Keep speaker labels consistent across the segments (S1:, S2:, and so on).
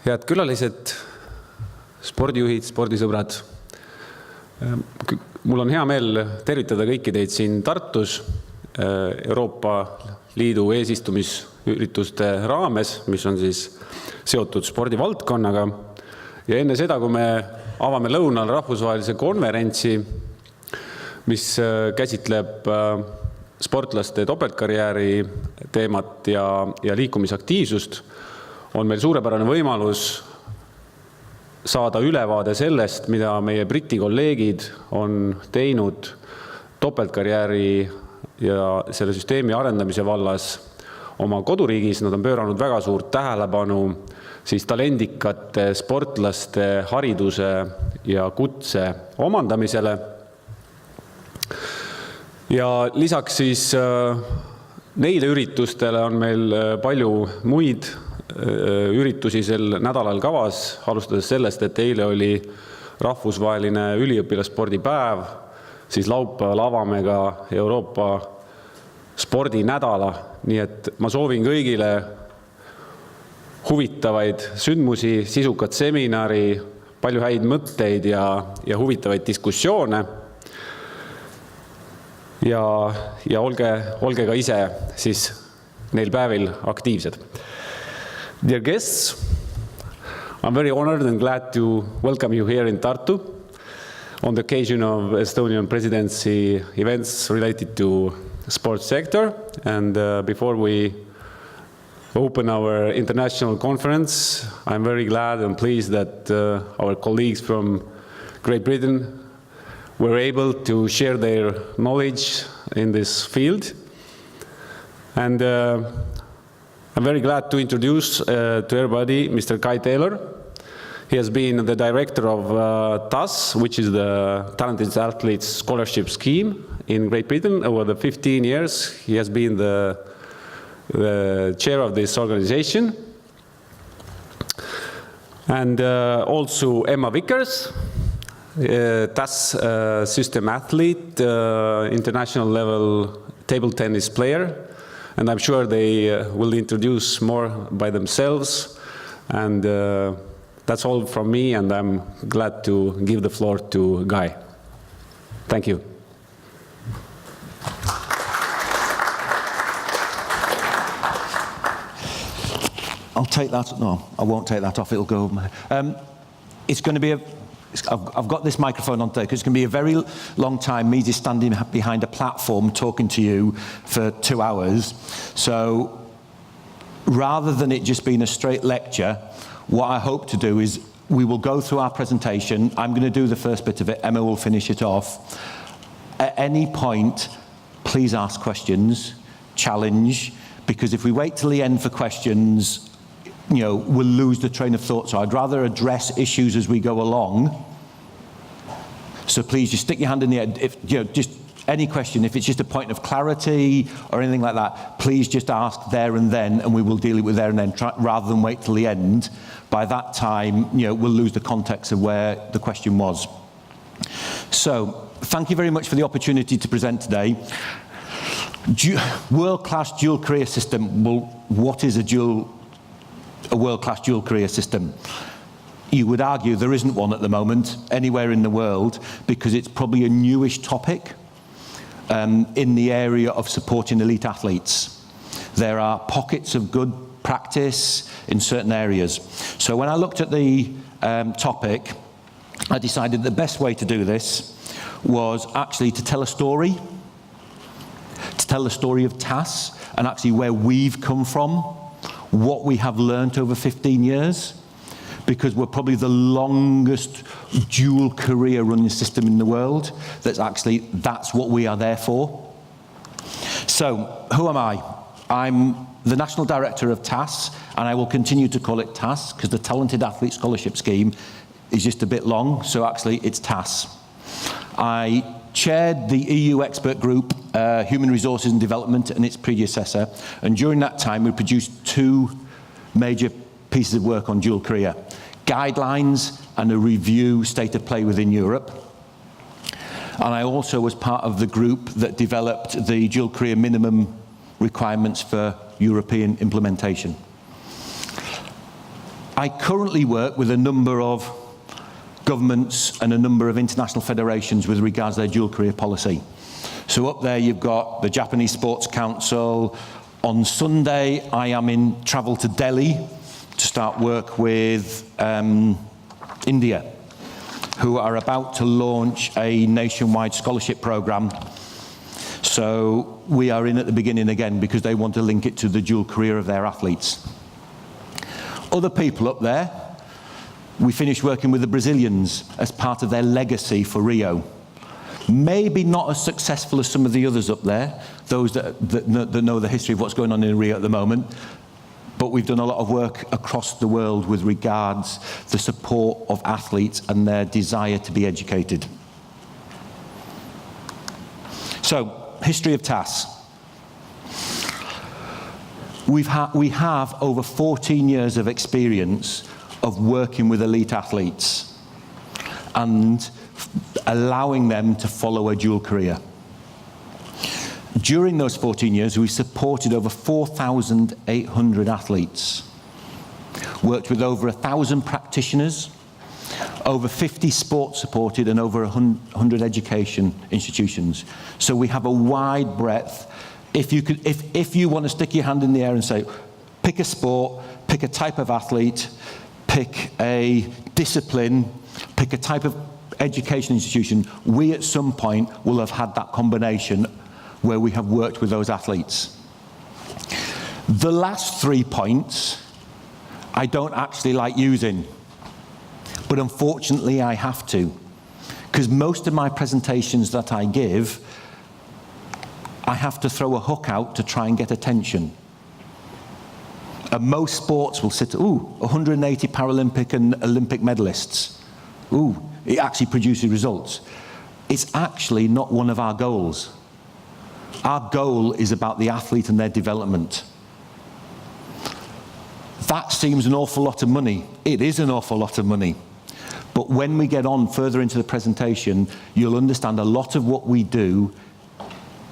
S1: Head külalised, spordijuhid, spordisõbrad. Mul on hea meel tervitada kõiki teid siin Tartus Euroopa Liidu eesistumisürituste raames, mis on siis seotud spordivaldkonnaga. Ja enne seda, kui me avame lõunal rahvusvahelise konverentsi, mis käsitleb sportlaste topeltkarjääri teemat ja liikumisaktiivsust, on meil suurepärane võimalus saada ülevaade sellest, mida meie Briti kolleegid on teinud topeltkarjääri ja selle süsteemi arendamise vallas oma koduriigis. Nad on pööranud väga suurt tähelepanu siis talendikate sportlaste hariduse ja kutse omandamisele. Ja lisaks siis neile üritustele on meil palju muid üritusi sel nädalal kavas, alustades sellest, et eile oli rahvusvaheline üliõpilasspordipäev, siis laupäeval avame ka Euroopa spordinädala, nii et ma soovin kõigile huvitavaid sündmusi, sisukat seminari, palju häid mõtteid ja huvitavaid diskussioone. Ja olge ka ise siis neil päevil aktiivsed. Dear guests, I'm very honored and glad to welcome you here in Tartu on the occasion of Estonian presidency events related to sports sector. And before we open our international conference, I'm very glad and pleased that our colleagues from Great Britain were able to share their knowledge in this field. And I'm very glad to introduce to everybody Mr. Kai Taylor. He has been the director of TAS, which is the Talented Athletes Scholarship Scheme in Great Britain. Over the 15 years, he has been the chair of this organization. And also Emma Vickers, TAS system athlete, international level table tennis player. And I'm sure they will introduce more by themselves. And that's all from me, and I'm glad to give the floor to Guy. Thank you.
S2: I'll take that. No, I won't take that off. It'll go over my head. It's going to be I've got this microphone on today because it's going to be a very long time me just standing behind a platform talking to you for 2 hours. So rather than it just being a straight lecture, what I hope to do is we will go through our presentation. I'm going to do the first bit of it. Emma will finish it off. At any point, please ask questions, challenge, because if we wait till the end for questions, we'll lose the train of thought. So I'd rather address issues as we go along. So please just stick your hand in the air. Just any question, if it's just a point of clarity or anything like that, please just ask there and then, and we will deal with it there and then, rather than wait till the end. By that time, we'll lose the context of where the question was. So thank you very much for the opportunity to present today. World-class dual career system. Well, what is a world-class dual career system? You would argue there isn't one at the moment anywhere in the world, because it's probably a newish topic in the area of supporting elite athletes. There are pockets of good practice in certain areas. So when I looked at the topic, I decided the best way to do this was actually to tell a story, to tell the story of TAS and actually where we've come from, what we have learned over 15 years, because we're probably the longest dual career running system in the world. That's what we are there for. So, who am I? I'm the National Director of TAS, and I will continue to call it TAS, because the Talented Athlete Scholarship Scheme is just a bit long, so actually it's TAS. I chaired the EU expert group, Human Resources and Development, and its predecessor, and during that time we produced 2 major pieces of work on dual career: guidelines and a review state of play within Europe. And I also was part of the group that developed the dual career minimum requirements for European implementation. I currently work with a number of governments and a number of international federations with regards to their dual career policy. So up there you've got the Japanese Sports Council. On Sunday I am in travel to Delhi to start work with India, who are about to launch a nationwide scholarship program. So we are in at the beginning again because they want to link it to the dual career of their athletes. Other people up there, we finished working with the Brazilians as part of their legacy for Rio. Maybe not as successful as some of the others up there, those that know the history of what's going on in Rio at the moment, but we've done a lot of work across the world with regards to the support of athletes and their desire to be educated. So, history of TAS. We have over 14 years of experience of working with elite athletes and allowing them to follow a dual career. During those 14 years, we supported over 4,800 athletes, worked with over 1,000 practitioners, over 50 sports supported, and over 100 education institutions. So we have a wide breadth. If you want to stick your hand in the air and say, pick a sport, pick a type of athlete, pick a discipline, pick a type of education institution, we at some point will have had that combination where we have worked with those athletes. The last 3 points I don't actually like using, but unfortunately I have to, because most of my presentations that I give, I have to throw a hook out to try and get attention. And most sports will sit, 180 Paralympic and Olympic medalists. It actually produces results. It's actually not one of our goals. Our goal is about the athlete and their development. That seems an awful lot of money. It is an awful lot of money. But when we get on further into the presentation, you'll understand a lot of what we do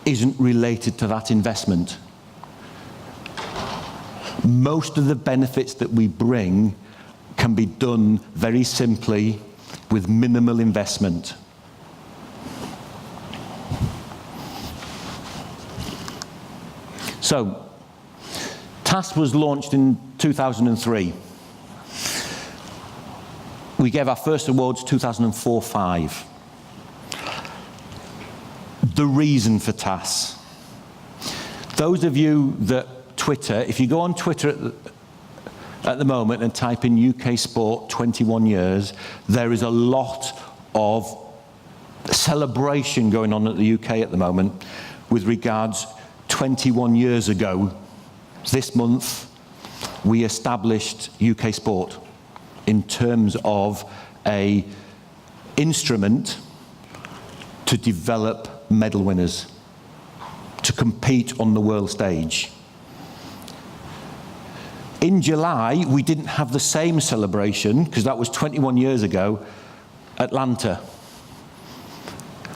S2: isn't related to that investment. Most of the benefits that we bring can be done very simply with minimal investment. So, TAS was launched in 2003. We gave our first awards 2004-05. The reason for TAS. Those of you that Twitter, if you go on Twitter at the moment and type in UK sport 21 years, there is a lot of celebration going on at the UK at the moment with regards 21 years ago. This month, we established UK sport in terms of an instrument to develop medal winners, to compete on the world stage. In July, we didn't have the same celebration, because that was 21 years ago, Atlanta,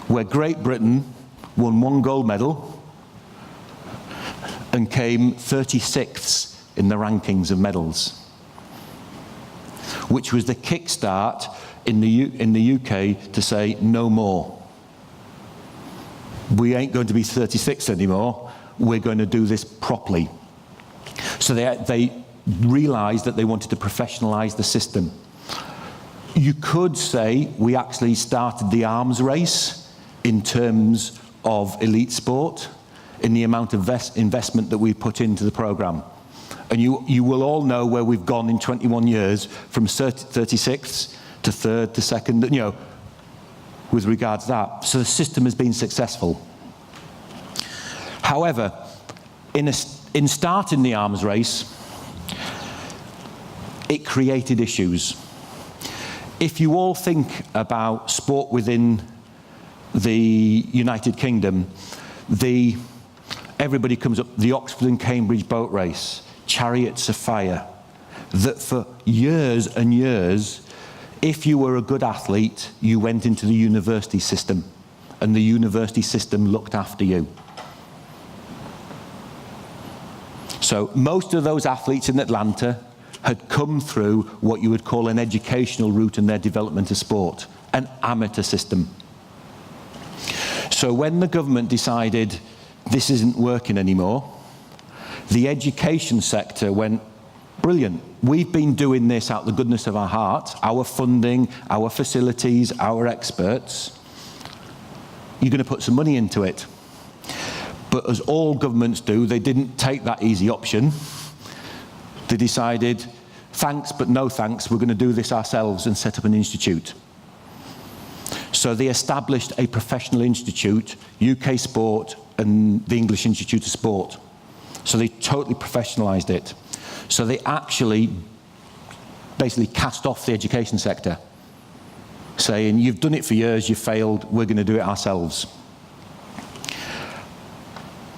S2: where Great Britain won 1 gold medal and came 36th in the rankings of medals, which was the kickstart in the UK to say no more. We ain't going to be 36 anymore, we're going to do this properly. So they realized that they wanted to professionalize the system. You could say we actually started the arms race in terms of elite sport, in the amount of investment that we put into the program. And you will all know where we've gone in 21 years, from 36th to 3rd to 2nd, with regards to that. So the system has been successful. However, in starting the arms race, it created issues. If you all think about sport within the United Kingdom, everybody comes up, the Oxford and Cambridge boat race, Chariots of Fire, that for years and years, if you were a good athlete, you went into the university system, and the university system looked after you. So most of those athletes in Atlanta had come through what you would call an educational route in their development of sport, an amateur system. So when the government decided this isn't working anymore, the education sector went, brilliant, we've been doing this out of the goodness of our heart, our funding, our facilities, our experts, you're going to put some money into it. But as all governments do, they didn't take that easy option. They decided, thanks but no thanks, we're going to do this ourselves and set up an institute. So they established a professional institute, UK Sport and the English Institute of Sport. So they totally professionalised it. So they actually basically cast off the education sector, saying, you've done it for years, you've failed, we're going to do it ourselves.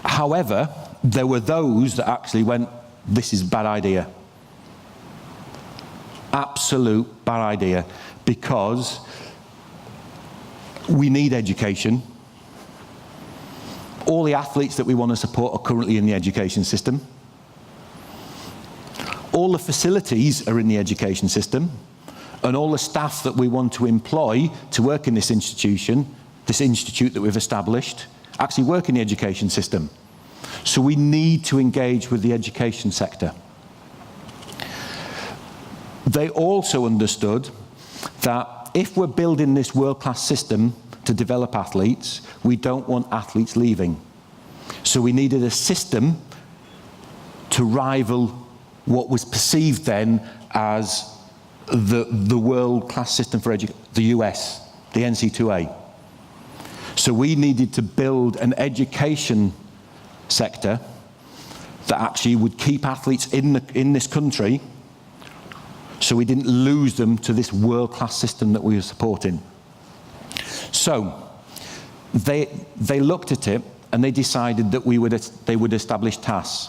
S2: However, there were those that actually went, this is a bad idea. Absolute bad idea, because we need education. All the athletes that we want to support are currently in the education system. All the facilities are in the education system, and all the staff that we want to employ to work in this institute that we've established, actually work in the education system. So we need to engage with the education sector. They also understood that if we're building this world-class system to develop athletes, we don't want athletes leaving. So we needed a system to rival what was perceived then as the world-class system for education, the US, the NC2A. So we needed to build an education sector that actually would keep athletes in this country, so we didn't lose them to this world-class system that we were supporting. So they looked at it and they decided that they would establish TAS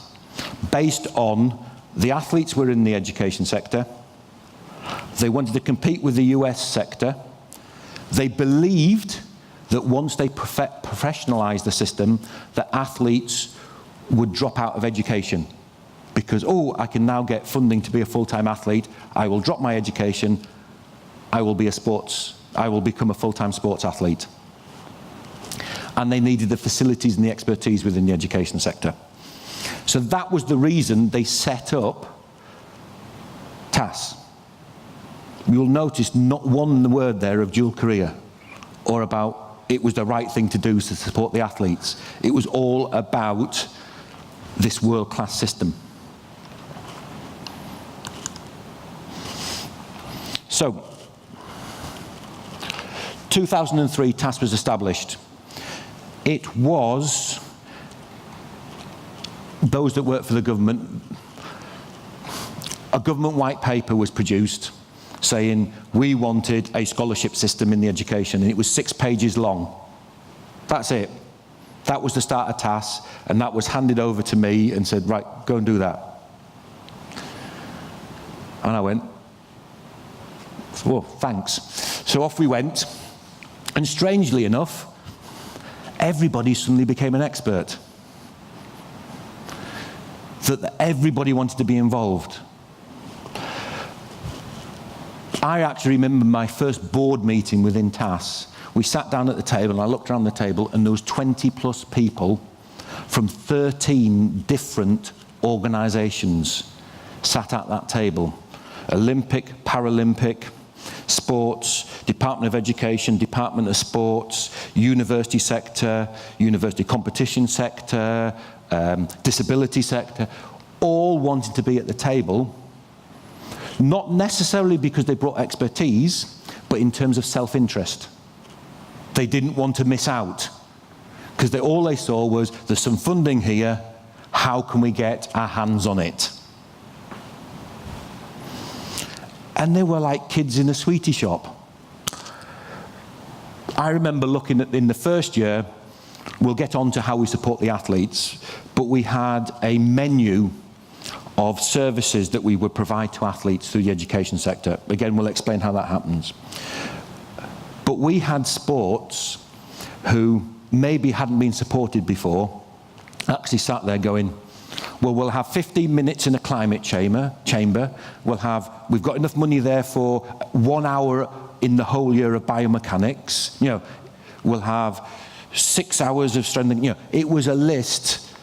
S2: based on the athletes were in the education sector. They wanted to compete with the US sector. They believed that once they professionalised the system, that athletes would drop out of education. Because, oh, I can now get funding to be a full-time athlete, I will drop my education, I will become a full-time sports athlete. And they needed the facilities and the expertise within the education sector. So that was the reason they set up TAS. You'll notice not one word there of dual career or about it was the right thing to do to support the athletes. It was all about this world-class system. So, 2003, TAS was established. It was, those that work for the government, a government white paper was produced saying we wanted a scholarship system in the education, and it was 6 pages long. That's it. That was the start of TAS, and that was handed over to me and said, right, go and do that. And I went, well, thanks. So off we went, and strangely enough, everybody suddenly became an expert. That everybody wanted to be involved. I actually remember my first board meeting within TAS. We sat down at the table, and I looked around the table, and there was 20+ people from 13 different organisations sat at that table. Olympic, Paralympic, sports, Department of Education, Department of Sports, university sector, university competition sector, disability sector, all wanted to be at the table, not necessarily because they brought expertise, but in terms of self-interest. They didn't want to miss out, because all they saw was, there's some funding here, how can we get our hands on it? And they were like kids in a sweetie shop. I remember looking at, in the first year, we'll get on to how we support the athletes, but we had a menu of services that we would provide to athletes through the education sector. Again, we'll explain how that happens. But we had sports who maybe hadn't been supported before, actually sat there going, Well, we'll have 15 minutes in a climate chamber. We've got enough money there for 1 hour in the whole year of biomechanics. You know, we'll have 6 hours of strengthening. You know, it was a list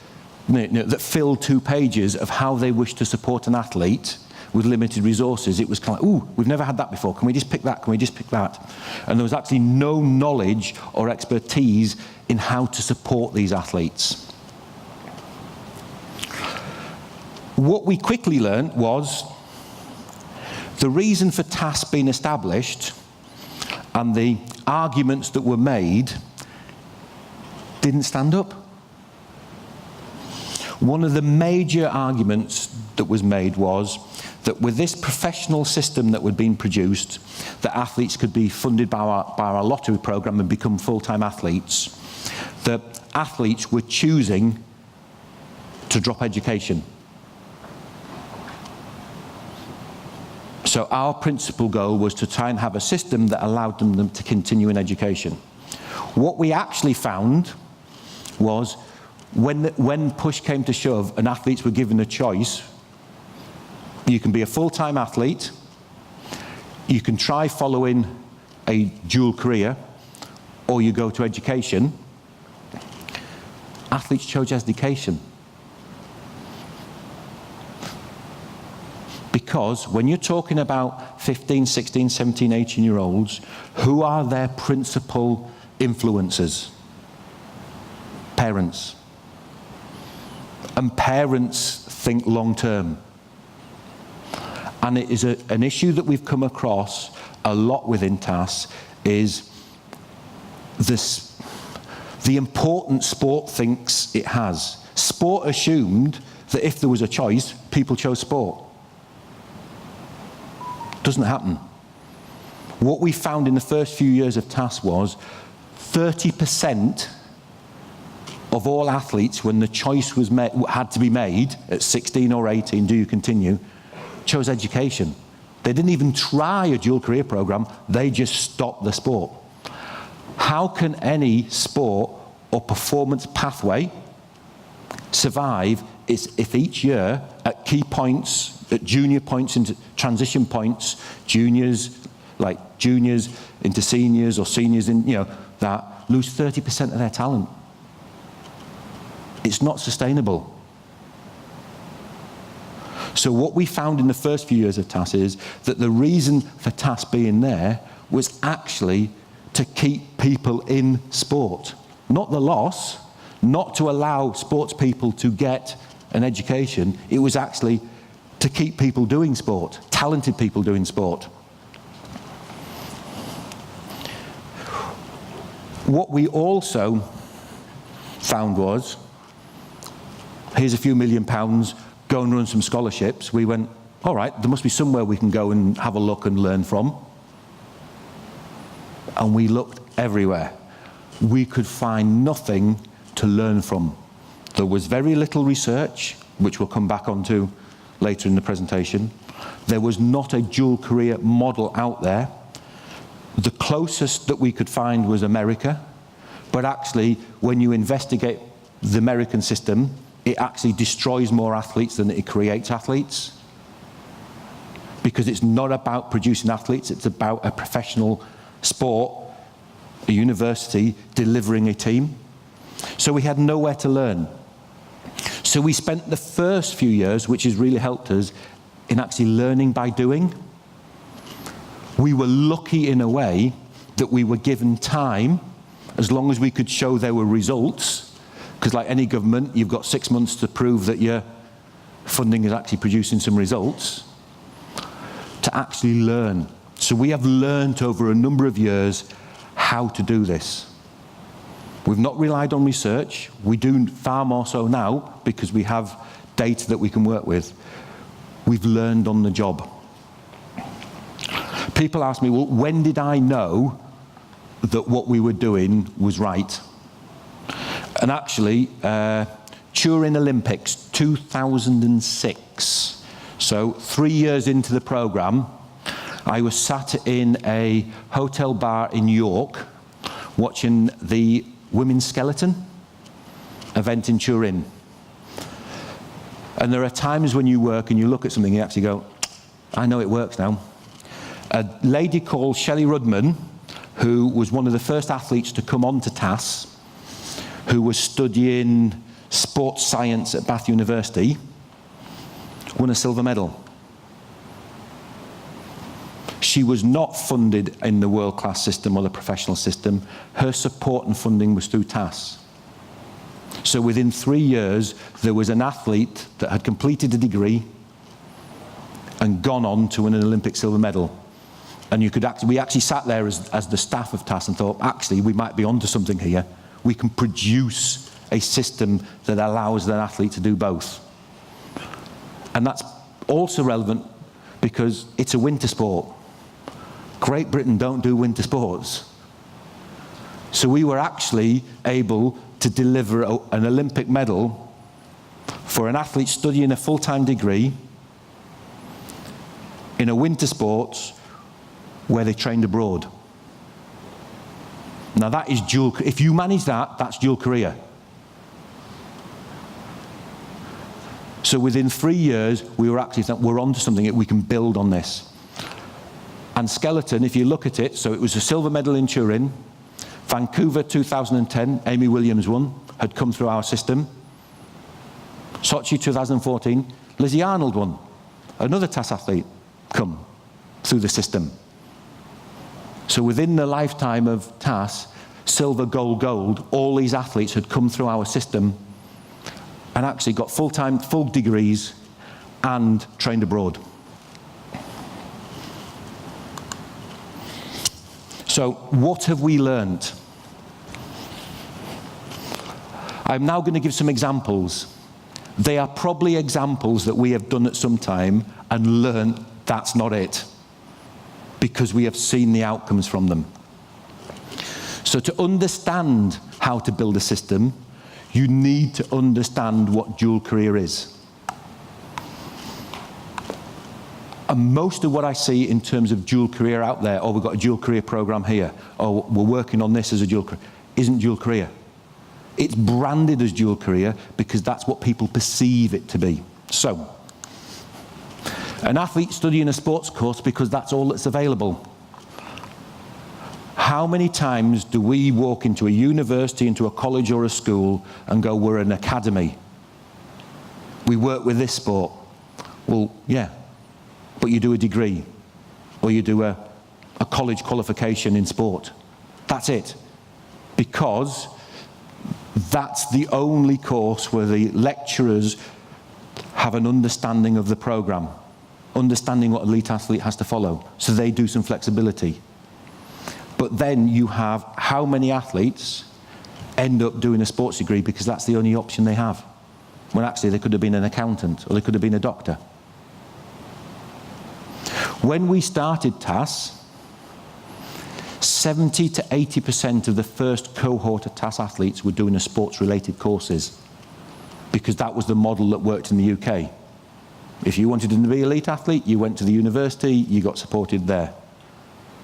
S2: that filled 2 pages of how they wish to support an athlete with limited resources. It was kind of like, ooh, we've never had that before. Can we just pick that? Can we just pick that? And there was actually no knowledge or expertise in how to support these athletes. What we quickly learned was the reason for TAS being established and the arguments that were made didn't stand up. One of the major arguments that was made was that with this professional system that had been produced, that athletes could be funded by our lottery program and become full-time athletes, that athletes were choosing to drop education. So our principal goal was to try and have a system that allowed them to continue in education. What we actually found was when push came to shove and athletes were given a choice, you can be a full-time athlete, you can try following a dual career, or you go to education. Athletes chose education. Because when you're talking about 15, 16, 17, 18-year-olds, who are their principal influencers? Parents. And parents think long-term. And it is an issue that we've come across a lot within TAS, is the importance sport thinks it has. Sport assumed that if there was a choice, people chose sport. Doesn't happen. What we found in the first few years of TAS was 30% of all athletes, when the choice was had to be made at 16 or 18, do you continue, chose education. They didn't even try a dual career program, they just stopped the sport. How can any sport or performance pathway survive if each year at key points, at junior points into transition points, juniors into seniors or seniors in, that lose 30% of their talent? It's not sustainable. So what we found in the first few years of TAS is that the reason for TAS being there was actually to keep people in sport. Not the loss, not to allow sports people to get an education. It was actually to keep people doing sport, talented people doing sport. What we also found was, here's a few £1 million, go and run some scholarships. We went, all right, there must be somewhere we can go and have a look and learn from. And we looked everywhere. We could find nothing to learn from. There was very little research, which we'll come back onto later in the presentation. There was not a dual career model out there. The closest that we could find was America, but actually, when you investigate the American system, it actually destroys more athletes than it creates athletes. Because it's not about producing athletes, it's about a professional sport, a university, delivering a team. So we had nowhere to learn. So we spent the first few years, which has really helped us, in actually learning by doing. We were lucky in a way that we were given time, as long as we could show there were results, because like any government, you've got 6 months to prove that your funding is actually producing some results, to actually learn. So we have learned over a number of years how to do this. We've not relied on research. We do far more so now because we have data that we can work with. We've learned on the job. People ask me, well, when did I know that what we were doing was right? And actually, Turin Olympics, 2006. So 3 years into the program, I was sat in a hotel bar in York watching the women's skeleton event in Turin. And there are times when you work and you look at something and you actually go, I know it works now. A lady called Shelley Rudman, who was one of the first athletes to come on to TAS, who was studying sports science at Bath University, won a silver medal. She was not funded in the world-class system or the professional system. Her support and funding was through TAS. So within 3 years, there was an athlete that had completed a degree and gone on to win an Olympic silver medal. And we actually sat there as the staff of TAS and thought, actually, we might be onto something here. We can produce a system that allows an athlete to do both. And that's also relevant because it's a winter sport. Great Britain don't do winter sports. So we were actually able to deliver an Olympic medal for an athlete studying a full-time degree in a winter sports where they trained abroad. Now that is dual, if you manage that, that's dual career. So within 3 years, we were actually, we're onto something that we can build on this. And skeleton, if you look at it, so it was a silver medal in Turin, Vancouver 2010, Amy Williams won, had come through our system. Sochi 2014, Lizzie Arnold won, another TAS athlete, come through the system. So within the lifetime of TAS, silver, gold, gold, all these athletes had come through our system and actually got full degrees and trained abroad. So what have we learned? I'm now going to give some examples. They are probably examples that we have done at some time and learned that's not it, because we have seen the outcomes from them. So to understand how to build a system, you need to understand what dual career is. And most of what I see in terms of dual career out there, oh, we've got a dual career program here, oh, we're working on this as a dual career, isn't dual career. It's branded as dual career because that's what people perceive it to be. So, an athlete studying a sports course because that's all that's available. How many times do we walk into a university, into a college or a school and go, we're an academy. We work with this sport. Well, yeah, but you do a degree or you do a college qualification in sport. That's it. Because that's the only course where the lecturers have an understanding of the program, understanding what elite athlete has to follow. So they do some flexibility. But then you have how many athletes end up doing a sports degree because that's the only option they have. When actually they could have been an accountant or they could have been a doctor. When we started TAS, 70 to 80% of the first cohort of TAS athletes were doing a sports-related courses because that was the model that worked in the UK. If you wanted to be an elite athlete, you went to the university, you got supported there.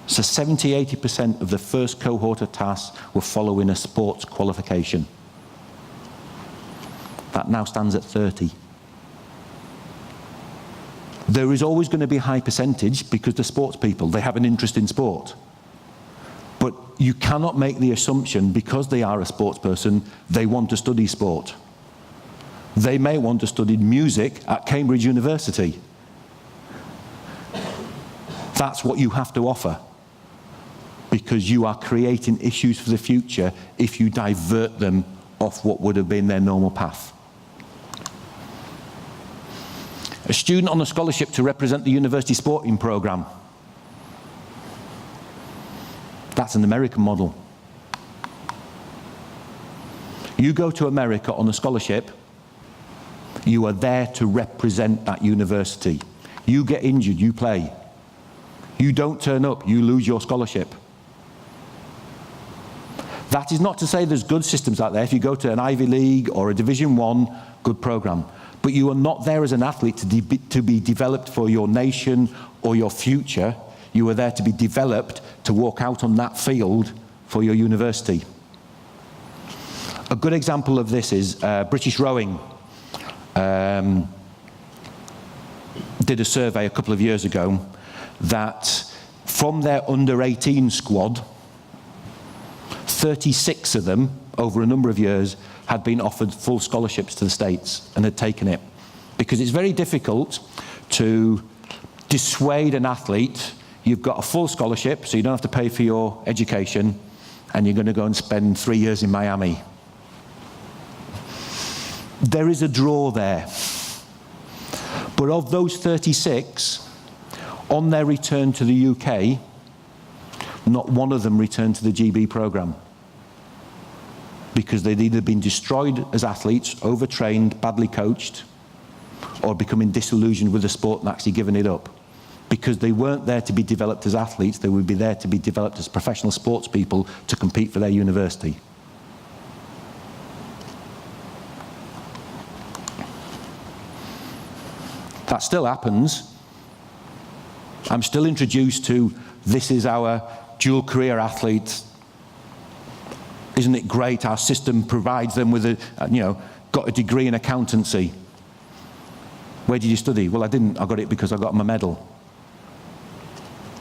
S2: So 70, 80% of the first cohort of TAS were following a sports qualification. That now stands at 30. There is always going to be a high percentage because the sports people, they have an interest in sport. But you cannot make the assumption because they are a sports person, they want to study sport. They may want to study music at Cambridge University. That's what you have to offer, because you are creating issues for the future if you divert them off what would have been their normal path. A student on a scholarship to represent the university sporting program. That's an American model. You go to America on a scholarship, you are there to represent that university. You get injured, you play. You don't turn up, you lose your scholarship. That is not to say there's good systems out there. If you go to an Ivy League or a Division I, good program. But you are not there as an athlete to be developed for your nation or your future. You are there to be developed to walk out on that field for your university. A good example of this is British rowing. did a survey a couple of years ago that from their under-18 squad, 36 of them, over a number of years, had been offered full scholarships to the States and had taken it. Because it's very difficult to dissuade an athlete. You've got a full scholarship, so you don't have to pay for your education, and you're going to go and spend 3 years in Miami. There is a draw there. But of those 36, on their return to the UK, not one of them returned to the GB programme. Because they'd either been destroyed as athletes, overtrained, badly coached, or becoming disillusioned with the sport and actually given it up. Because they weren't there to be developed as athletes, they would be there to be developed as professional sports people to compete for their university. That still happens. I'm still introduced to, this is our dual career athlete. Isn't it great? Our system provides them with got a degree in accountancy. Where did you study? Well, I didn't. I got it because I got my medal.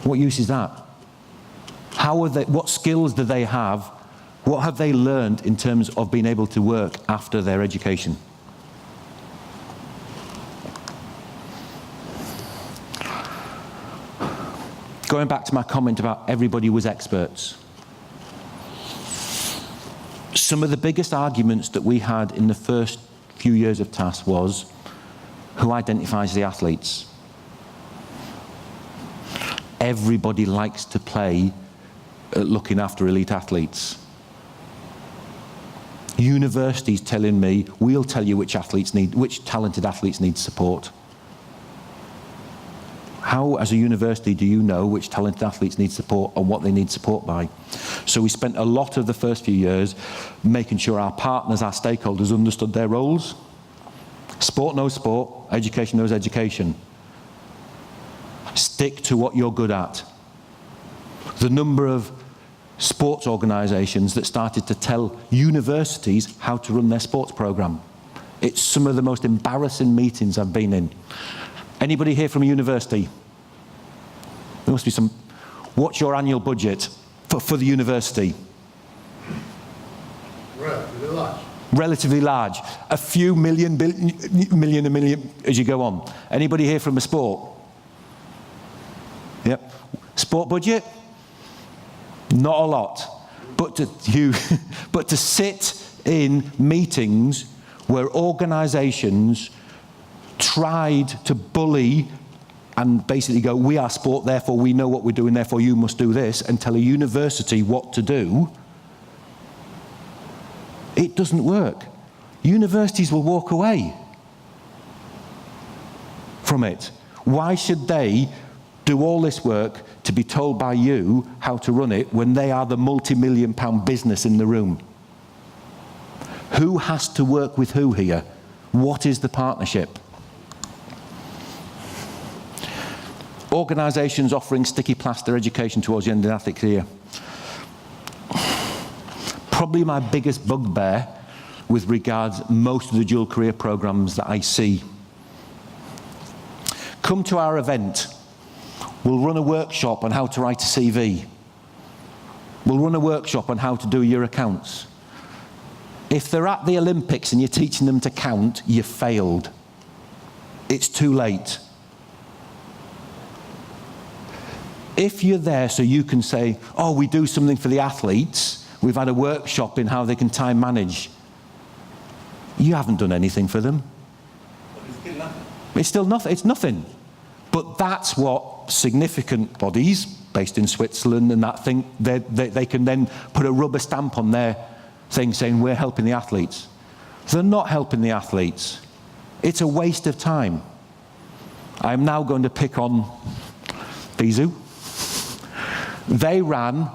S2: What use is that? What skills do they have? What have they learned in terms of being able to work after their education? Going back to my comment about everybody was experts. Some of the biggest arguments that we had in the first few years of TAS was, who identifies the athletes? Everybody likes to play at looking after elite athletes. Universities telling me, we'll tell you which talented athletes need support. How, as a university, do you know which talented athletes need support and what they need support by? So we spent a lot of the first few years making sure our partners, our stakeholders, understood their roles. Sport knows sport, education knows education. Stick to what you're good at. The number of sports organisations that started to tell universities how to run their sports programme. It's some of the most embarrassing meetings I've been in. Anybody here from a university? There must be some. What's your annual budget for the university?
S3: Relatively large.
S2: Relatively large. A few million as you go on. Anybody here from a sport? Yep. Sport budget? Not a lot. But to sit in meetings where organisations tried to bully and basically go, we are sport, therefore we know what we're doing, therefore you must do this, and tell a university what to do, it doesn't work. Universities will walk away from it. Why should they do all this work to be told by you how to run it when they are the multi-million-pound business in the room? Who has to work with who here? What is the partnership? Organisations offering sticky plaster education towards the end of the athletic career. Probably my biggest bugbear with regards most of the dual career programmes that I see. Come to our event. We'll run a workshop on how to write a CV. We'll run a workshop on how to do your accounts. If they're at the Olympics and you're teaching them to count, you failed. It's too late. If you're there so you can say, oh, we do something for the athletes, we've had a workshop in how they can time manage, you haven't done anything for them.
S3: But it's still nothing.
S2: It's still nothing. It's nothing. But that's what significant bodies based in Switzerland and that thing, they can then put a rubber stamp on their thing saying we're helping the athletes. They're not helping the athletes. It's a waste of time. I'm now going to pick on Bizu. They ran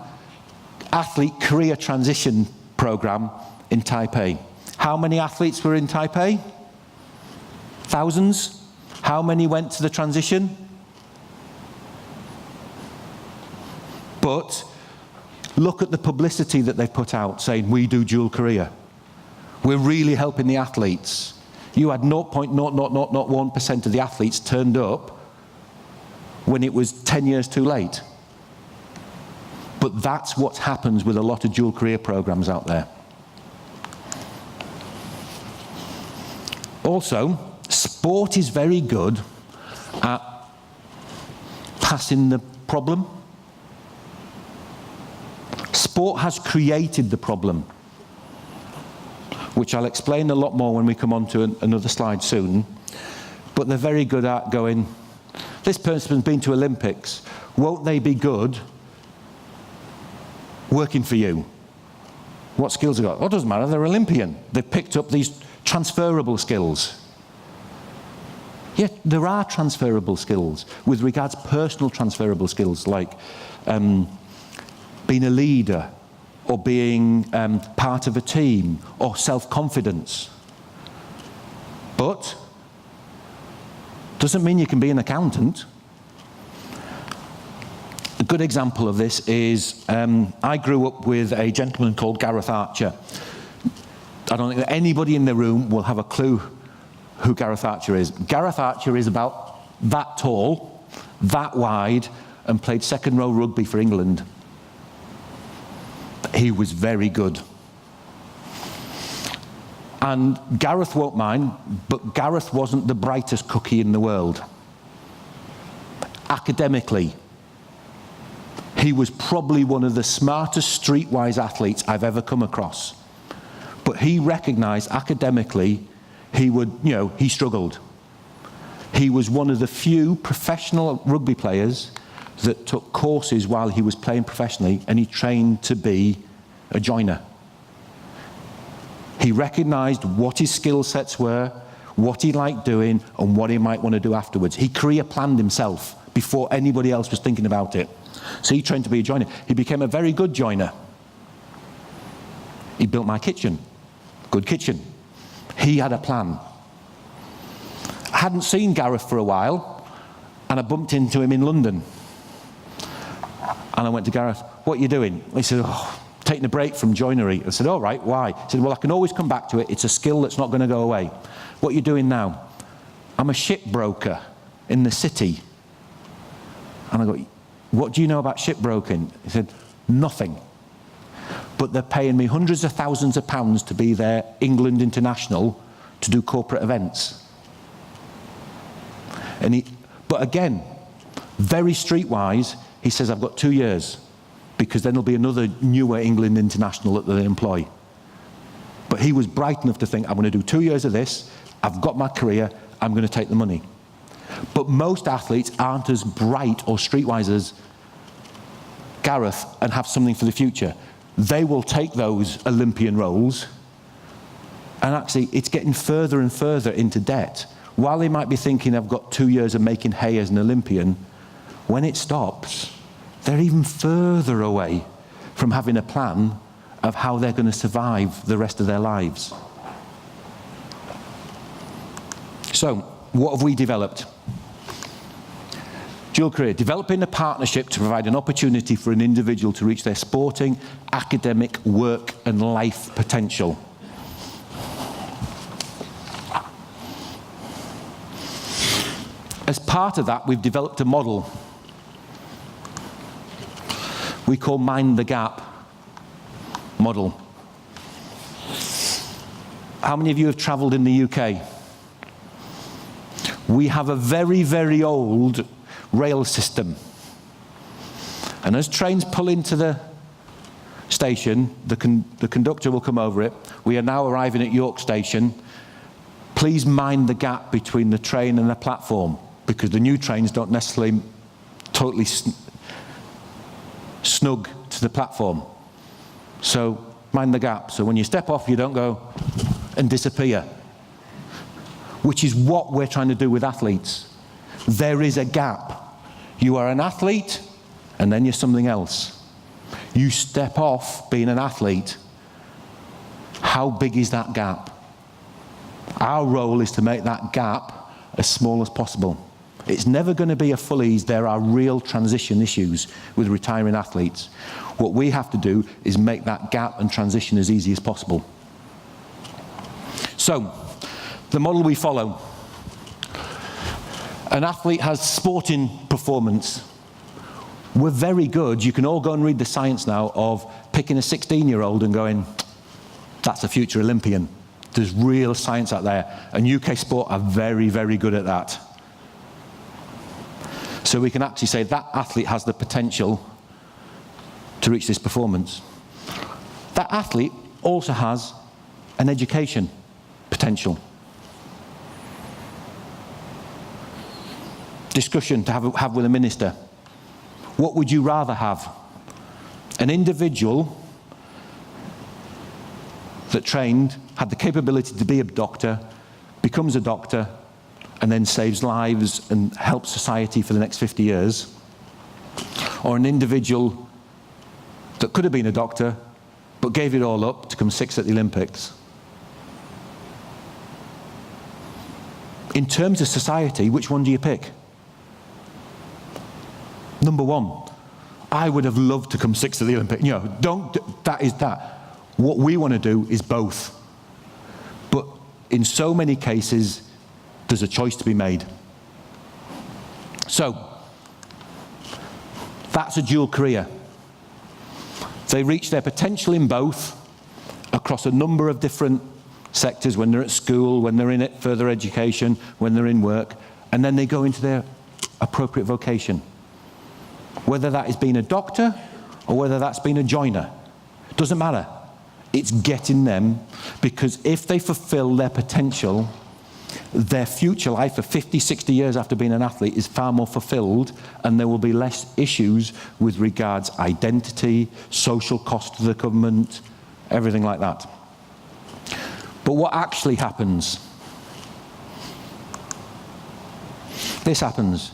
S2: athlete career transition program in Taipei. How many athletes were in Taipei? Thousands. How many went to the transition? But look at the publicity that they've put out saying we do dual career. We're really helping the athletes. You had 0.0001% of the athletes turned up when it was 10 years too late. But that's what happens with a lot of dual career programs out there. Also, sport is very good at passing the problem. Sport has created the problem, which I'll explain a lot more when we come on to another slide soon. But they're very good at going, this person's been to Olympics, won't they be good working for you? What skills have they got? Well, it doesn't matter, they're Olympian. They've picked up these transferable skills. Yet there are transferable skills with regards to personal transferable skills, like being a leader, or being part of a team, or self-confidence. But doesn't mean you can be an accountant. A good example of this is, I grew up with a gentleman called Gareth Archer. I don't think that anybody in the room will have a clue who Gareth Archer is. Gareth Archer is about that tall, that wide, and played second row rugby for England. He was very good. And Gareth won't mind, but Gareth wasn't the brightest cookie in the world. Academically, he was probably one of the smartest streetwise athletes I've ever come across. But he recognized academically he struggled. He was one of the few professional rugby players that took courses while he was playing professionally, and he trained to be a joiner. He recognized what his skill sets were, what he liked doing, and what he might want to do afterwards. He career planned himself before anybody else was thinking about it. So he trained to be a joiner. He became a very good joiner. He built my kitchen. Good kitchen. He had a plan. I hadn't seen Gareth for a while, and I bumped into him in London. And I went to Gareth, what are you doing? He said, taking a break from joinery. I said, all right, why? He said, well, I can always come back to it. It's a skill that's not going to go away. What are you doing now? I'm a shipbroker in the city. And I go, what do you know about shipbroking? He said, nothing. But they're paying me hundreds of thousands of pounds to be their England international to do corporate events. But again, very streetwise, he says, I've got 2 years, because then there'll be another newer England international that they employ. But he was bright enough to think, I'm going to do 2 years of this, I've got my career, I'm going to take the money. But most athletes aren't as bright or streetwise as Gareth and have something for the future. They will take those Olympian roles, and actually it's getting further and further into debt. While they might be thinking, I've got 2 years of making hay as an Olympian, when it stops, they're even further away from having a plan of how they're going to survive the rest of their lives. So, what have we developed? Dual career, developing a partnership to provide an opportunity for an individual to reach their sporting, academic, work and life potential. As part of that, we've developed a model we call Mind the Gap model. How many of you have travelled in the UK? We have a very, very old rail system. And as trains pull into the station, the conductor will come over it. We are now arriving at York Station. Please mind the gap between the train and the platform, because the new trains don't necessarily totally snug to the platform. So mind the gap. So when you step off, you don't go and disappear, which is what we're trying to do with athletes. There is a gap. You are an athlete, and then you're something else. You step off being an athlete. How big is that gap? Our role is to make that gap as small as possible. It's never going to be a full ease. There are real transition issues with retiring athletes. What we have to do is make that gap and transition as easy as possible. So, the model we follow. An athlete has sporting performance. We're very good. You can all go and read the science now of picking a 16-year-old and going, that's a future Olympian. There's real science out there. And UK sport are very, very good at that. So we can actually say that athlete has the potential to reach this performance. That athlete also has an education potential. Discussion to have with a minister. What would you rather have? An individual that trained, had the capability to be a doctor, becomes a doctor, and then saves lives and helps society for the next 50 years, or an individual that could have been a doctor, but gave it all up to come sixth at the Olympics. In terms of society, which one do you pick? Number one, I would have loved to come sixth at the Olympics. You know, that is that. What we want to do is both. But in so many cases, there's a choice to be made. So, that's a dual career. They reach their potential in both, across a number of different sectors, when they're at school, when they're in further education, when they're in work, and then they go into their appropriate vocation. Whether that is being a doctor, or whether that's being a joiner, doesn't matter. It's getting them, because if they fulfill their potential, their future life for 50, 60 years after being an athlete is far more fulfilled, and there will be less issues with regards identity, social cost to the government, everything like that. But what actually happens? This happens.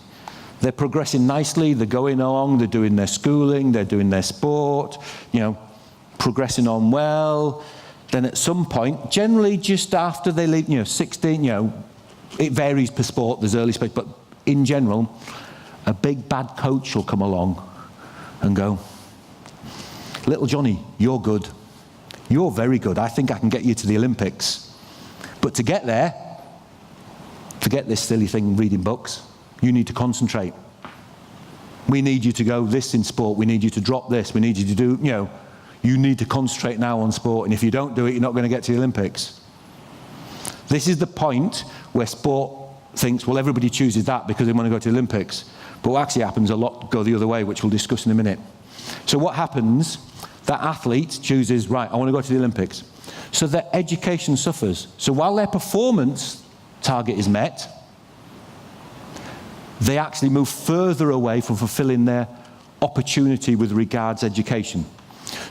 S2: They're progressing nicely, they're going along, they're doing their schooling, they're doing their sport, you know, progressing on well. Then at some point, generally just after they leave, 16, it varies per sport, there's early space, but in general, a big bad coach will come along and go, little Johnny, you're good. You're very good. I think I can get you to the Olympics. But to get there, forget this silly thing, reading books. You need to concentrate. We need you to go this in sport. We need you to drop this. We need you to do, you need to concentrate now on sport. And if you don't do it, you're not going to get to the Olympics. This is the point where sport thinks, well, everybody chooses that because they want to go to the Olympics. But what actually happens, a lot go the other way, which we'll discuss in a minute. So what happens, that athlete chooses, right, I want to go to the Olympics. So their education suffers. So while their performance target is met, they actually move further away from fulfilling their opportunity with regards education.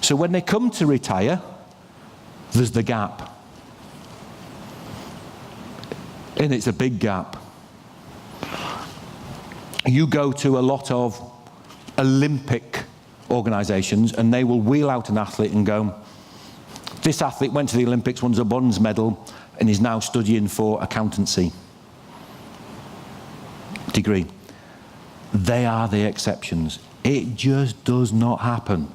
S2: So when they come to retire, there's the gap. And it's a big gap. You go to a lot of Olympic organisations and they will wheel out an athlete and go, this athlete went to the Olympics, won a bronze medal, and is now studying for accountancy degree. They are the exceptions. It just does not happen.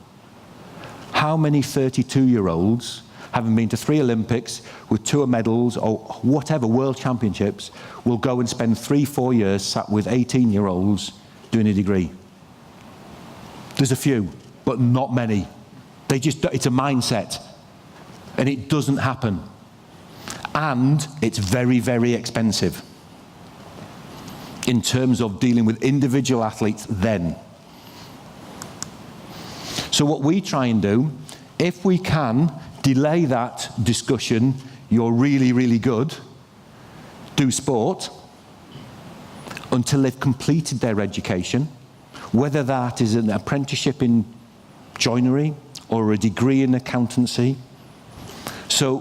S2: How many 32-year-olds, having been to 3 Olympics with 2 medals or whatever, world championships, will go and spend 3-4 years sat with 18-year-olds doing a degree? There's a few, but not many. It's a mindset, and it doesn't happen. And it's very, very expensive in terms of dealing with individual athletes then. So what we try and do, if we can delay that discussion, you're really, really good, do sport, until they've completed their education, whether that is an apprenticeship in joinery or a degree in accountancy. So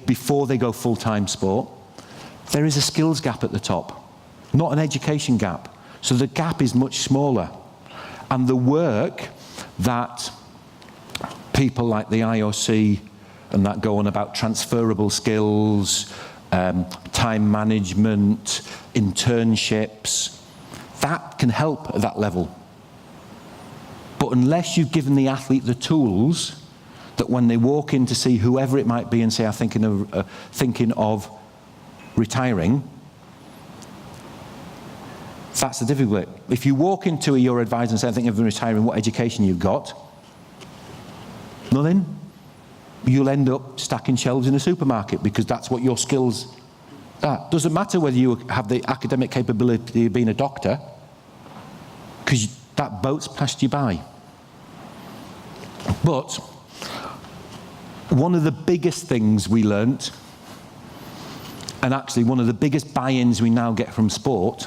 S2: before they go full-time sport, there is a skills gap at the top, not an education gap. So the gap is much smaller. And the work that people like the IOC and that go on about transferable skills, time management, internships, that can help at that level. But unless you've given the athlete the tools that when they walk in to see whoever it might be and say, I'm thinking of retiring, That's the difficulty. If you walk into your advisor and say, I think of retiring, what education you've got? Nothing. You'll end up stacking shelves in a supermarket because that's what your skills are. Doesn't matter whether you have the academic capability of being a doctor, because that boat's passed you by. But one of the biggest things we learnt, and actually one of the biggest buy-ins we now get from sport,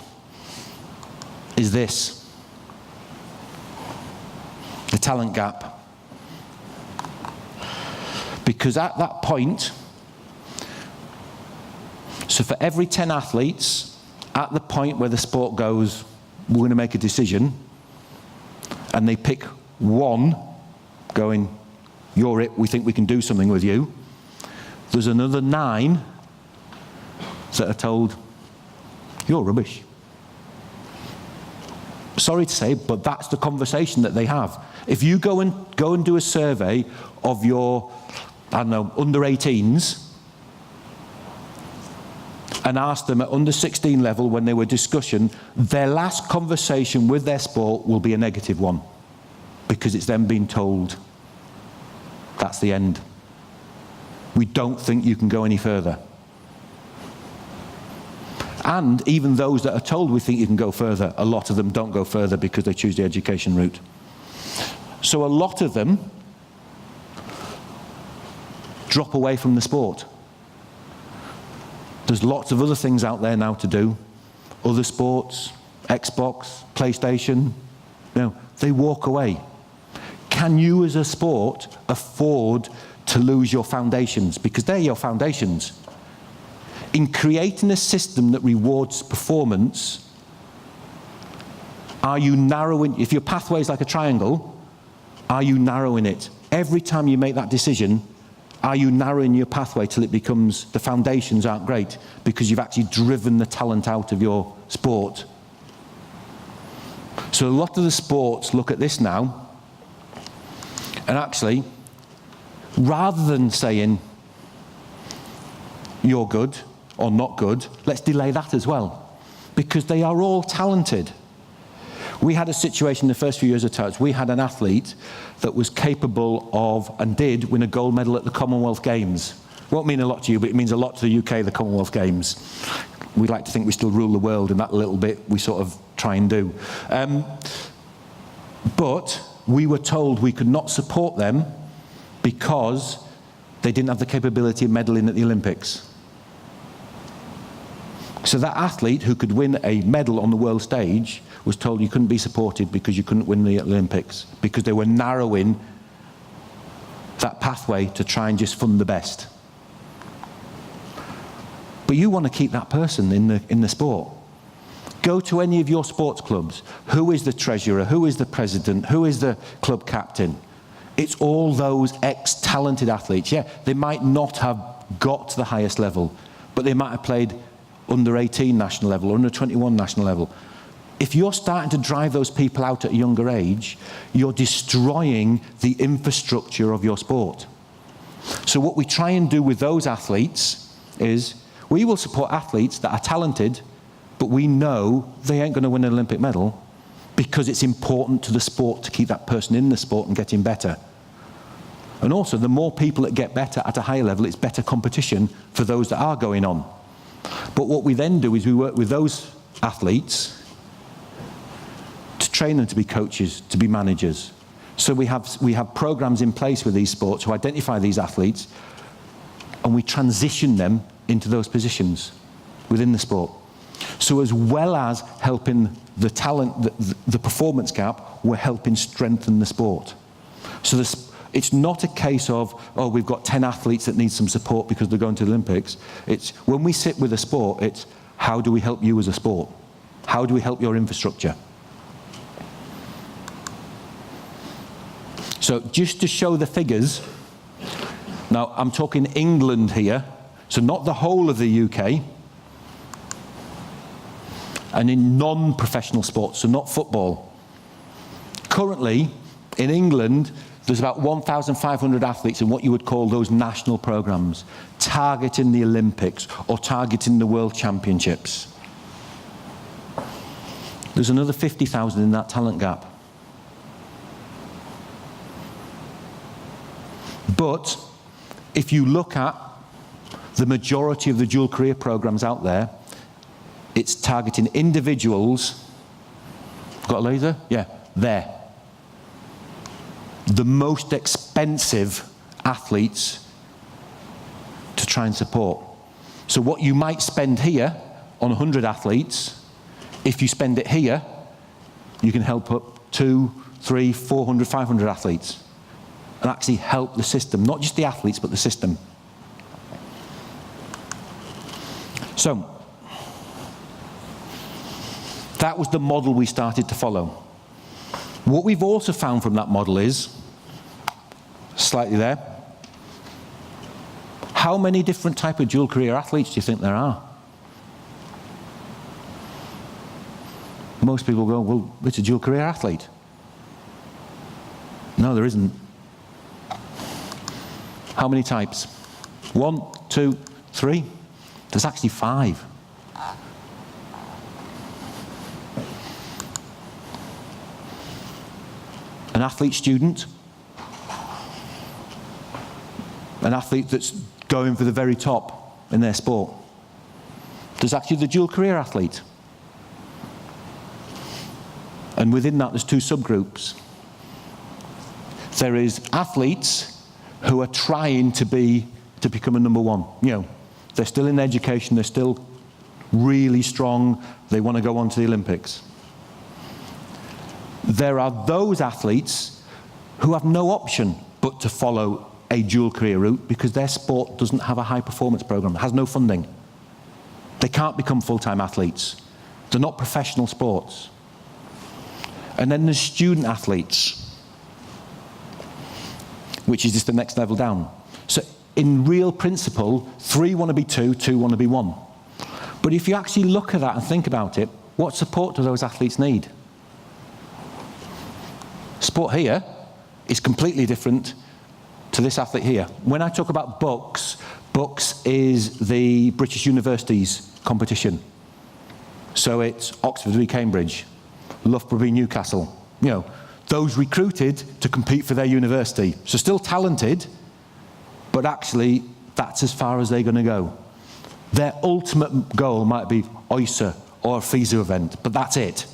S2: is this: the talent gap. Because at that point, so for every 10 athletes, at the point where the sport goes, we're going to make a decision, and they pick one going, you're it, we think we can do something with you, there's another 9 that are told, you're rubbish. Sorry to say, but that's the conversation that they have. If you go and do a survey of your, I don't know, under 18s, and ask them at under 16 level when they were discussion, their last conversation with their sport will be a negative one, because it's them being told, that's the end. We don't think you can go any further. And even those that are told we think you can go further, a lot of them don't go further because they choose the education route. So a lot of them drop away from the sport. There's lots of other things out there now to do. Other sports, Xbox, PlayStation, they walk away. Can you as a sport afford to lose your foundations? Because they're your foundations. In creating a system that rewards performance, are you narrowing, if your pathway is like a triangle, are you narrowing it? Every time you make that decision, are you narrowing your pathway till it becomes, the foundations aren't great because you've actually driven the talent out of your sport? So a lot of the sports look at this now, and actually, rather than saying, you're good or not good, let's delay that as well, because they are all talented. We had a situation in the first few years of Touch, we had an athlete that was capable of, and did, win a gold medal at the Commonwealth Games. Won't mean a lot to you, but it means a lot to the UK, the Commonwealth Games. We like to think we still rule the world, and that little bit we sort of try and do. But we were told we could not support them because they didn't have the capability of medaling at the Olympics. So that athlete who could win a medal on the world stage was told you couldn't be supported because you couldn't win the Olympics, because they were narrowing that pathway to try and just fund the best. But you want to keep that person in the sport. Go to any of your sports clubs. Who is the treasurer? Who is the president? Who is the club captain? It's all those ex-talented athletes. Yeah, they might not have got to the highest level, but they might have played under 18 national level, under 21 national level. If you're starting to drive those people out at a younger age, you're destroying the infrastructure of your sport. So what we try and do with those athletes is, we will support athletes that are talented, but we know they ain't going to win an Olympic medal, because it's important to the sport to keep that person in the sport and getting better. And also, the more people that get better at a higher level, it's better competition for those that are going on. But what we then do is we work with those athletes to train them to be coaches, to be managers. So we have programs in place with these sports to identify these athletes, and we transition them into those positions within the sport. So as well as helping the talent, the performance gap, we're helping strengthen the sport. So it's not a case of, oh, we've got 10 athletes that need some support because they're going to the Olympics. It's, when we sit with a sport, it's, how do we help you as a sport? How do we help your infrastructure? So just to show the figures, now I'm talking England here, so not the whole of the UK, and in non-professional sports, so not football. Currently, in England, there's about 1,500 athletes in what you would call those national programs, targeting the Olympics or targeting the World Championships. There's another 50,000 in that talent gap. But if you look at the majority of the dual career programs out there, it's targeting individuals. Got a laser? Yeah, there. The most expensive athletes to try and support. So what you might spend here on 100 athletes, if you spend it here, you can help up 200, 300, 400, 500 athletes and actually help the system, not just the athletes, but the system. So, that was the model we started to follow. What we've also found from that model is, slightly there, how many different type of dual career athletes do you think there are? Most people go, well, it's a dual career athlete. No, there isn't. How many types? 1, 2, 3? There's actually 5. An athlete student, an athlete that's going for the very top in their sport. There's actually the dual career athlete. And within that, there's 2 subgroups. There is athletes who are trying to become a number 1. You know, they're still in education, they're still really strong, they want to go on to the Olympics. There are those athletes who have no option but to follow a dual career route because their sport doesn't have a high performance program, has no funding. They can't become full-time athletes. They're not professional sports. And then there's student athletes, which is just the next level down. So in real principle, 3 want to be 2, 2 want to be 1. But if you actually look at that and think about it, what support do those athletes need? Sport here is completely different to this athlete here. When I talk about BUCS, BUCS is the British Universities competition. So it's Oxford v Cambridge, Loughborough v Newcastle. You know, those recruited to compete for their university. So still talented, but actually that's as far as they're going to go. Their ultimate goal might be OISA or a FISA event, but that's it.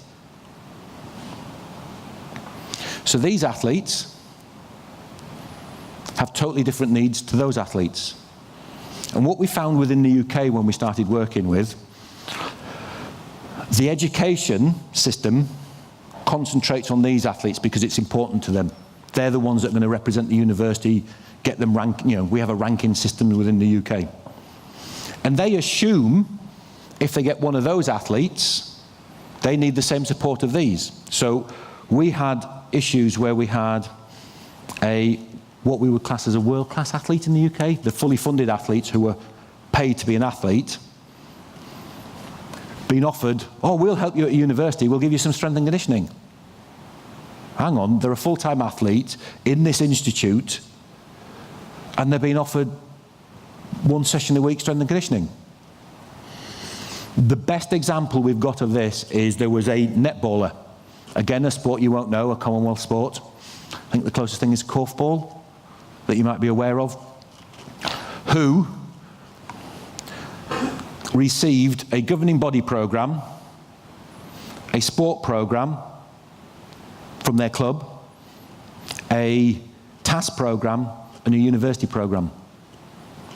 S2: So these athletes have totally different needs to those athletes. And what we found within the UK when we started working with, the education system concentrates on these athletes because it's important to them. They're the ones that are going to represent the university, get them ranked. You know, we have a ranking system within the UK. And they assume if they get one of those athletes, they need the same support of these. So we had issues where we had what we would class as a world-class athlete in the UK, the fully funded athletes who were paid to be an athlete, being offered, oh, we'll help you at university, we'll give you some strength and conditioning. Hang on, they're a full-time athlete in this institute, and they're being offered 1 session a week strength and conditioning. The best example we've got of this is there was a netballer, again a sport you won't know, a Commonwealth sport. I think the closest thing is korfball that you might be aware of, who received a governing body programme, a sport programme from their club, a task programme and a university programme.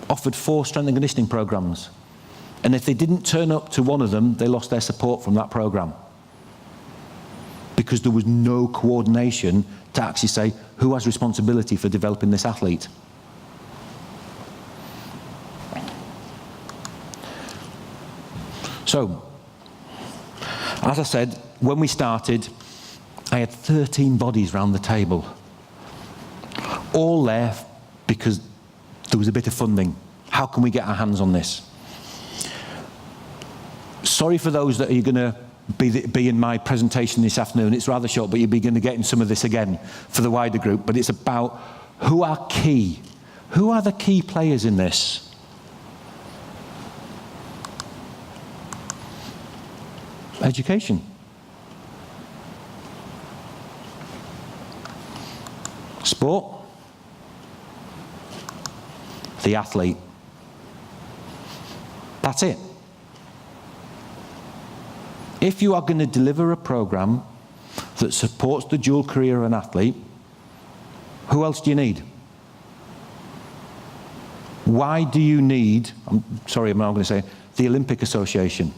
S2: Offered 4 strength and conditioning programmes. And if they didn't turn up to one of them, they lost their support from that programme. Because there was no coordination to actually say, who has responsibility for developing this athlete? So, as I said, when we started, I had 13 bodies round the table. All there because there was a bit of funding. How can we get our hands on this? Sorry for those that are going to be in my presentation this afternoon. It's rather short, but you'll be going to get in some of this again for the wider group. But it's about who are key. Who are the key players in this? Education. sport, the athlete. That's it. If you are going to deliver a program that supports the dual career of an athlete, who else do you need? Why do you need, I'm now going to say, the Olympic Association?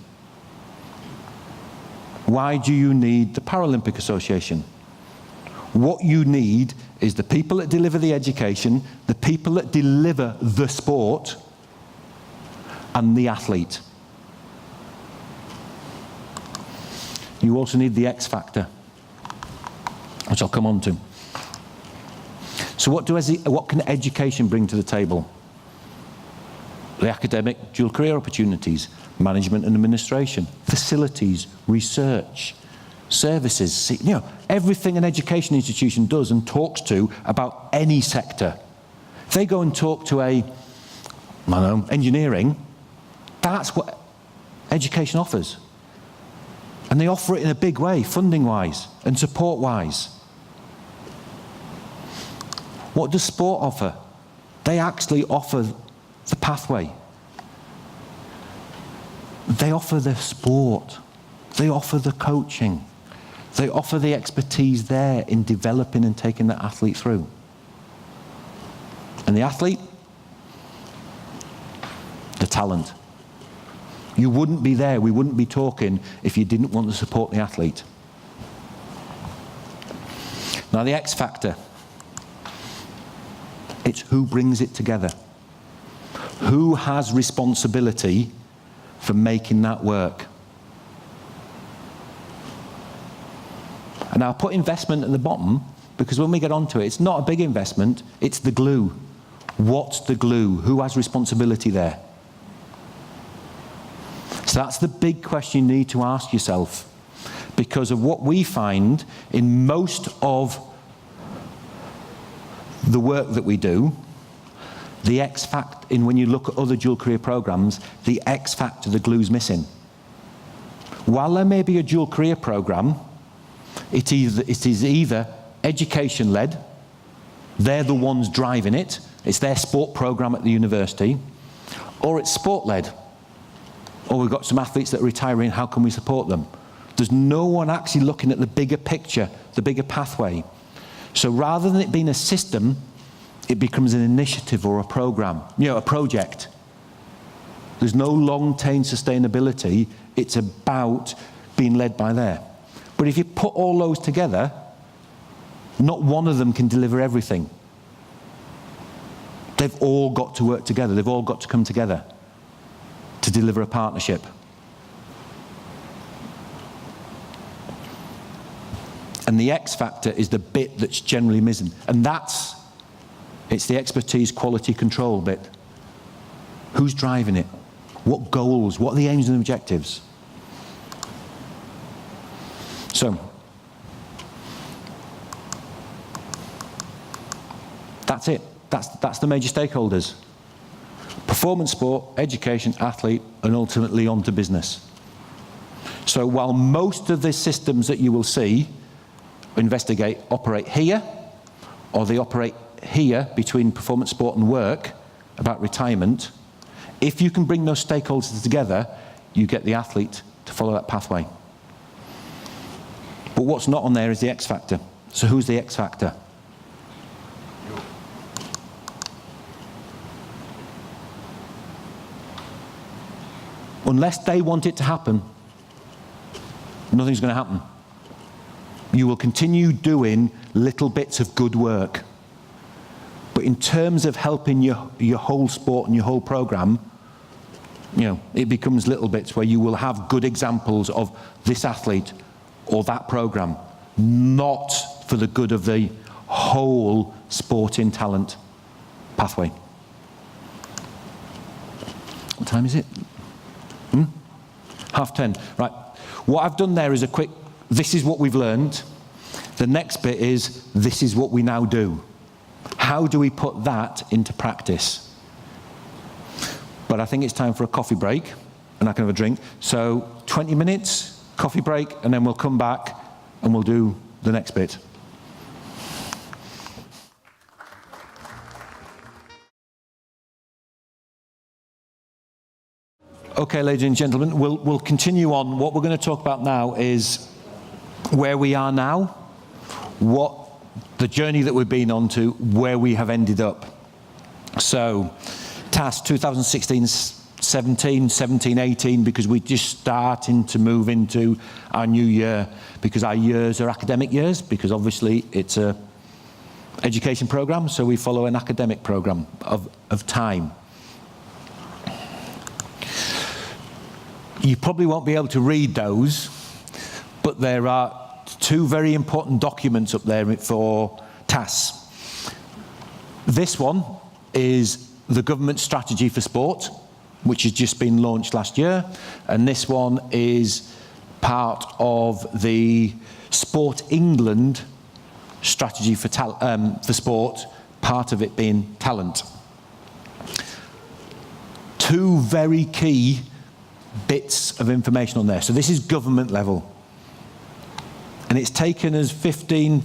S2: Why do you need the Paralympic Association? What you need is the people that deliver the education, the people that deliver the sport, and the athlete. You also need the X factor, which I'll come on to. So what can education bring to the table? The academic dual career opportunities, management and administration, facilities, research, services, everything an education institution does and talks to about any sector. If they go and talk to engineering, that's what education offers. And they offer it in a big way, funding-wise and support-wise. What does sport offer? They actually offer the pathway. They offer the sport. They offer the coaching. They offer the expertise there in developing and taking the athlete through. And the athlete? The talent. You wouldn't be there, we wouldn't be talking if you didn't want to support the athlete. Now the X factor. It's who brings it together. Who has responsibility for making that work? And I'll put investment at the bottom because when we get onto it, it's not a big investment, it's the glue. What's the glue? Who has responsibility there? So that's the big question you need to ask yourself, because of what we find in most of the work that we do, the X factor, when you look at other dual career programs, the X factor, the glue's missing. While there may be a dual career program, it is either education-led, they're the ones driving it, it's their sport program at the university, or it's sport-led. Or we've got some athletes that are retiring, how can we support them? There's no one actually looking at the bigger picture, the bigger pathway. So rather than it being a system, it becomes an initiative or a program, a project. There's no long-term sustainability, it's about being led by there. But if you put all those together, not one of them can deliver everything. They've all got to work together, they've all got to come together to deliver a partnership. And the X factor is the bit that's generally missing. And it's the expertise, quality, control bit. Who's driving it? What goals? What are the aims and objectives? So, that's it. That's the major stakeholders. Performance sport, education, athlete, and ultimately on to business. So while most of the systems that you will see operate here, or they operate here between performance sport and work about retirement, if you can bring those stakeholders together, you get the athlete to follow that pathway. But what's not on there is the X factor. So who's the X factor? Unless they want it to happen, nothing's going to happen. You will continue doing little bits of good work. But in terms of helping your whole sport and your whole program, it becomes little bits where you will have good examples of this athlete or that program, not for the good of the whole sporting talent pathway. What time is it? 10:30. Right. What I've done there is a quick, this is what we've learned. The next bit is, this is what we now do. How do we put that into practice? But I think it's time for a coffee break, and I can have a drink. So 20 minutes, coffee break, and then we'll come back and we'll do the next bit. Okay, ladies and gentlemen, we'll continue on. What we're going to talk about now is where we are now, what the journey that we've been on to, where we have ended up. So, TAS 2016, 17, 17, 18, because we're just starting to move into our new year, because our years are academic years, because obviously it's a education program, so we follow an academic program of time. You probably won't be able to read those, but there are two very important documents up there for TAS. This one is the government strategy for sport, which has just been launched last year, and this one is part of the Sport England strategy for sport, part of it being talent. Two very key bits of information on there. So this is government level. And it's taken us 15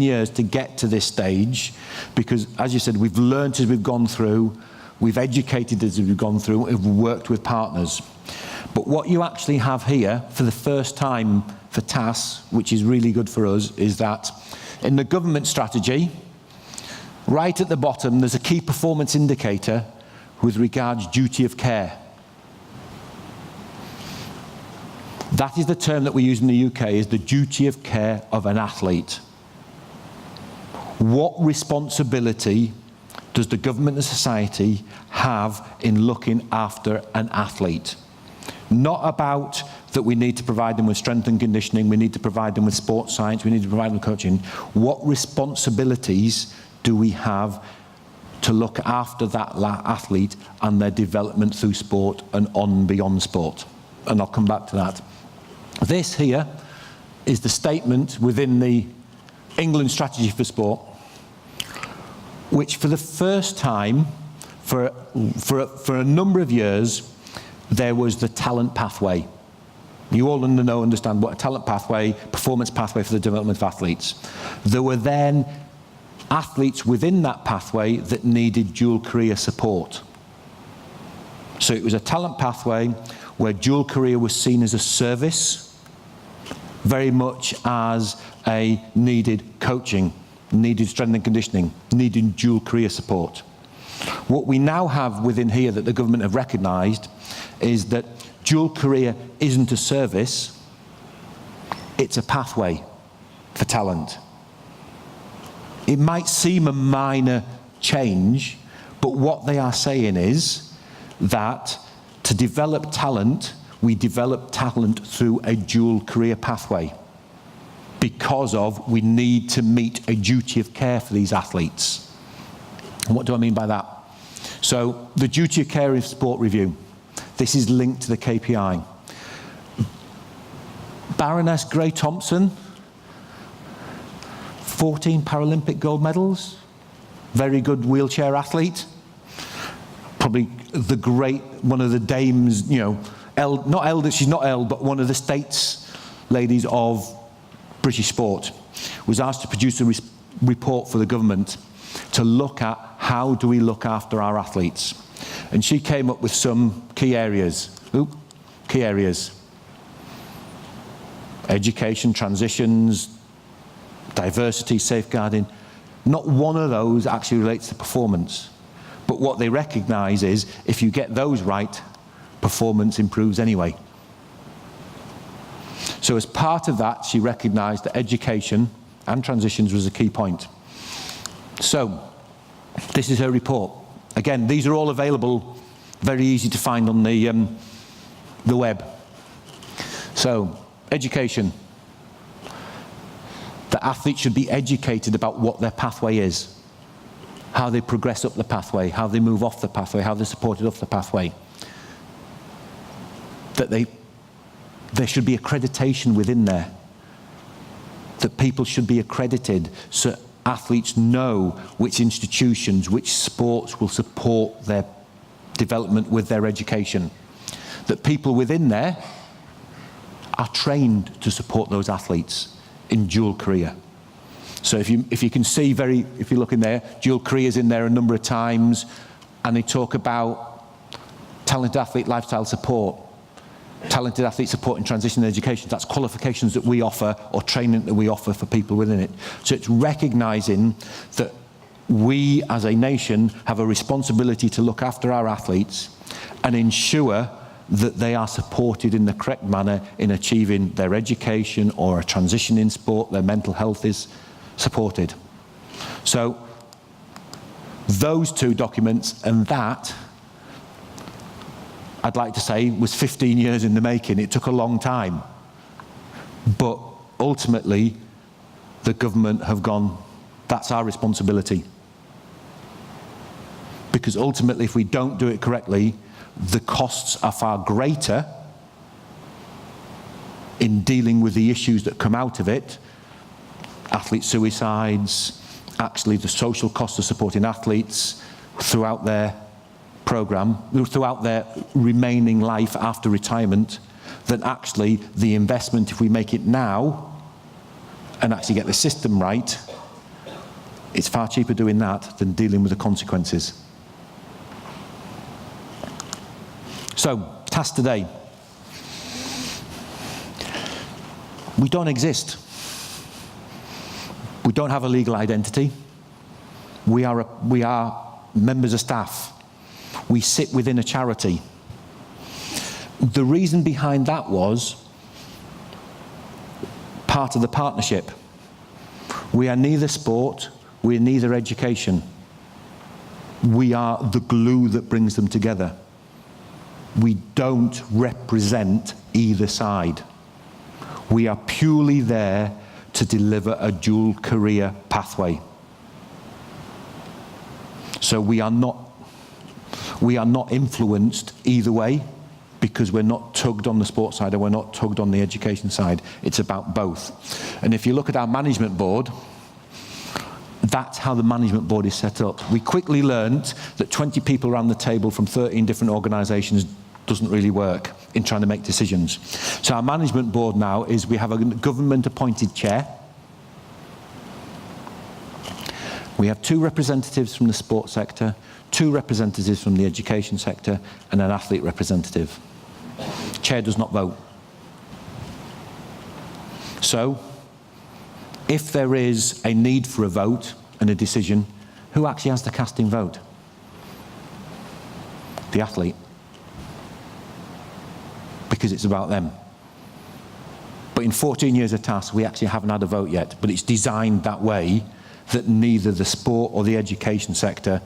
S2: years to get to this stage, because, as you said, we've learnt as we've gone through, we've educated as we've gone through, we've worked with partners. But what you actually have here, for the first time for TAS, which is really good for us, is that in the government strategy, right at the bottom, there's a key performance indicator with regards duty of care. That is the term that we use in the UK, is the duty of care of an athlete. What responsibility does the government and society have in looking after an athlete? Not about that we need to provide them with strength and conditioning, we need to provide them with sports science, we need to provide them with coaching. What responsibilities do we have to look after that athlete and their development through sport and on and beyond sport? And I'll come back to that. This here is the statement within the England strategy for sport, which for the first time, for a number of years, there was the talent pathway. You all understand what a talent pathway, performance pathway for the development of athletes. There were then athletes within that pathway that needed dual career support. So it was a talent pathway where dual career was seen as a service, very much as a needed coaching, needed strength and conditioning, needed dual career support. What we now have within here that the government have recognised is that dual career isn't a service, it's a pathway for talent. It might seem a minor change, but what they are saying is that to develop talent, we develop talent through a dual career pathway, because we need to meet a duty of care for these athletes. And what do I mean by that? So the duty of care in sport review, this is linked to the KPI. Baroness Gray Thompson, 14 Paralympic gold medals, very good wheelchair athlete, probably one of the dames, she's not eld, but one of the states ladies of British sport, was asked to produce a report for the government to look at how do we look after our athletes. And she came up with some key areas. Education, transitions, diversity, safeguarding. Not one of those actually relates to performance. But what they recognise is if you get those right, performance improves anyway. So as part of that, she recognised that education and transitions was a key point. So this is her report. Again, these are all available, very easy to find on the web. So, education. The athlete should be educated about what their pathway is, how they progress up the pathway, how they move off the pathway, how they're supported off the pathway. That there should be accreditation within there. That people should be accredited so athletes know which institutions, which sports will support their development with their education. That people within there are trained to support those athletes in dual career. So if you can see if you look in there, dual career is in there a number of times, and they talk about talented athlete lifestyle support, talented athlete support in transition and education. That's qualifications that we offer or training that we offer for people within it. So it's recognising that we as a nation have a responsibility to look after our athletes and ensure that they are supported in the correct manner in achieving their education or a transition in sport, their mental health is supported. So those two documents and that, I'd like to say, was 15 years in the making. It took a long time. But ultimately, the government have gone, that's our responsibility. Because ultimately, if we don't do it correctly, the costs are far greater in dealing with the issues that come out of it. Athlete suicides, actually the social costs of supporting athletes throughout their programme, throughout their remaining life after retirement, than actually the investment, if we make it now and actually get the system right, it's far cheaper doing that than dealing with the consequences. So, task today. We don't exist. We don't have a legal identity. We are members of staff. We sit within a charity. The reason behind that was part of the partnership. We are neither sport, we are neither education. We are the glue that brings them together. We don't represent either side. We are purely there to deliver a dual career pathway. So we are not influenced either way, because we're not tugged on the sports side or we're not tugged on the education side. It's about both. And if you look at our management board, that's how the management board is set up. We quickly learned that 20 people around the table from 13 different organisations doesn't really work in trying to make decisions. So our management board now is we have a government-appointed chair. We have 2 representatives from the sports sector, 2 representatives from the education sector, and an athlete representative. Chair does not vote. So, if there is a need for a vote and a decision, who actually has the casting vote? The athlete. Because it's about them. But in 14 years of TAS, we actually haven't had a vote yet, but it's designed that way that neither the sport or the education sector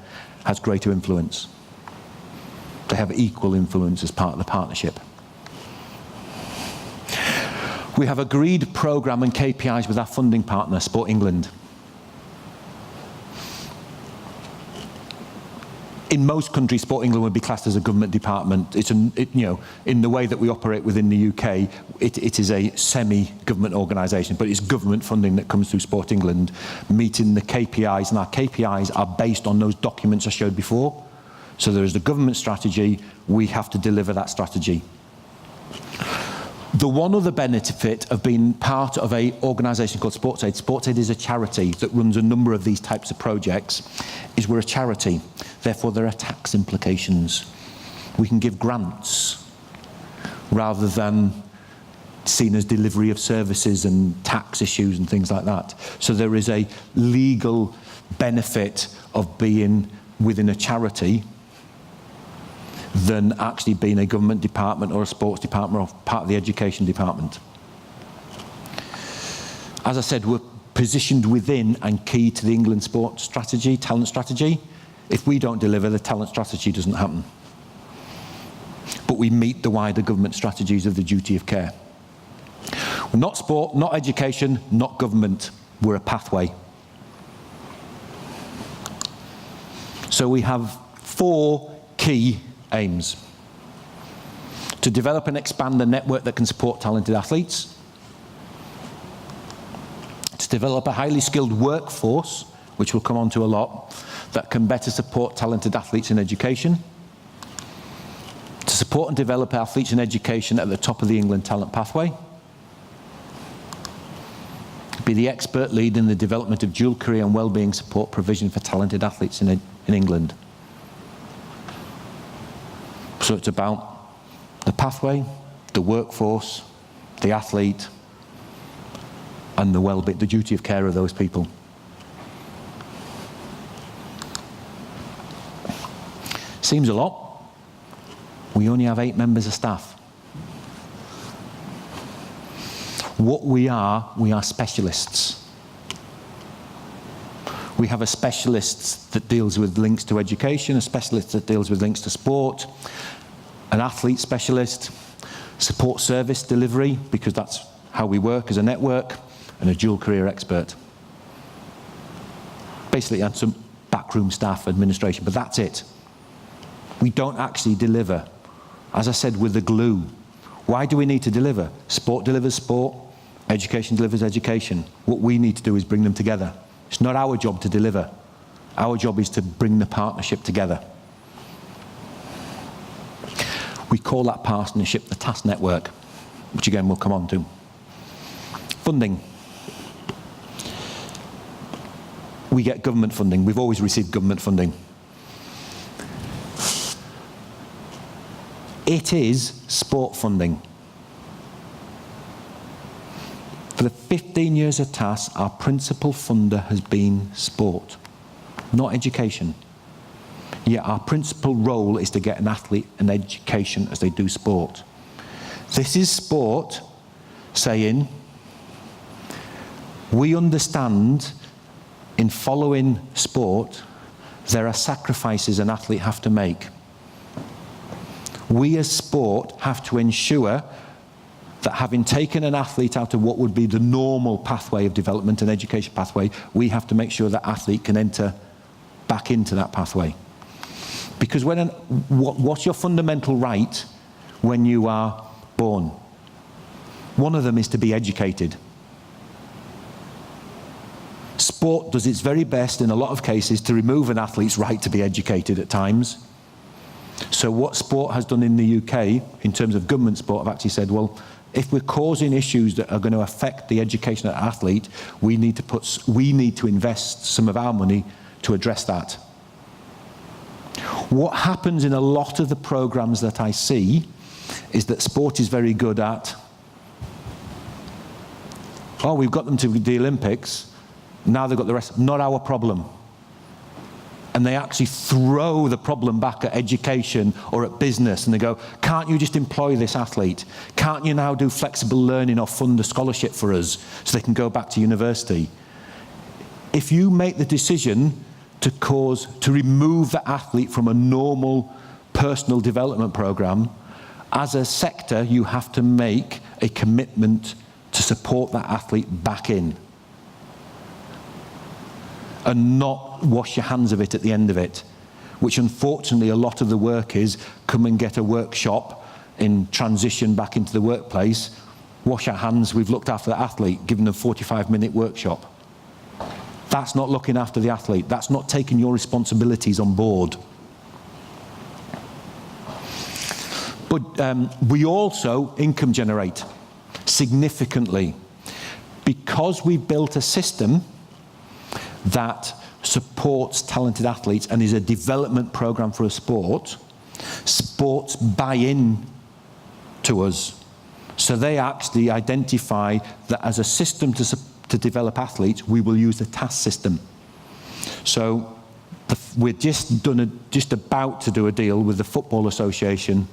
S2: has greater influence. They have equal influence as part of the partnership. We have agreed programme and KPIs with our funding partner, Sport England. In most countries, Sport England would be classed as a government department. In the way that we operate within the UK, it is a semi-government organisation, but it's government funding that comes through Sport England, meeting the KPIs, and our KPIs are based on those documents I showed before. So there is the government strategy, we have to deliver that strategy. The one other benefit of being part of an organisation called SportsAid, SportsAid is a charity that runs a number of these types of projects, is we're a charity. Therefore, there are tax implications. We can give grants rather than seen as delivery of services and tax issues and things like that. So there is a legal benefit of being within a charity than actually being a government department or a sports department or part of the education department. As I said, we're positioned within and key to the England sports strategy, talent strategy. If we don't deliver, the talent strategy doesn't happen. But we meet the wider government strategies of the duty of care. We're not sport, not education, not government. We're a pathway. So we have 4 key aims: to develop and expand a network that can support talented athletes, to develop a highly skilled workforce, which we'll come on to a lot, that can better support talented athletes in education, to support and develop athletes in education at the top of the England talent pathway, be the expert lead in the development of dual career and wellbeing support provision for talented athletes in England. So it's about the pathway, the workforce, the athlete, and the well-being, the duty of care of those people. Seems a lot. We only have 8 members of staff. What we are specialists. We have a specialist that deals with links to education, a specialist that deals with links to sport, an athlete specialist, support service delivery, because that's how we work as a network, and a dual career expert. Basically, and some backroom staff administration, but that's it. We don't actually deliver. As I said, with the glue. Why do we need to deliver? Sport delivers sport, education delivers education. What we need to do is bring them together. It's not our job to deliver. Our job is to bring the partnership together. We call that partnership the TAS network, which again we'll come on to. Funding. We get government funding. We've always received government funding. It is sport funding. For the 15 years of TAS, our principal funder has been sport, not education. Yet our principal role is to get an athlete an education as they do sport. This is sport saying, we understand in following sport, there are sacrifices an athlete have to make. We as sport have to ensure that having taken an athlete out of what would be the normal pathway of development and education pathway, we have to make sure that athlete can enter back into that pathway. Because what's your fundamental right when you are born? One of them is to be educated. Sport does its very best in a lot of cases to remove an athlete's right to be educated at times. So what sport has done in the UK, in terms of government sport, have actually said, well, if we're causing issues that are going to affect the education of the athlete, we need to invest some of our money to address that. What happens in a lot of the programs that I see is that sport is very good at, oh, we've got them to the Olympics, now they've got the rest, not our problem. And they actually throw the problem back at education or at business, and they go, can't you just employ this athlete? Can't you now do flexible learning or fund a scholarship for us so they can go back to university? If you make the decision to remove the athlete from a normal personal development program, as a sector, you have to make a commitment to support that athlete back in. And not wash your hands of it at the end of it, which unfortunately a lot of the work is come and get a workshop in transition back into the workplace, wash our hands, we've looked after the athlete, given them a 45-minute workshop. That's not looking after the athlete. That's not taking your responsibilities on board. But we also income generate significantly because we built a system that supports talented athletes and is a development program for a sport. Sports buy in to us. So they actually identify that as a system to develop athletes, we will use the TAS system. So we're just about to do a deal with the Football Association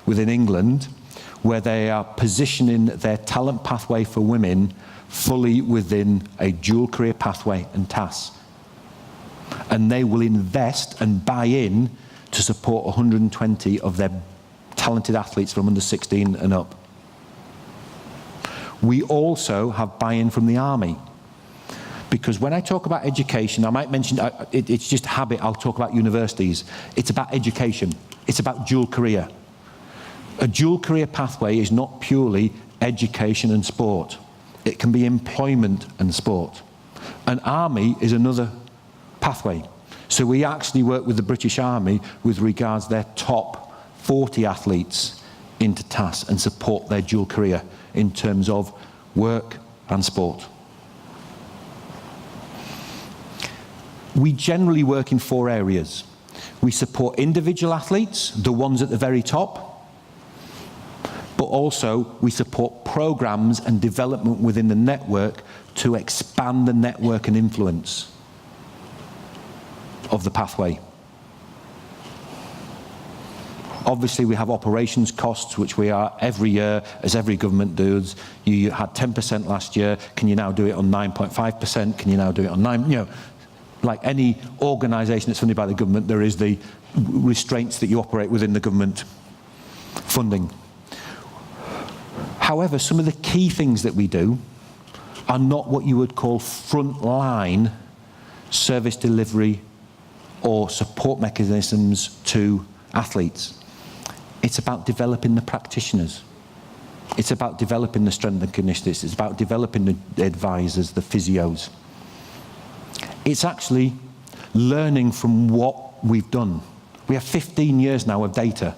S2: within England, where they are positioning their talent pathway for women fully within a dual career pathway and TAS. And they will invest and buy in to support 120 of their talented athletes from under 16 and up. We also have buy-in from the Army. Because when I talk about education, I might mention, it's just habit, I'll talk about universities. It's about education. It's about dual career. A dual career pathway is not purely education and sport. It can be employment and sport. An Army is another pathway. So we actually work with the British Army with regards to their top 40 athletes into TAS and support their dual career in terms of work and sport. We generally work in 4 areas. We support individual athletes, the ones at the very top, but also we support programs and development within the network to expand the network and influence of the pathway. Obviously, we have operations costs, which we are every year, as every government does. You had 10% last year. Can you now do it on 9.5%? Can you now do it on 9? You know, like any organisation that's funded by the government, there is the restraints that you operate within the government funding. However, some of the key things that we do are not what you would call frontline service delivery or support mechanisms to athletes. It's about developing the practitioners. It's about developing the strength and conditioners. It's about developing the advisors, the physios. It's actually learning from what we've done. We have 15 years now of data.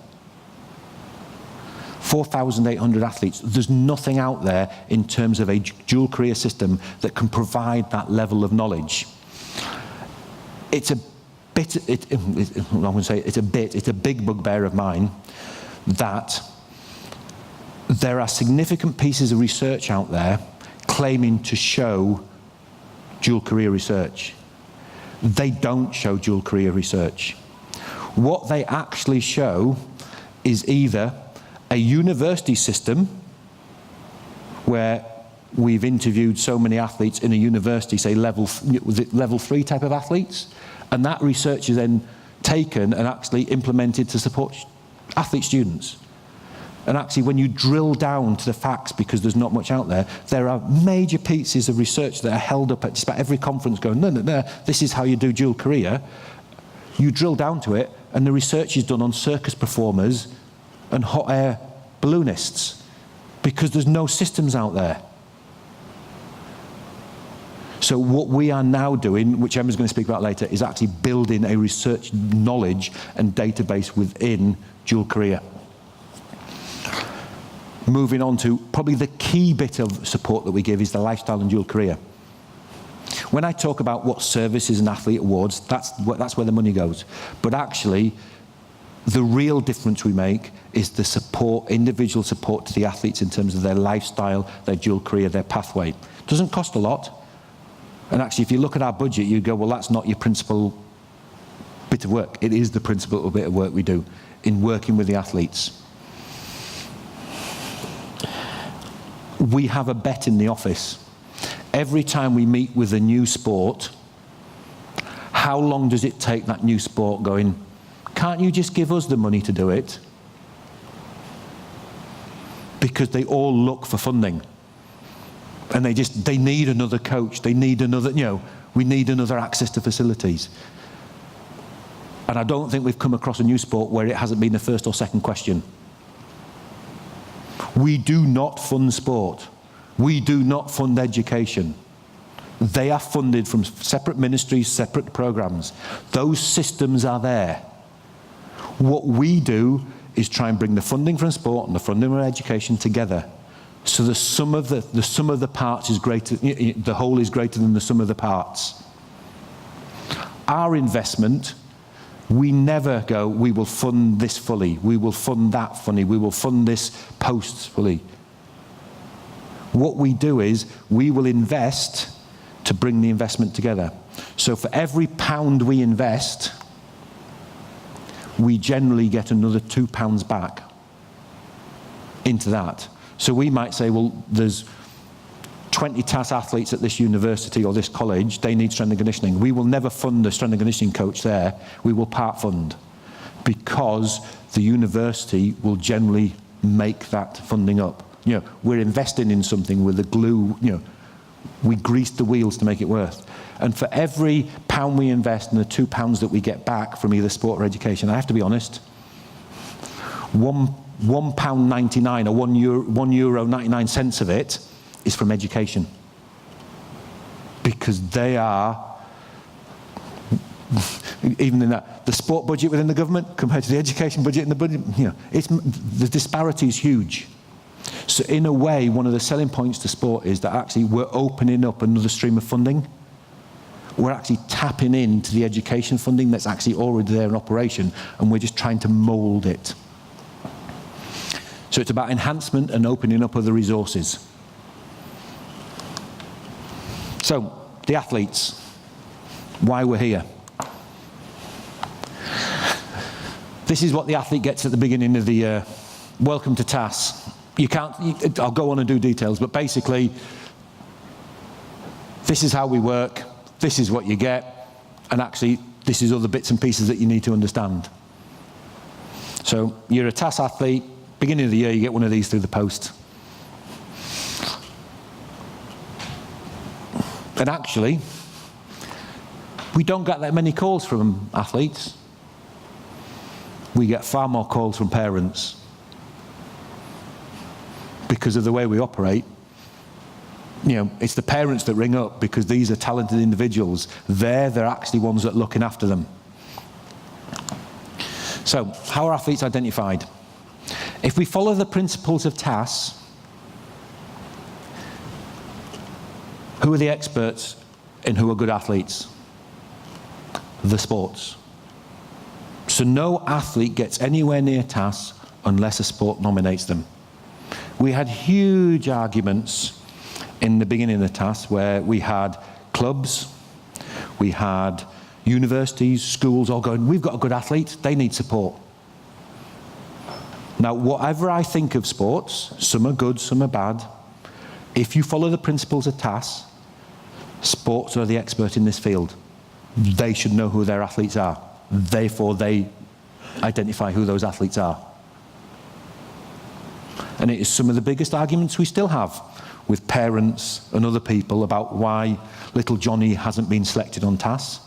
S2: 4,800 athletes. There's nothing out there in terms of a dual career system that can provide that level of knowledge. It's a bit, I'm going to say it's a big bugbear of mine that there are significant pieces of research out there claiming to show dual career research. They don't show dual career research. What they actually show is either a university system where we've interviewed so many athletes in a university, say level 3 type of athletes, and that research is then taken and actually implemented to support athlete students. And actually, when you drill down to the facts, because there's not much out there, there are major pieces of research that are held up at just about every conference going, no, this is how you do dual career. You drill down to it, and the research is done on circus performers and hot air balloonists, because there's no systems out there. So what we are now doing, which Emma's going to speak about later, is actually building a research knowledge and database within dual career. Moving on to probably the key bit of support that we give is the lifestyle and dual career. When I talk about what services and athlete awards, that's where the money goes. But actually, the real difference we make is the support, individual support to the athletes in terms of their lifestyle, their dual career, their pathway. It doesn't cost a lot. And actually, if you look at our budget, you go, well, that's not your principal bit of work. It is the principal bit of work we do in working with the athletes. We have a bet in the office. Every time we meet with a new sport, how long does it take that new sport going, can't you just give us the money to do it? Because they all look for funding. And they need another coach. They need another, we need another access to facilities. And I don't think we've come across a new sport where it hasn't been the first or second question. We do not fund sport. We do not fund education. They are funded from separate ministries, separate programs. Those systems are there. What we do is try and bring the funding from sport and the funding from education together. So the sum of the parts is greater, the whole is greater than the sum of the parts. Our investment, we never go, we will fund this fully, we will fund that fully, we will fund this post fully. What we do is, we will invest to bring the investment together. So for every £1 we invest, we generally get another £2 back into that. So we might say, well, there's 20 TAS athletes at this university or this college, they need strength and conditioning. We will never fund a strength and conditioning coach there. We will part fund, because the university will generally make that funding up. We're investing in something with the glue, we grease the wheels to make it worth. And for every £1 we invest and the £2 that we get back from either sport or education, I have to be honest, £1.99 or €1.99 of it is from education, because they are, even in that, the sport budget within the government compared to the education budget in the budget, the disparity is huge. So in a way, one of the selling points to sport is that actually we're opening up another stream of funding. we're actually tapping into the education funding that's actually already there in operation, and we're just trying to mould it. So it's about enhancement and opening up other resources. So, the athletes, why we're here. This is what the athlete gets at the beginning of the year. Welcome to TAS. I'll go on and do details, but basically, this is how we work, this is what you get, and actually, this is other bits and pieces that you need to understand. So, you're a TAS athlete, beginning of the year, you get one of these through the post. And actually, we don't get that many calls from athletes. We get far more calls from parents. Because of the way we operate, it's the parents that ring up because these are talented individuals. They're actually ones that are looking after them. So, how are athletes identified? If we follow the principles of TAS, who are the experts in who are good athletes? The sports. So no athlete gets anywhere near TAS unless a sport nominates them. We had huge arguments in the beginning of TAS where we had clubs, we had universities, schools all going, we've got a good athlete, they need support. Now, whatever I think of sports, some are good, some are bad, if you follow the principles of TAS, sports are the expert in this field. They should know who their athletes are. Therefore, they identify who those athletes are. And it is some of the biggest arguments we still have with parents and other people about why little Johnny hasn't been selected on TAS.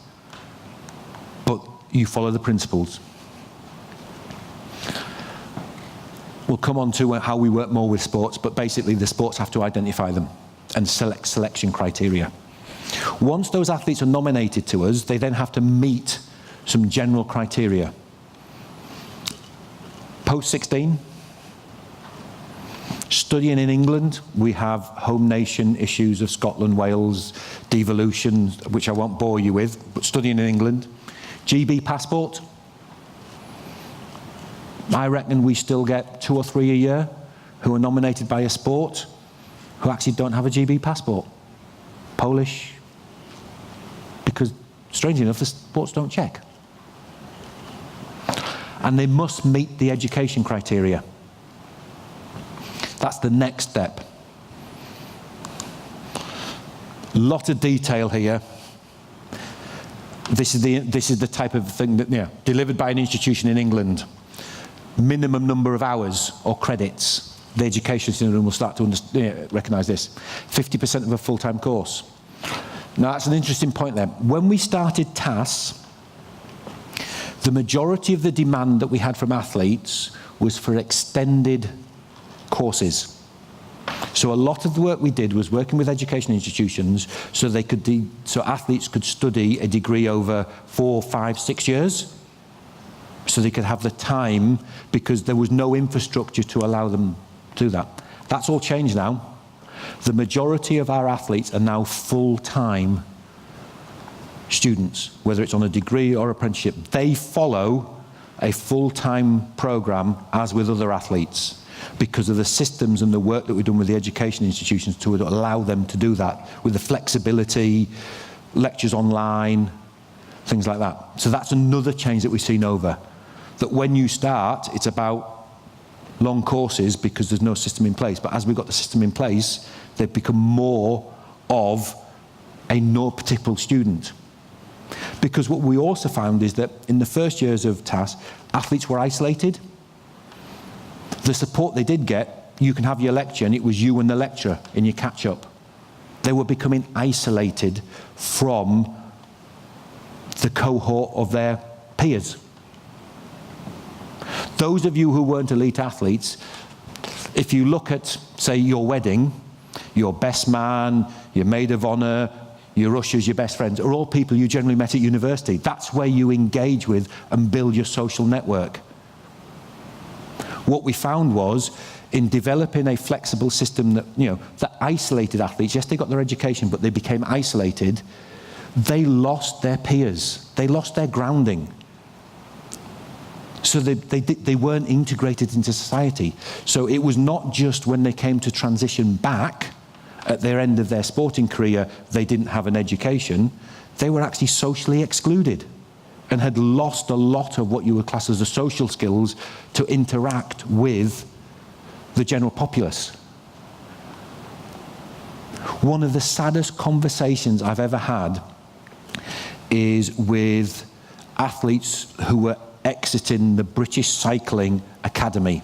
S2: But you follow the principles. We'll come on to how we work more with sports, but basically the sports have to identify them and select selection criteria. Once those athletes are nominated to us, they then have to meet some general criteria. Post-16, studying in England, we have home nation issues of Scotland, Wales, devolution, which I won't bore you with, but studying in England. GB passport, I reckon we still get 2 or 3 a year who are nominated by a sport who actually don't have a GB passport. Polish, because strangely enough, the sports don't check. And they must meet the education criteria. That's the next step. Lot of detail here. This is the type of thing that, delivered by an institution in England. Minimum number of hours or credits. The education system will start to recognise this. 50% of a full-time course. Now, that's an interesting point there. When we started TAS, the majority of the demand that we had from athletes was for extended courses. So a lot of the work we did was working with education institutions so they could so athletes could study a degree over 4, 5, 6 years. So they could have the time because there was no infrastructure to allow them to do that. That's all changed now. The majority of our athletes are now full-time students, whether it's on a degree or apprenticeship. They follow a full-time program as with other athletes because of the systems and the work that we've done with the education institutions to allow them to do that with the flexibility, lectures online, things like that. So that's another change that we've seen over. That when you start, it's about long courses because there's no system in place. But as we've got the system in place, they've become more of a no particular student. Because what we also found is that in the first years of TAS, athletes were isolated. The support they did get, you can have your lecture and it was you and the lecturer in your catch-up. They were becoming isolated from the cohort of their peers. Those of you who weren't elite athletes, if you look at, say, your wedding, your best man, your maid of honour, your ushers, your best friends, are all people you generally met at university. That's where you engage with and build your social network. What we found was, in developing a flexible system that, that isolated athletes, yes, they got their education, but they became isolated, they lost their peers. They lost their grounding. So they weren't integrated into society. So it was not just when they came to transition back at their end of their sporting career, they didn't have an education. They were actually socially excluded and had lost a lot of what you would class as the social skills to interact with the general populace. One of the saddest conversations I've ever had is with athletes who were exiting the British Cycling Academy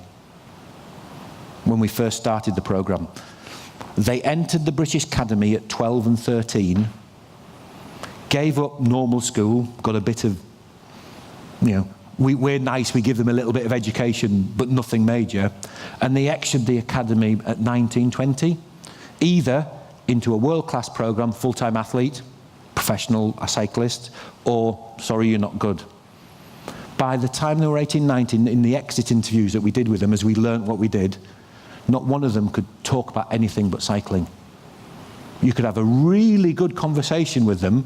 S2: when we first started the programme. They entered the British Academy at 12 and 13, gave up normal school, got a bit of, we're nice, we give them a little bit of education, but nothing major, and they exited the academy at 19, 20, either into a world-class programme, full-time athlete, professional cyclist, or, sorry, you're not good. By the time they were 18, 19, in the exit interviews that we did with them as we learnt what we did, not one of them could talk about anything but cycling. You could have a really good conversation with them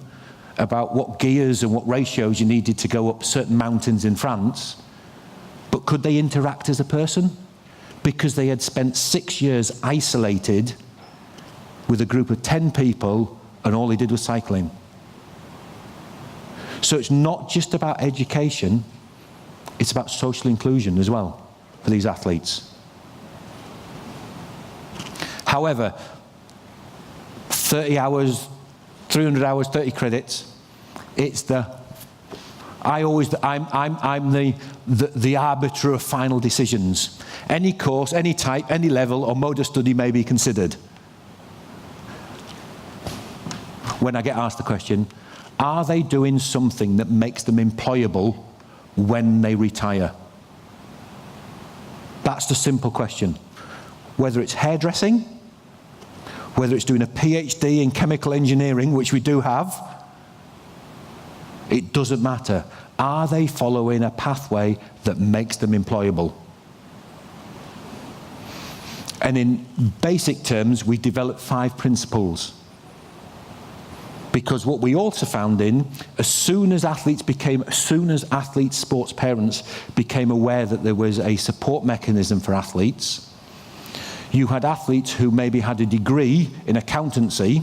S2: about what gears and what ratios you needed to go up certain mountains in France, but could they interact as a person? Because they had spent 6 years isolated with a group of 10 people and all they did was cycling. So it's not just about education, it's about social inclusion as well for these athletes. However, 30 hours, 300 hours, 30 credits, it's I'm the arbiter of final decisions. Any course, any type, any level or mode of study may be considered. When I get asked the question, are they doing something that makes them employable when they retire? That's the simple question. Whether it's hairdressing, whether it's doing a PhD in chemical engineering, which we do have, it doesn't matter. Are they following a pathway that makes them employable? And in basic terms, we developed 5 principles. Because what we also found as soon as sports parents became aware that there was a support mechanism for athletes, you had athletes who maybe had a degree in accountancy,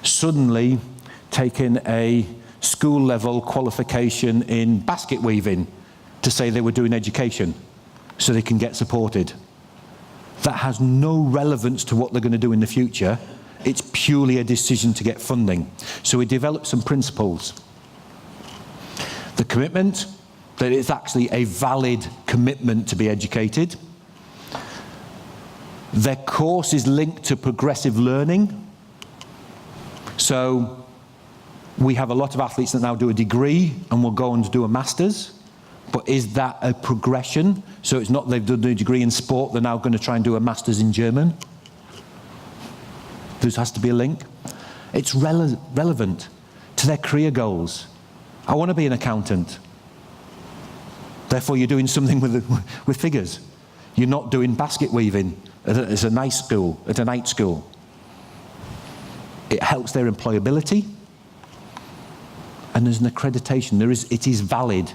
S2: suddenly taking a school level qualification in basket weaving to say they were doing education so they can get supported. That has no relevance to what they're going to do in the future. It's purely a decision to get funding. So we developed some principles. The commitment, that it's actually a valid commitment to be educated. Their course is linked to progressive learning. So we have a lot of athletes that now do a degree and will go on to do a master's. But is that a progression? So it's not they've done a degree in sport, they're now going to try and do a master's in German. There has to be a link. It's relevant to their career goals. I want to be an accountant. Therefore, you're doing something with figures. You're not doing basket weaving at a night school. It helps their employability. And there's an accreditation. It is valid.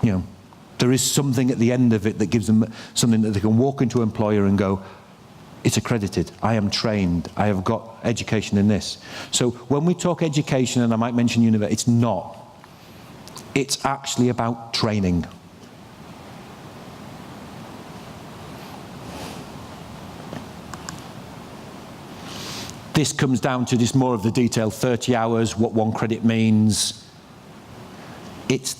S2: There is something at the end of it that gives them something that they can walk into an employer and go, it's accredited, I am trained, I have got education in this. So when we talk education, and I might mention university, it's not. It's actually about training. This comes down to just more of the detail, 30 hours, what 1 credit means. It's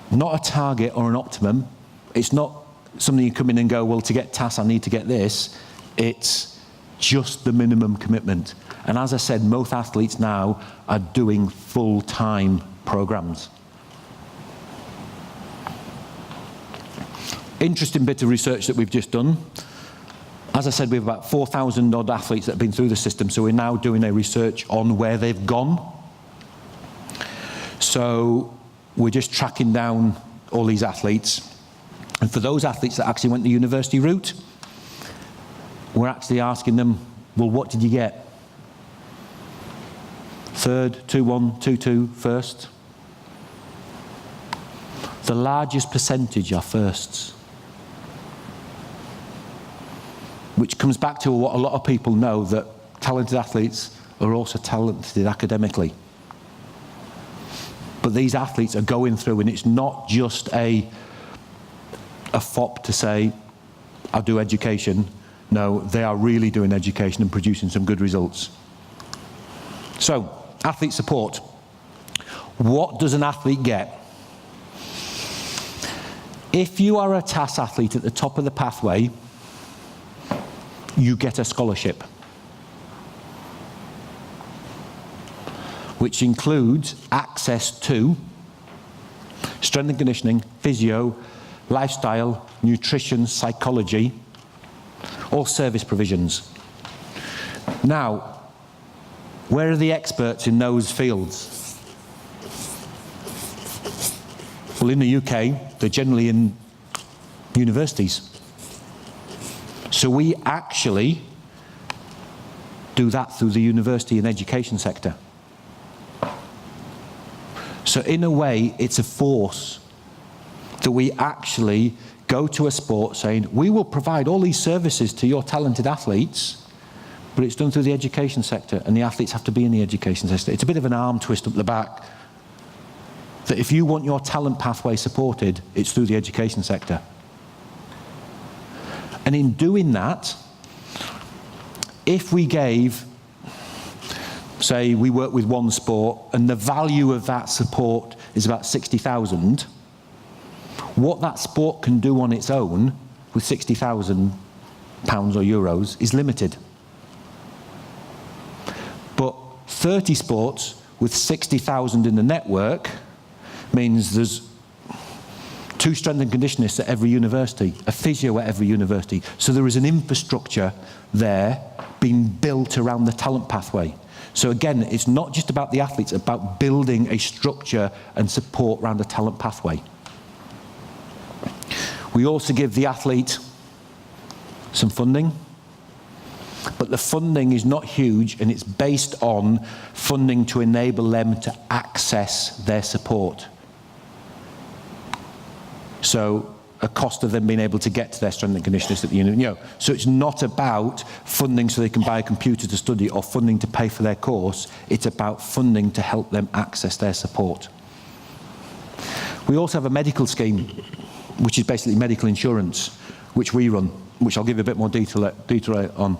S2: not a target or an optimum. It's not something you come in and go, well, to get TAS, I need to get this. It's just the minimum commitment. And as I said, most athletes now are doing full-time programs. Interesting bit of research that we've just done. As I said, we have about 4,000 odd athletes that have been through the system, so we're now doing a research on where they've gone. So we're just tracking down all these athletes. And for those athletes that actually went the university route, we're actually asking them, well, what did you get? third, 2-1, 2-2, first. The largest percentage are firsts. Which comes back to what a lot of people know, that talented athletes are also talented academically. But these athletes are going through, and it's not just a fop to say, I'll do education. No, they are really doing education and producing some good results. So, athlete support. What does an athlete get? If you are a TAS athlete at the top of the pathway, you get a scholarship, which includes access to strength and conditioning, physio, lifestyle, nutrition, psychology, all service provisions. Now, where are the experts in those fields? Well, in the UK, they're generally in universities. So we actually do that through the university and education sector. So in a way, it's a force that we actually go to a sport saying, we will provide all these services to your talented athletes, but it's done through the education sector, and the athletes have to be in the education sector. It's a bit of an arm twist up the back, that if you want your talent pathway supported, it's through the education sector. And in doing that, if we gave, say we work with one sport and the value of that support is about 60,000, what that sport can do on its own with 60,000 pounds or euros is limited. But 30 sports with 60,000 in the network means there's 2 strength and conditionists at every university, a physio at every university. So there is an infrastructure there being built around the talent pathway. So again, it's not just about the athletes, it's about building a structure and support around the talent pathway. We also give the athlete some funding, but the funding is not huge, and it's based on funding to enable them to access their support. So a cost of them being able to get to their strength and conditioners at the university. So it's not about funding so they can buy a computer to study or funding to pay for their course. It's about funding to help them access their support. We also have a medical scheme, which is basically medical insurance, which we run, which I'll give you a bit more detail on.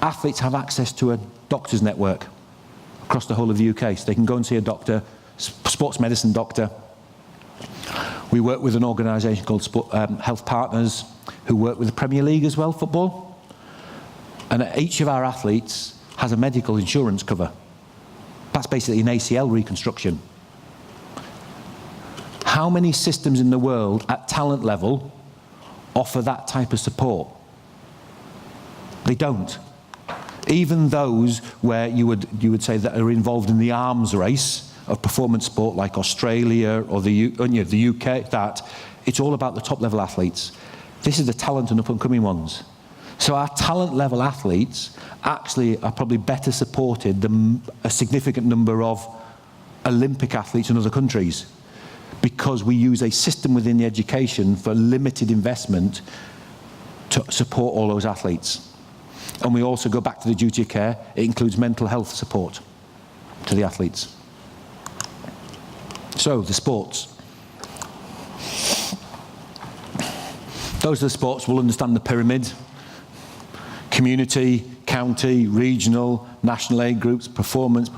S2: Athletes have access to a doctor's network across the whole of the UK, so they can go and see a doctor, sports medicine doctor. We work with an organisation called Health Partners, who work with the Premier League as well, football. And each of our athletes has a medical insurance cover. That's basically an ACL reconstruction. How many systems in the world at talent level offer that type of support? They don't. Even those where you would say that are involved in the arms race of performance sport, like Australia or the UK, that it's all about the top level athletes. This is the talent and up and coming ones. So our talent level athletes actually are probably better supported than a significant number of Olympic athletes in other countries, because we use a system within the education for limited investment to support all those athletes. And we also go back to the duty of care. It includes mental health support to the athletes. So, the sports. Those are the sports will understand the pyramid. Community, county, regional, national aid groups, performance,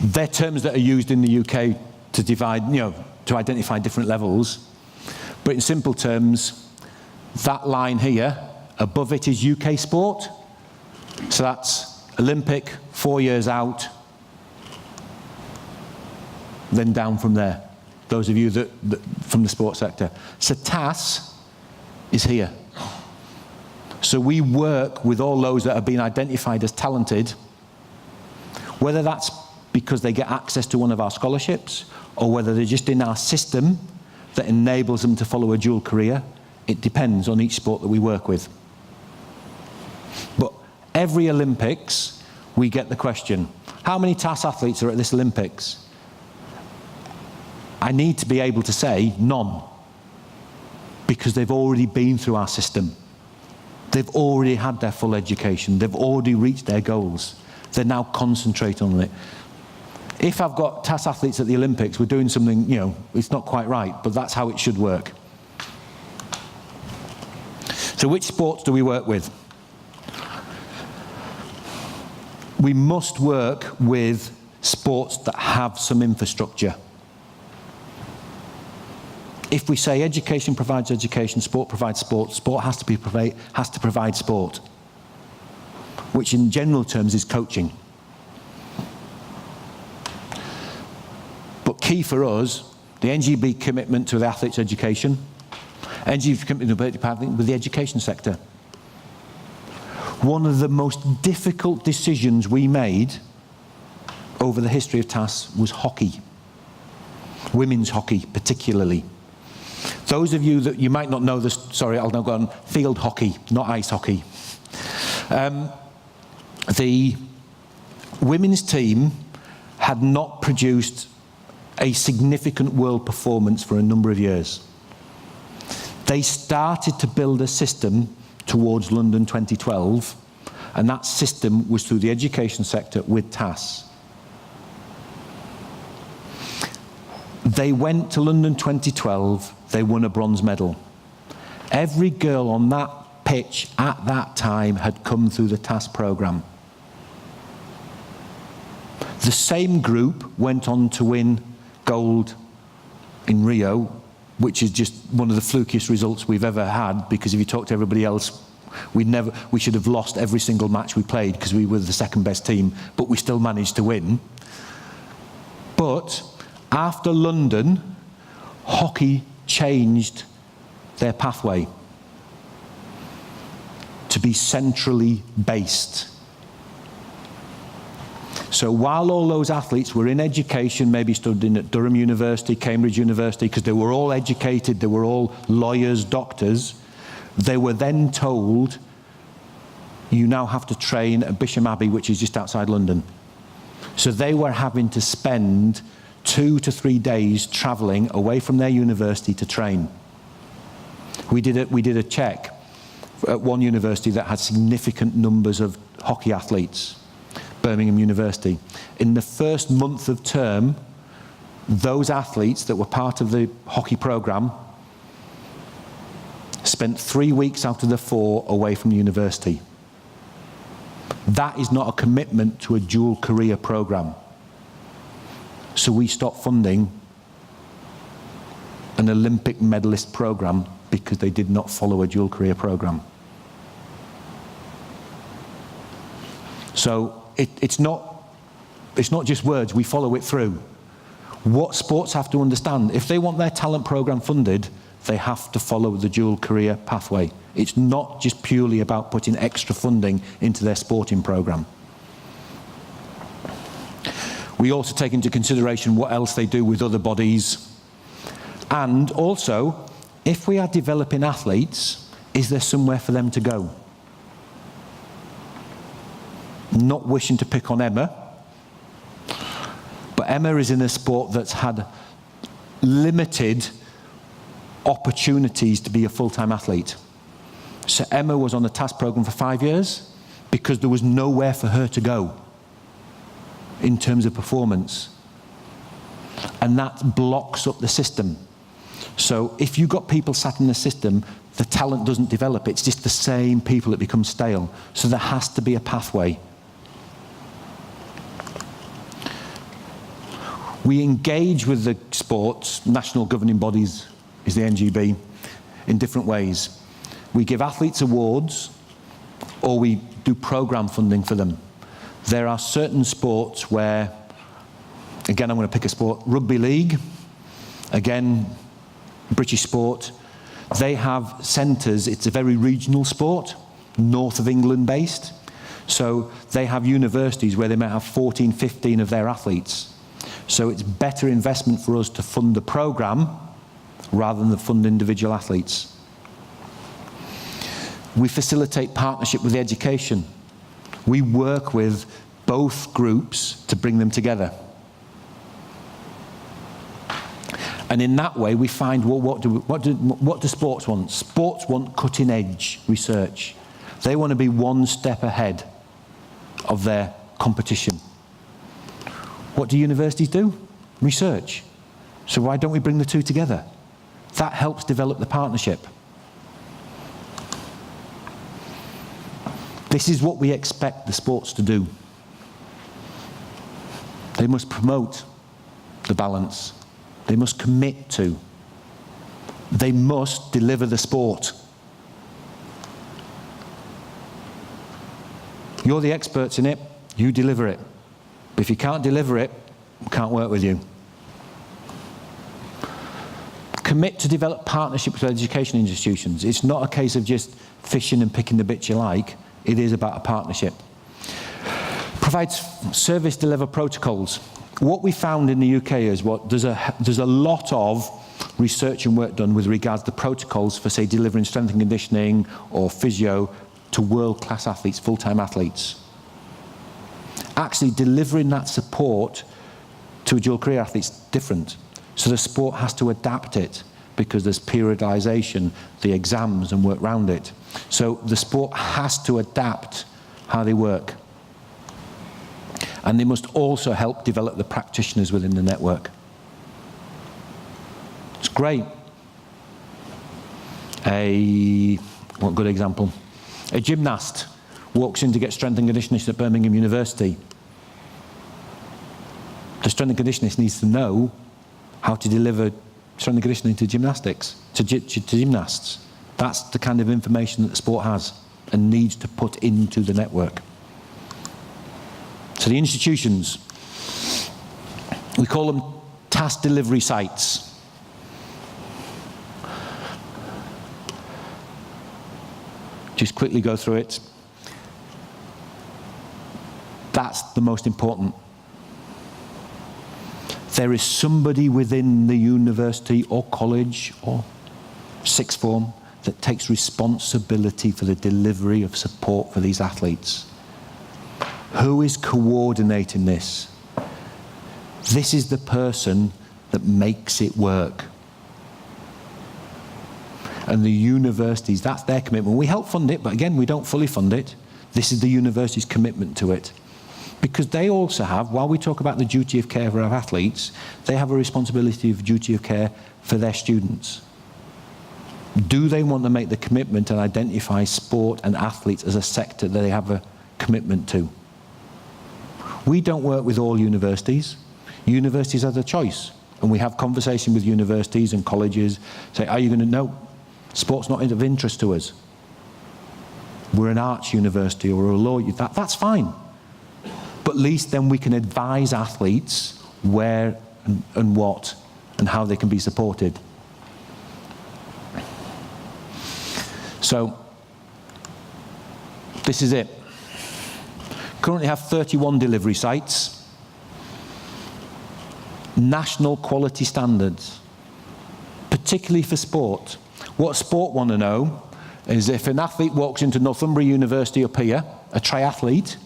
S2: they're terms that are used in the UK to divide, to identify different levels. But in simple terms, that line here, above it is UK sport. So that's Olympic, 4 years out, then down from there. Those of you that from the sports sector. So TAS is here. So we work with all those that have been identified as talented, whether that's because they get access to one of our scholarships, or whether they're just in our system that enables them to follow a dual career. It depends on each sport that we work with. But every Olympics, we get the question, how many TAS athletes are at this Olympics? I need to be able to say none, because they've already been through our system. They've already had their full education. They've already reached their goals. They're now concentrating on it. If I've got TAS athletes at the Olympics, we're doing something, it's not quite right, but that's how it should work. So which sports do we work with? We must work with sports that have some infrastructure. If we say education provides education, sport provides sport, sport has to provide sport, which in general terms is coaching. But key for us, the NGB commitment to the athletes' education, NGB commitment with the education sector. One of the most difficult decisions we made over the history of TAS was hockey, women's hockey particularly. Those of you that you might not know this, sorry, I'll now go on, field hockey, not ice hockey. The women's team had not produced a significant world performance for a number of years. They started to build a system towards London 2012, and that system was through the education sector with TAS. They went to London 2012, they won a bronze medal. Every girl on that pitch at that time had come through the TAS programme. The same group went on to win gold in Rio, which is just one of the flukiest results we've ever had, because if you talk to everybody else, we should have lost every single match we played because we were the second best team, but we still managed to win. But after London, hockey changed their pathway to be centrally based. So while all those athletes were in education, maybe studying at Durham University, Cambridge University, because they were all educated, they were all lawyers, doctors, they were then told, you now have to train at Bisham Abbey, which is just outside London. So they were having to spend 2 to 3 days travelling away from their university to train. We did a check at one university that had significant numbers of hockey athletes, Birmingham University. In the first month of term, those athletes that were part of the hockey programme spent 3 weeks out of the 4 away from the university. That is not a commitment to a dual career programme. So we stopped funding an Olympic medalist programme because they did not follow a dual career programme. So it's not just words, we follow it through. What sports have to understand, if they want their talent programme funded, they have to follow the dual career pathway. It's not just purely about putting extra funding into their sporting programme. We also take into consideration what else they do with other bodies. And also, if we are developing athletes, is there somewhere for them to go? Not wishing to pick on Emma, but Emma is in a sport that's had limited opportunities to be a full-time athlete. So Emma was on the TAS programme for 5 years because there was nowhere for her to go in terms of performance. And that blocks up the system. So if you've got people sat in the system, the talent doesn't develop. It's just the same people that become stale. So there has to be a pathway. We engage with the sports, national governing bodies is the NGB, in different ways. We give athletes awards, or we do programme funding for them. There are certain sports where, again, I'm going to pick a sport, rugby league, again, British sport. They have centres, it's a very regional sport, north of England based. So they have universities where they might have 14, 15 of their athletes. So it's better investment for us to fund the programme rather than fund individual athletes. We facilitate partnership with education. We work with both groups to bring them together. And in that way, we find, well, what do sports want? Sports want cutting-edge research. They want to be one step ahead of their competition. What do universities do? Research. So why don't we bring the two together? That helps develop the partnership. This is what we expect the sports to do. They must promote the balance. They must commit to. They must deliver the sport. You're the experts in it, you deliver it. But if you can't deliver it, we can't work with you. Commit to develop partnerships with education institutions. It's not a case of just fishing and picking the bits you like. It is about a partnership. Provides service deliver protocols. What we found in the UK is there's a lot of research and work done with regards to protocols for, say, delivering strength and conditioning or physio to world-class athletes, full-time athletes. Actually, delivering that support to a dual career athlete is different. So the sport has to adapt it because there's periodization, the exams and work around it. So the sport has to adapt how they work. And they must also help develop the practitioners within the network. It's great. What good example? A gymnast walks in to get strength and conditioning at Birmingham University. The strength and conditionist needs to know how to deliver strength and conditioning to gymnastics, to gymnasts. That's the kind of information that the sport has and needs to put into the network. So the institutions, we call them task delivery sites. Just quickly go through it. That's the most important. There is somebody within the university or college or sixth form that takes responsibility for the delivery of support for these athletes. Who is coordinating this? This is the person that makes it work. And the universities, that's their commitment. We help fund it, but again, we don't fully fund it. This is the university's commitment to it. Because they also have, while we talk about the duty of care for our athletes, they have a responsibility of duty of care for their students. Do they want to make the commitment and identify sport and athletes as a sector that they have a commitment to? We don't work with all universities. Universities have the choice. And we have conversation with universities and colleges, say, are you going to know? Sport's not of interest to us. We're an arts university or a law, that's fine. But at least then we can advise athletes where and what and how they can be supported. So, this is it. Currently have 31 delivery sites. National quality standards, particularly for sport. What sport want to know is if an athlete walks into Northumbria University up here, a triathlete,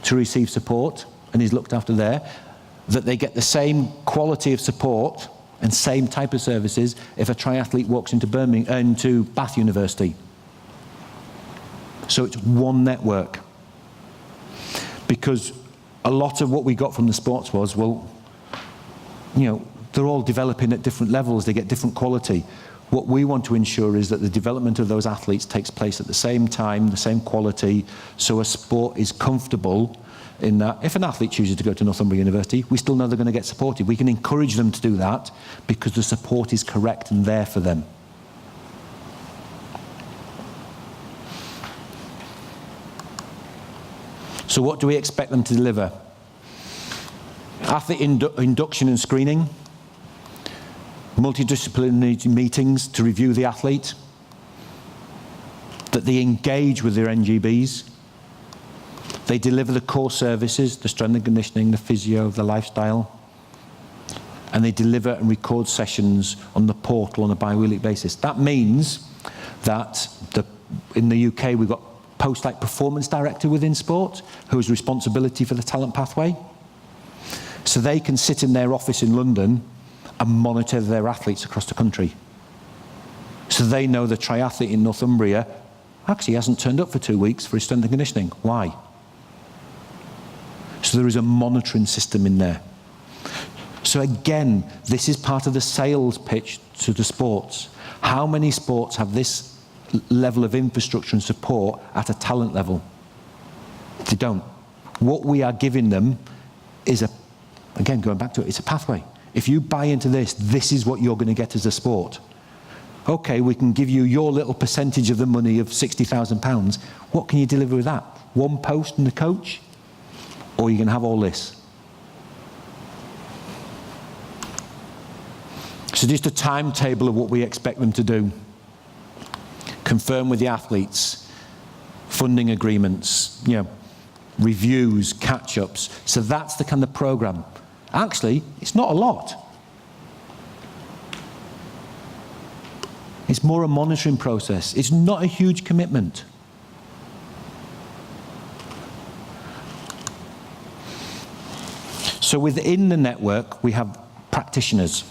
S2: to receive support and is looked after there, that they get the same quality of support and same type of services if a triathlete walks into into Bath University. So it's one network. Because a lot of what we got from the sports was, well, you know, they're all developing at different levels, they get different quality. What we want to ensure is that the development of those athletes takes place at the same time, the same quality, so a sport is comfortable in that if an athlete chooses to go to Northumbria University, we still know they're going to get supported. We can encourage them to do that because the support is correct and there for them. So what do we expect them to deliver? Athlete induction and screening, multidisciplinary meetings to review the athlete, that they engage with their NGBs, they deliver the core services, the strength and conditioning, the physio, the lifestyle, and they deliver and record sessions on the portal on a bi-weekly basis. That means that in the UK we've got post like performance director within sport, who has responsibility for the talent pathway. So they can sit in their office in London and monitor their athletes across the country. So they know the triathlete in Northumbria actually hasn't turned up for 2 weeks for his strength and conditioning. Why? So there is a monitoring system in there. So again, this is part of the sales pitch to the sports. How many sports have this level of infrastructure and support at a talent level? They don't. What we are giving them is again, going back to it, it's a pathway. If you buy into this, this is what you're going to get as a sport. Okay, we can give you your little percentage of the money of £60,000. What can you deliver with that? One post and a coach? Or you can have all this? So just a timetable of what we expect them to do. Confirm with the athletes, funding agreements, reviews, catch-ups. So that's the kind of program. Actually, it's not a lot. It's more a monitoring process. It's not a huge commitment. So within the network, we have practitioners.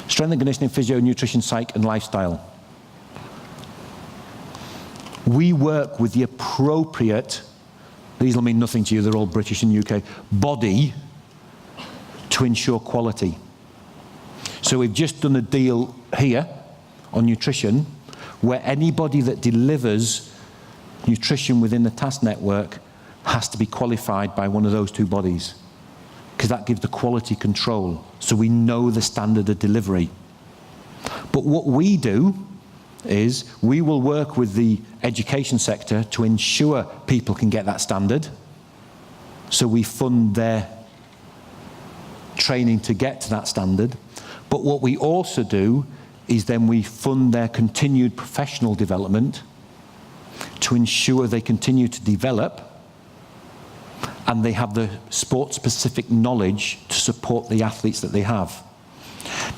S2: Strength and conditioning, physio, nutrition, psych, and lifestyle. We work with the appropriate, these will mean nothing to you, they're all British and UK, body to ensure quality. So we've just done a deal here on nutrition where anybody that delivers nutrition within the task network has to be qualified by one of those two bodies, because that gives the quality control, so we know the standard of delivery. But what we do is we will work with the education sector to ensure people can get that standard, so we fund their training to get to that standard. But what we also do is then we fund their continued professional development to ensure they continue to develop and they have the sport-specific knowledge to support the athletes that they have.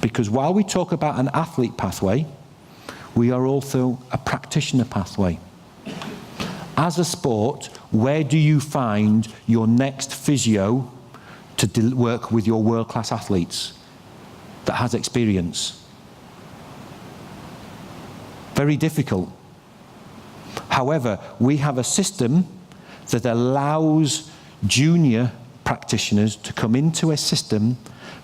S2: Because while we talk about an athlete pathway, we are also a practitioner pathway. As a sport, where do you find your next physio to work with your world-class athletes that has experience? Very difficult. However, we have a system that allows junior practitioners to come into a system,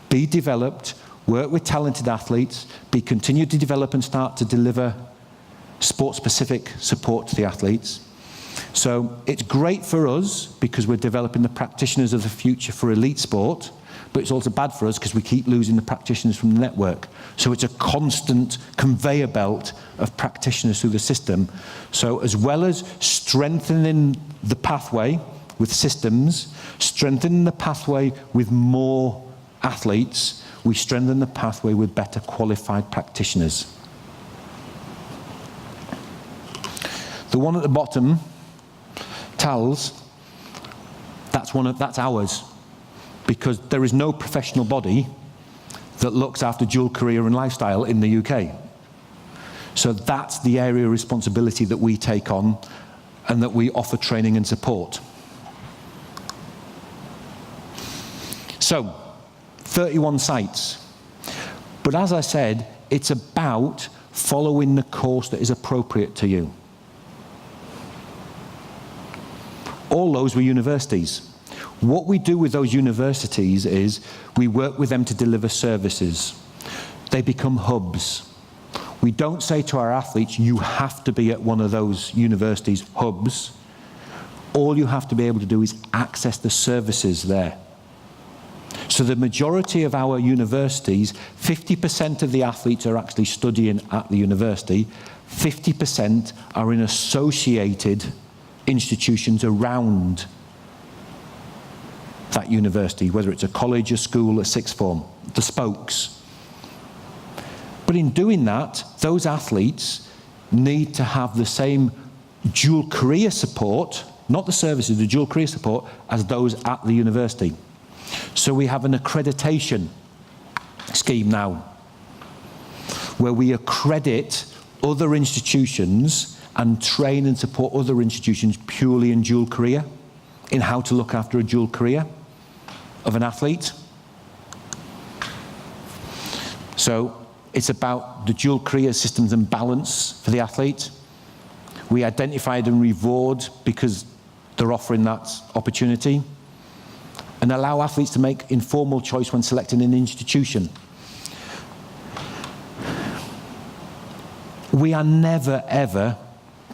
S2: be developed, work with talented athletes, be continued to develop and start to deliver sport-specific support to the athletes. So it's great for us because we're developing the practitioners of the future for elite sport, but it's also bad for us because we keep losing the practitioners from the network. So it's a constant conveyor belt of practitioners through the system. So as well as strengthening the pathway with systems, strengthening the pathway with more athletes, we strengthen the pathway with better qualified practitioners. The one at the bottom, TALS, that's ours, because there is no professional body that looks after dual career and lifestyle in the UK. So that's the area of responsibility that we take on and that we offer training and support. So, 31 sites. But as I said, it's about following the course that is appropriate to you. All those were universities. What we do with those universities is we work with them to deliver services. They become hubs. We don't say to our athletes, you have to be at one of those universities' hubs. All you have to be able to do is access the services there. So the majority of our universities, 50% of the athletes are actually studying at the university, 50% are in associated institutions around that university, whether it's a college, a school, a sixth form, the spokes. But in doing that, those athletes need to have the same dual career support, not the services, the dual career support, as those at the university. So we have an accreditation scheme now, where we accredit other institutions and train and support other institutions purely in dual career, in how to look after a dual career of an athlete. So it's about the dual career systems and balance for the athlete. We identify and reward because they're offering that opportunity, and allow athletes to make informal choice when selecting an institution. We are never, ever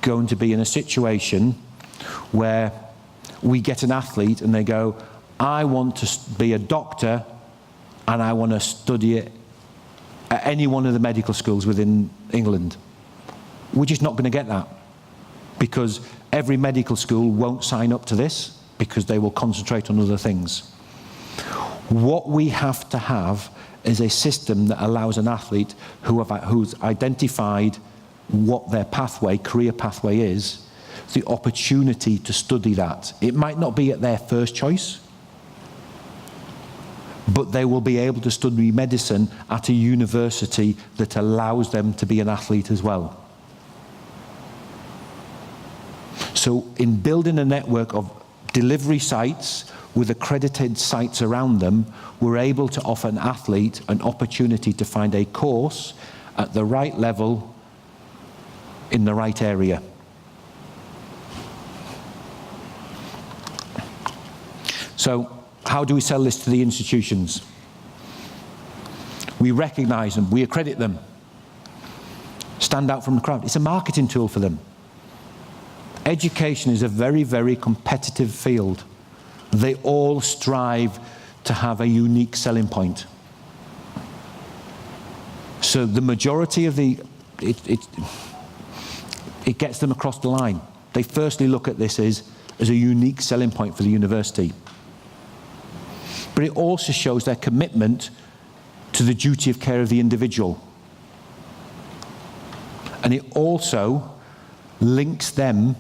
S2: going to be in a situation where we get an athlete and they go, I want to be a doctor and I want to study it at any one of the medical schools within England. We're just not going to get that, because every medical school won't sign up to this because they will concentrate on other things. What we have to have is a system that allows an athlete who's identified what their pathway, career pathway is, the opportunity to study that. It might not be at their first choice, but they will be able to study medicine at a university that allows them to be an athlete as well. So in building a network of delivery sites with accredited sites around them, we're able to offer an athlete an opportunity to find a course at the right level in the right area. So how do we sell this to the institutions? We recognize them, we accredit them, stand out from the crowd. It's a marketing tool for them. Education is a very, very competitive field. They all strive to have a unique selling point. So the majority of it gets them across the line. They firstly look at this as a unique selling point for the university. But it also shows their commitment to the duty of care of the individual. And it also links them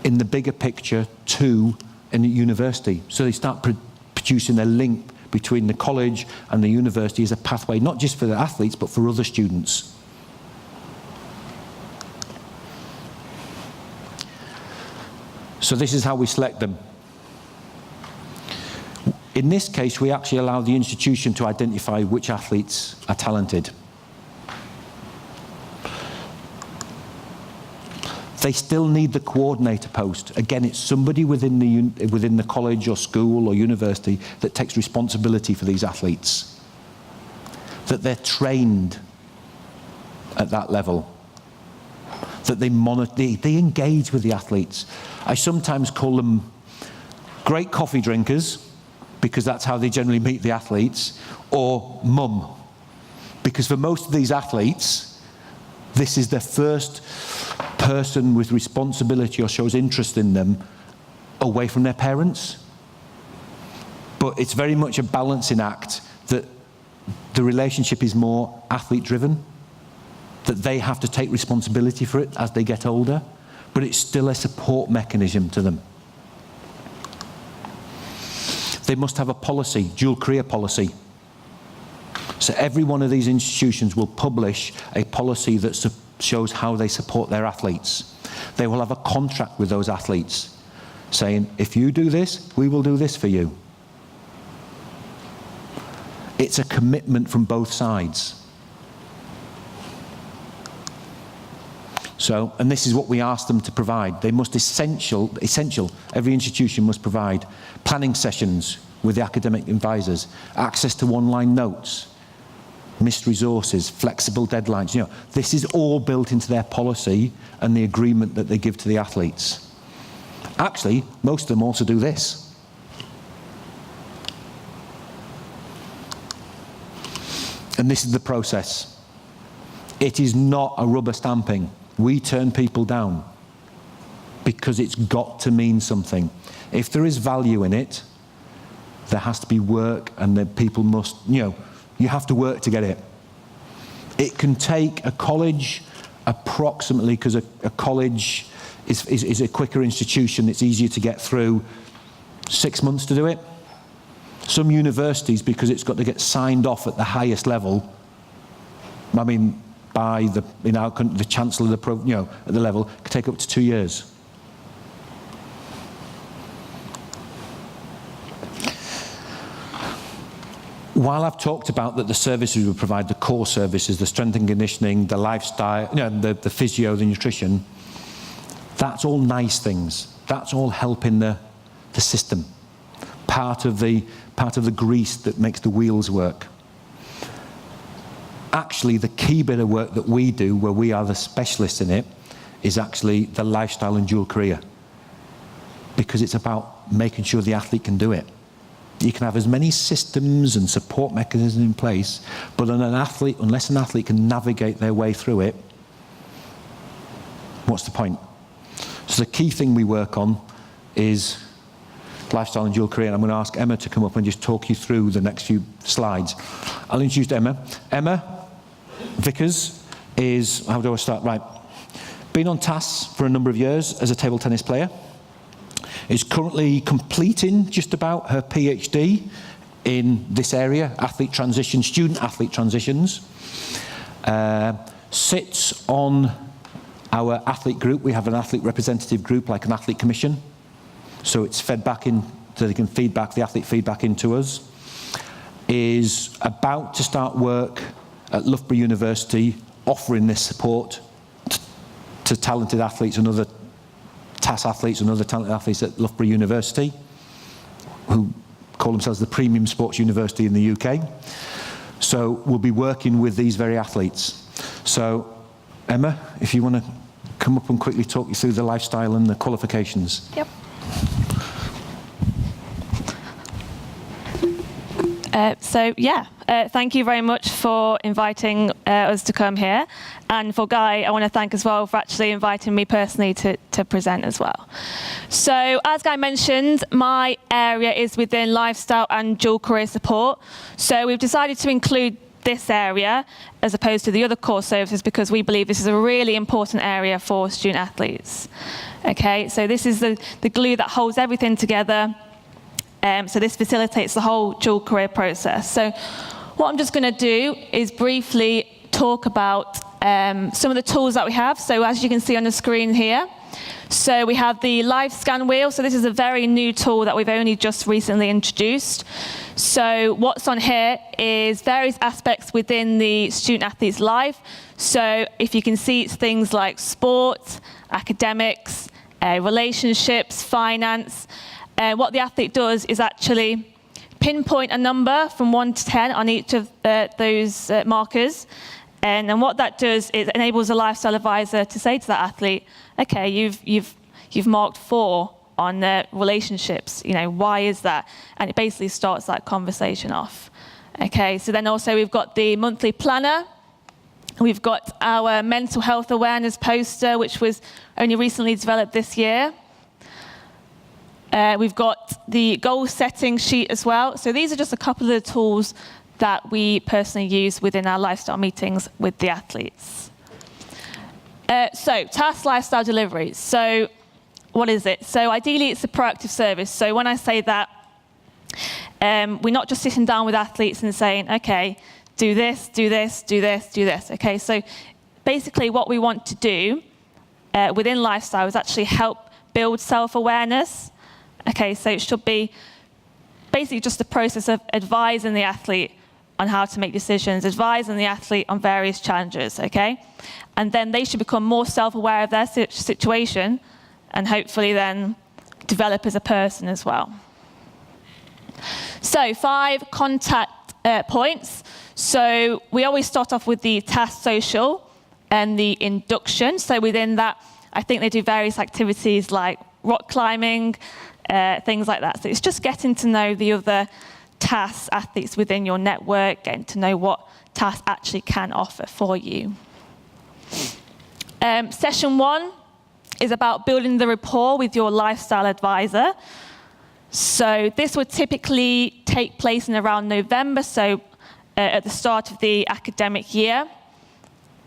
S2: in the bigger picture to a university. So they start producing a link between the college and the university as a pathway, not just for the athletes, but for other students. So this is how we select them. In this case, we actually allow the institution to identify which athletes are talented. They still need the coordinator post. Again, it's somebody within the college or school or university that takes responsibility for these athletes, that they're trained at that level, that they monitor, they engage with the athletes. I sometimes call them great coffee drinkers, because that's how they generally meet the athletes, or mum, because for most of these athletes, this is their first person with responsibility or shows interest in them away from their parents. But it's very much a balancing act, that the relationship is more athlete driven, that they have to take responsibility for it as they get older, but it's still a support mechanism to them. They must have a policy, dual career policy. So every one of these institutions will publish a policy that shows how they support their athletes. They will have a contract with those athletes saying, if you do this, we will do this for you. It's a commitment from both sides. So, and this is what we ask them to provide. They must essential, every institution must provide planning sessions with the academic advisors, access to online notes, missed resources, flexible deadlines. You know, this is all built into their policy and the agreement that they give to the athletes. Actually, most of them also do this. And this is the process. It is not a rubber stamping. We turn people down because it's got to mean something. If there is value in it, there has to be work, and then people must, you have to work to get it. It can take a college approximately, because a college is a quicker institution, it's easier to get through, 6 months to do it. Some universities, because it's got to get signed off at the highest level, I mean, by in our country, the chancellor at the level, could take up to 2 years. While I've talked about that the services we provide, the core services, the strength and conditioning, the lifestyle, the physio, the nutrition, that's all nice things. That's all helping the system. Part of the grease that makes the wheels work. Actually, the key bit of work that we do, where we are the specialists in it, is actually the lifestyle and dual career. Because it's about making sure the athlete can do it. You can have as many systems and support mechanisms in place, but unless an athlete can navigate their way through it, what's the point? So the key thing we work on is lifestyle and dual career, and I'm going to ask Emma to come up and just talk you through the next few slides. I'll introduce Emma. Emma Vickers is, how do I start? Right. Been on TAS for a number of years as a table tennis player. Is currently completing just about her PhD in this area, athlete transition, student athlete transitions. Sits on our athlete group. We have an athlete representative group, like an athlete commission. So it's fed back in, so they can the athlete feedback into us. Is about to start work at Loughborough University, offering this support to talented athletes and other TAS athletes and other talented athletes at Loughborough University, who call themselves the premium sports university in the UK. So we'll be working with these very athletes. So Emma, if you want to come up and quickly talk you through the lifestyle and the qualifications.
S4: Yep. Thank you very much for inviting us to come here. And for Guy, I want to thank as well for actually inviting me personally to present as well. So as Guy mentioned, my area is within lifestyle and dual career support. So we've decided to include this area as opposed to the other core services because we believe this is a really important area for student athletes. Okay, so this is the glue that holds everything together. So this facilitates the whole dual career process. So what I'm just going to do is briefly talk about some of the tools that we have. So as you can see on the screen here, so we have the live scan wheel. So this is a very new tool that we've only just recently introduced. So what's on here is various aspects within the student athlete's life. So if you can see, it's things like sport, academics, relationships, finance. What the athlete does is actually pinpoint a number from 1 to 10 on each of those markers. And then what that does is enables a lifestyle advisor to say to that athlete, okay, you've marked 4 on relationships. Why is that? And it basically starts that conversation off. Okay, so then also we've got the monthly planner. We've got our mental health awareness poster, which was only recently developed this year. We've got the goal setting sheet as well. So these are just a couple of the tools that we personally use within our lifestyle meetings with the athletes. So TAS lifestyle delivery. So what is it? So ideally it's a proactive service. So when I say that, we're not just sitting down with athletes and saying, okay, do this, do this, do this, do this. Okay, so basically what we want to do within lifestyle is actually help build self-awareness. Okay, so it should be basically just the process of advising the athlete on how to make decisions, advising the athlete on various challenges, okay? And then they should become more self-aware of their situation and hopefully then develop as a person as well. So 5 contact points. So we always start off with the TAS social and the induction. So within that, I think they do various activities like rock climbing, things like that. So it's just getting to know the other TAS athletes within your network, getting to know what TAS actually can offer for you. Session 1 is about building the rapport with your lifestyle advisor. So this would typically take place in around November, so at the start of the academic year.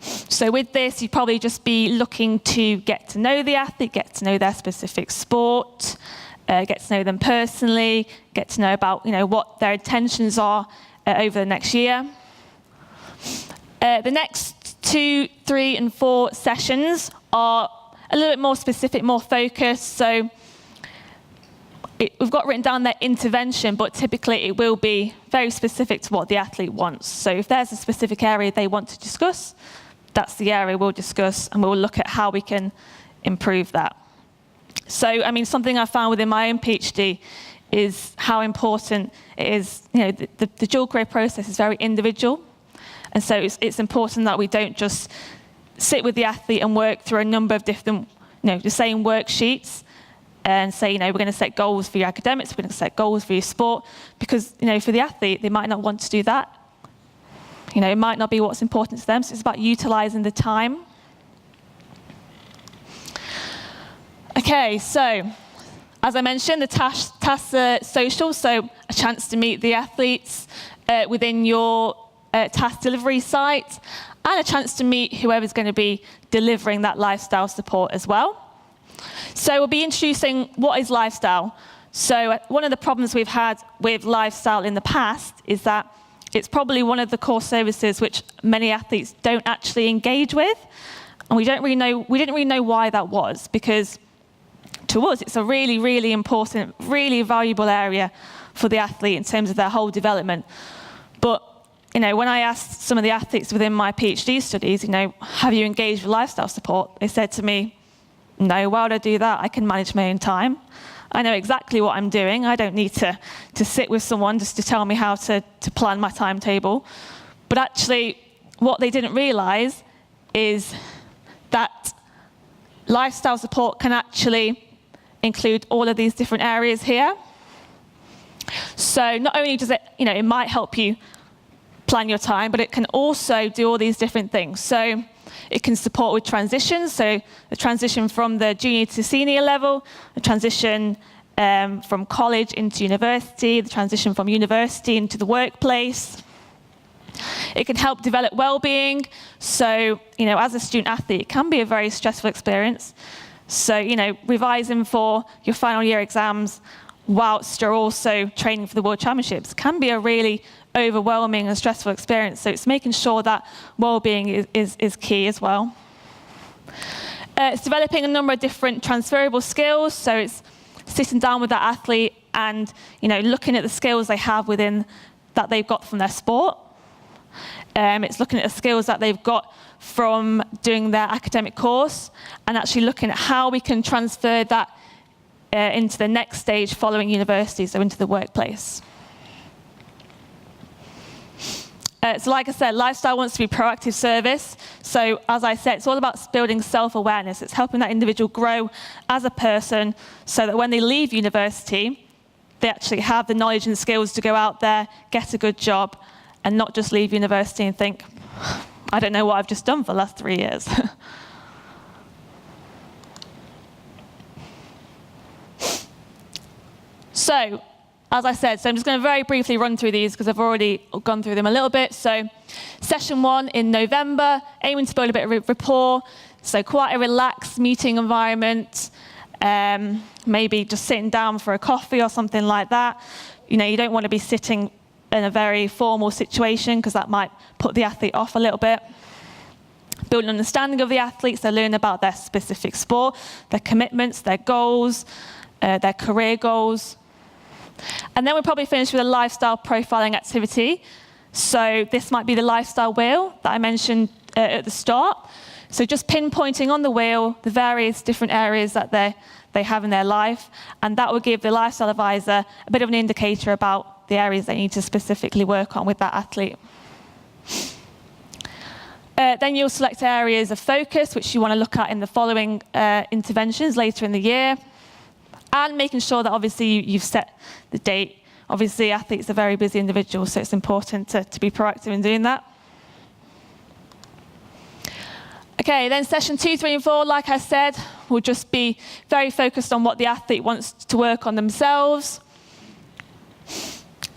S4: So with this, you'd probably just be looking to get to know the athlete, get to know their specific sport, get to know them personally, get to know about what their intentions are over the next year. The next 2, 3, and 4 sessions are a little bit more specific, more focused. So we've got written down their intervention, but typically it will be very specific to what the athlete wants. So if there's a specific area they want to discuss, that's the area we'll discuss, and we'll look at how we can improve that. So, I mean, something I found within my own PhD is how important it is, you know, the dual career process is very individual. And so it's important that we don't just sit with the athlete and work through a number of different, you know, the same worksheets and say, you know, we're going to set goals for your academics, we're going to set goals for your sport, because, you know, for the athlete, they might not want to do that. You know, it might not be what's important to them, so it's about utilizing the time. Okay, so as I mentioned, the tasks are social, so a chance to meet the athletes within your task delivery site, and a chance to meet whoever's going to be delivering that lifestyle support as well. So we'll be introducing what is lifestyle. So one of the problems we've had with lifestyle in the past is that it's probably one of the core services which many athletes don't actually engage with, and we didn't really know why that was, because to us it's a really, really important, really valuable area for the athlete in terms of their whole development. But you know, when I asked some of the athletes within my PhD studies, you know, have you engaged with lifestyle support? They said to me, no, why would I do that? I can manage my own time. I know exactly what I'm doing. I don't need to sit with someone just to tell me how to plan my timetable. But actually, what they didn't realize is that lifestyle support can actually include all of these different areas here. So not only does it, you know, it might help you plan your time, but it can also do all these different things. So it can support with transitions, so the transition from the junior to senior level, the transition from college into university, the transition from university into the workplace. It can help develop well-being. So, you know, as a student athlete, it can be a very stressful experience. So, you know, revising for your final year exams whilst you're also training for the World Championships can be a really overwhelming and stressful experience. So it's making sure that well-being is key as well. It's developing a number of different transferable skills. So it's sitting down with that athlete and, you know, looking at the skills they have within that they've got from their sport. It's looking at the skills that they've got from doing their academic course and actually looking at how we can transfer that into the next stage following university, so into the workplace. So like I said, lifestyle wants to be proactive service. So as I said, it's all about building self-awareness. It's helping that individual grow as a person so that when they leave university, they actually have the knowledge and skills to go out there, get a good job, and not just leave university and think, I don't know what I've just done for the last 3 years. So, as I said, so I'm just going to very briefly run through these because I've already gone through them a little bit. So, session 1 in November, aiming to build a bit of rapport. So, quite a relaxed meeting environment. Maybe just sitting down for a coffee or something like that. You know, you don't want to be sitting in a very formal situation because that might put the athlete off a little bit. Build an understanding of the athletes. They learn about their specific sport, their commitments, their goals, their career goals. And then we'll probably finish with a lifestyle profiling activity. So this might be the lifestyle wheel that I mentioned at the start. So just pinpointing on the wheel the various different areas that they have in their life, and that will give the lifestyle advisor a bit of an indicator about the areas they need to specifically work on with that athlete. Then you'll select areas of focus, which you want to look at in the following interventions later in the year. And making sure that obviously you've set the date. Obviously athletes are very busy individuals, so it's important to be proactive in doing that. Okay, then session 2, 3, and 4, like I said, will just be very focused on what the athlete wants to work on themselves.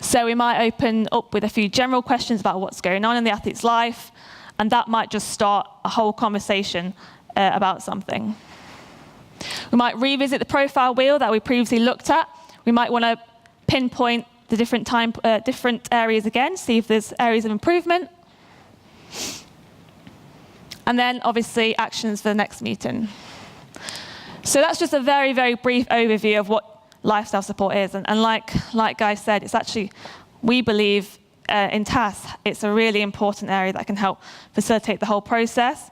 S4: So we might open up with a few general questions about what's going on in the athlete's life, and that might just start a whole conversation about something. We might revisit the profile wheel that we previously looked at. We might want to pinpoint the different areas again, see if there's areas of improvement. And then, obviously, actions for the next meeting. So that's just a very, very brief overview of what lifestyle support is. And like Guy said, it's actually, we believe, in TAS, it's a really important area that can help facilitate the whole process.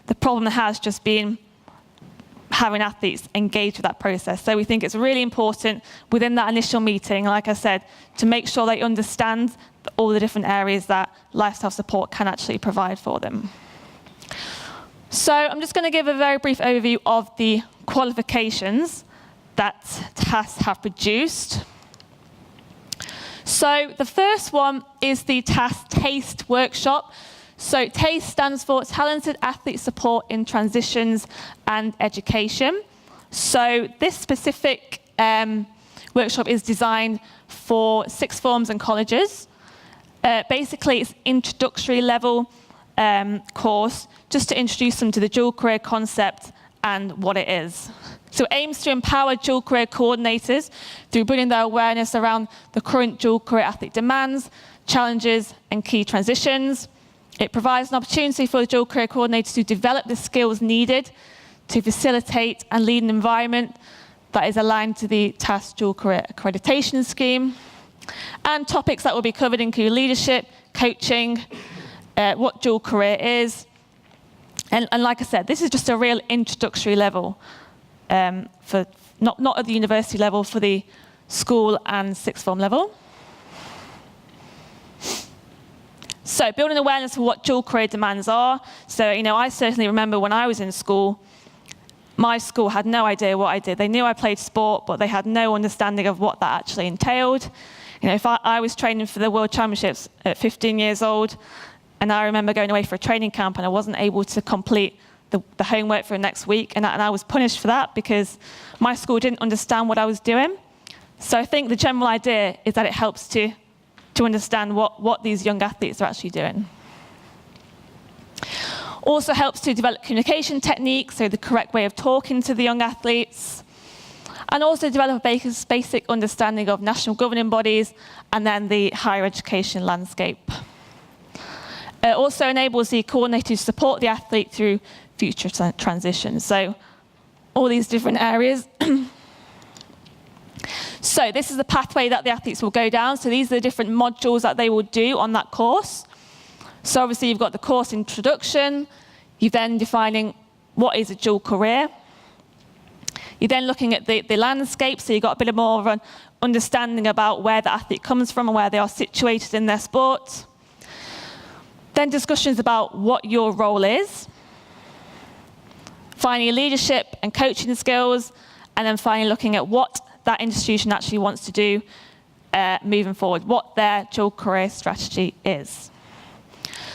S4: The problem has just been having athletes engage with that process. So we think it's really important within that initial meeting, like I said, to make sure they understand all the different areas that lifestyle support can actually provide for them. So I'm just going to give a very brief overview of the qualifications that TAS have produced. So the first one is the TAS TASTE workshop. So TASTE stands for Talented Athlete Support in Transitions and Education. So this specific workshop is designed for sixth forms and colleges. Basically, it's introductory level course just to introduce them to the dual career concept and what it is. So it aims to empower dual career coordinators through building their awareness around the current dual career athlete demands, challenges, and key transitions. It provides an opportunity for the dual career coordinators to develop the skills needed to facilitate and lead an environment that is aligned to the TAS dual career accreditation scheme. And topics that will be covered include leadership, coaching, what dual career is. And like I said, this is just a real introductory level for not at the university level, for the school and sixth form level. So building awareness of what dual career demands are. So, I certainly remember when I was in school, my school had no idea what I did. They knew I played sport, but they had no understanding of what that actually entailed. If I was training for the World Championships at 15 years old, and I remember going away for a training camp and I wasn't able to complete the homework for the next week, and I was punished for that because my school didn't understand what I was doing. So I think the general idea is that it helps to understand what these young athletes are actually doing. Also helps to develop communication techniques, so the correct way of talking to the young athletes, and also develop a basic understanding of national governing bodies and then the higher education landscape. It also enables the coordinator to support the athlete through future transitions. So all these different areas. So this is the pathway that the athletes will go down. So these are the different modules that they will do on that course. So obviously you've got the course introduction. You're then defining what is a dual career. You're then looking at the landscape, so you've got a bit more of an understanding about where the athlete comes from and where they are situated in their sport. Then discussions about what your role is. Finally, leadership and coaching skills. And then finally looking at what that institution actually wants to do moving forward, what their dual career strategy is.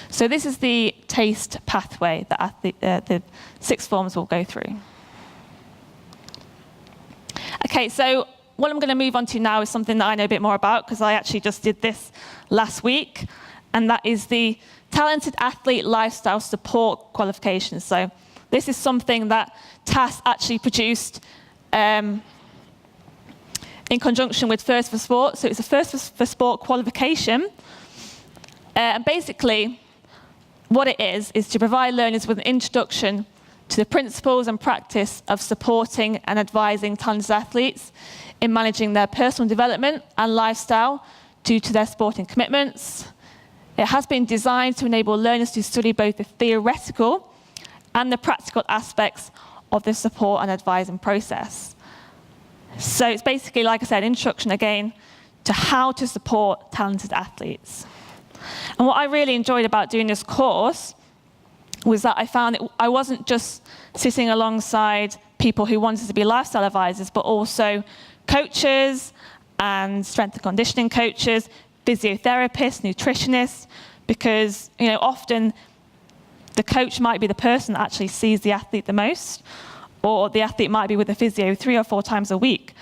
S4: So this is the TASTE pathway that the sixth forms will go through. Okay, so what I'm going to move on to now is something that I know a bit more about because I actually just did this last week, and that is the Talented Athlete Lifestyle Support qualifications. So this is something that TAS actually produced in conjunction with First for Sport. So it's a First for Sport qualification. And basically, what it is to provide learners with an introduction to the principles and practice of supporting and advising talented athletes in managing their personal development and lifestyle due to their sporting commitments. It has been designed to enable learners to study both the theoretical and the practical aspects of the support and advising process. So it's basically, like I said, introduction again to how to support talented athletes. And what I really enjoyed about doing this course was that I found that I wasn't just sitting alongside people who wanted to be lifestyle advisors, but also coaches and strength and conditioning coaches, physiotherapists, nutritionists, because often the coach might be the person that actually sees the athlete the most, or the athlete might be with the physio 3 or 4 times a week.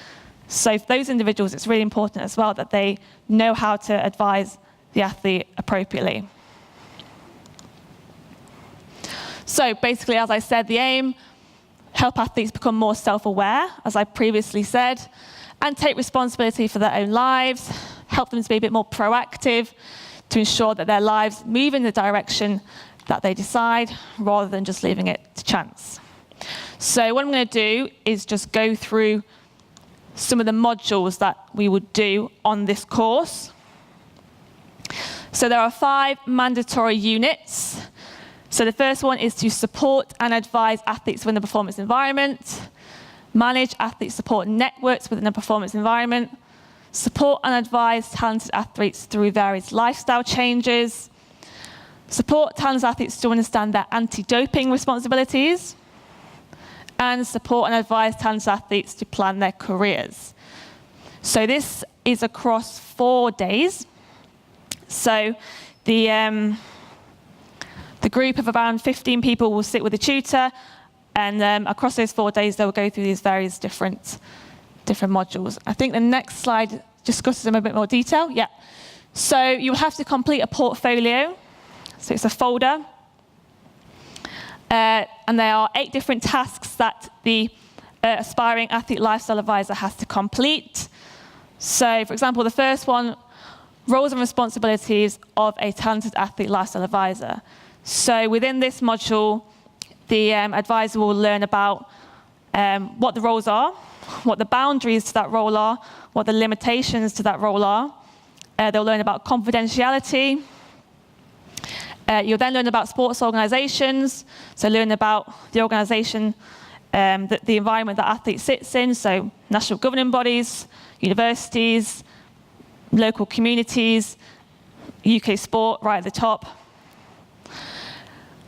S4: So for those individuals, it's really important as well that they know how to advise the athlete appropriately. So basically, as I said, the aim, help athletes become more self-aware, as I previously said, and take responsibility for their own lives, help them to be a bit more proactive to ensure that their lives move in the direction that they decide, rather than just leaving it to chance. So what I'm going to do is just go through some of the modules that we would do on this course. So there are 5 mandatory units. So the first one is to support and advise athletes within the performance environment, manage athlete support networks within the performance environment, support and advise talented athletes through various lifestyle changes, support talented athletes to understand their anti-doping responsibilities, and support and advise talented athletes to plan their careers. So this is across 4 days. So the group of around 15 people will sit with a tutor, and across those 4 days, they'll go through these various different modules. I think the next slide discusses them in a bit more detail. Yeah. So you'll have to complete a portfolio. So it's a folder. And there are 8 different tasks that the aspiring athlete lifestyle advisor has to complete. So, for example, the first one, roles and responsibilities of a talented athlete lifestyle advisor. So within this module, the advisor will learn about what the roles are, what the boundaries to that role are, what the limitations to that role are. They'll learn about confidentiality. You'll then learn about sports organizations, so learn about the organization, the environment that athletes sits in, so national governing bodies, universities, local communities, UK sport right at the top.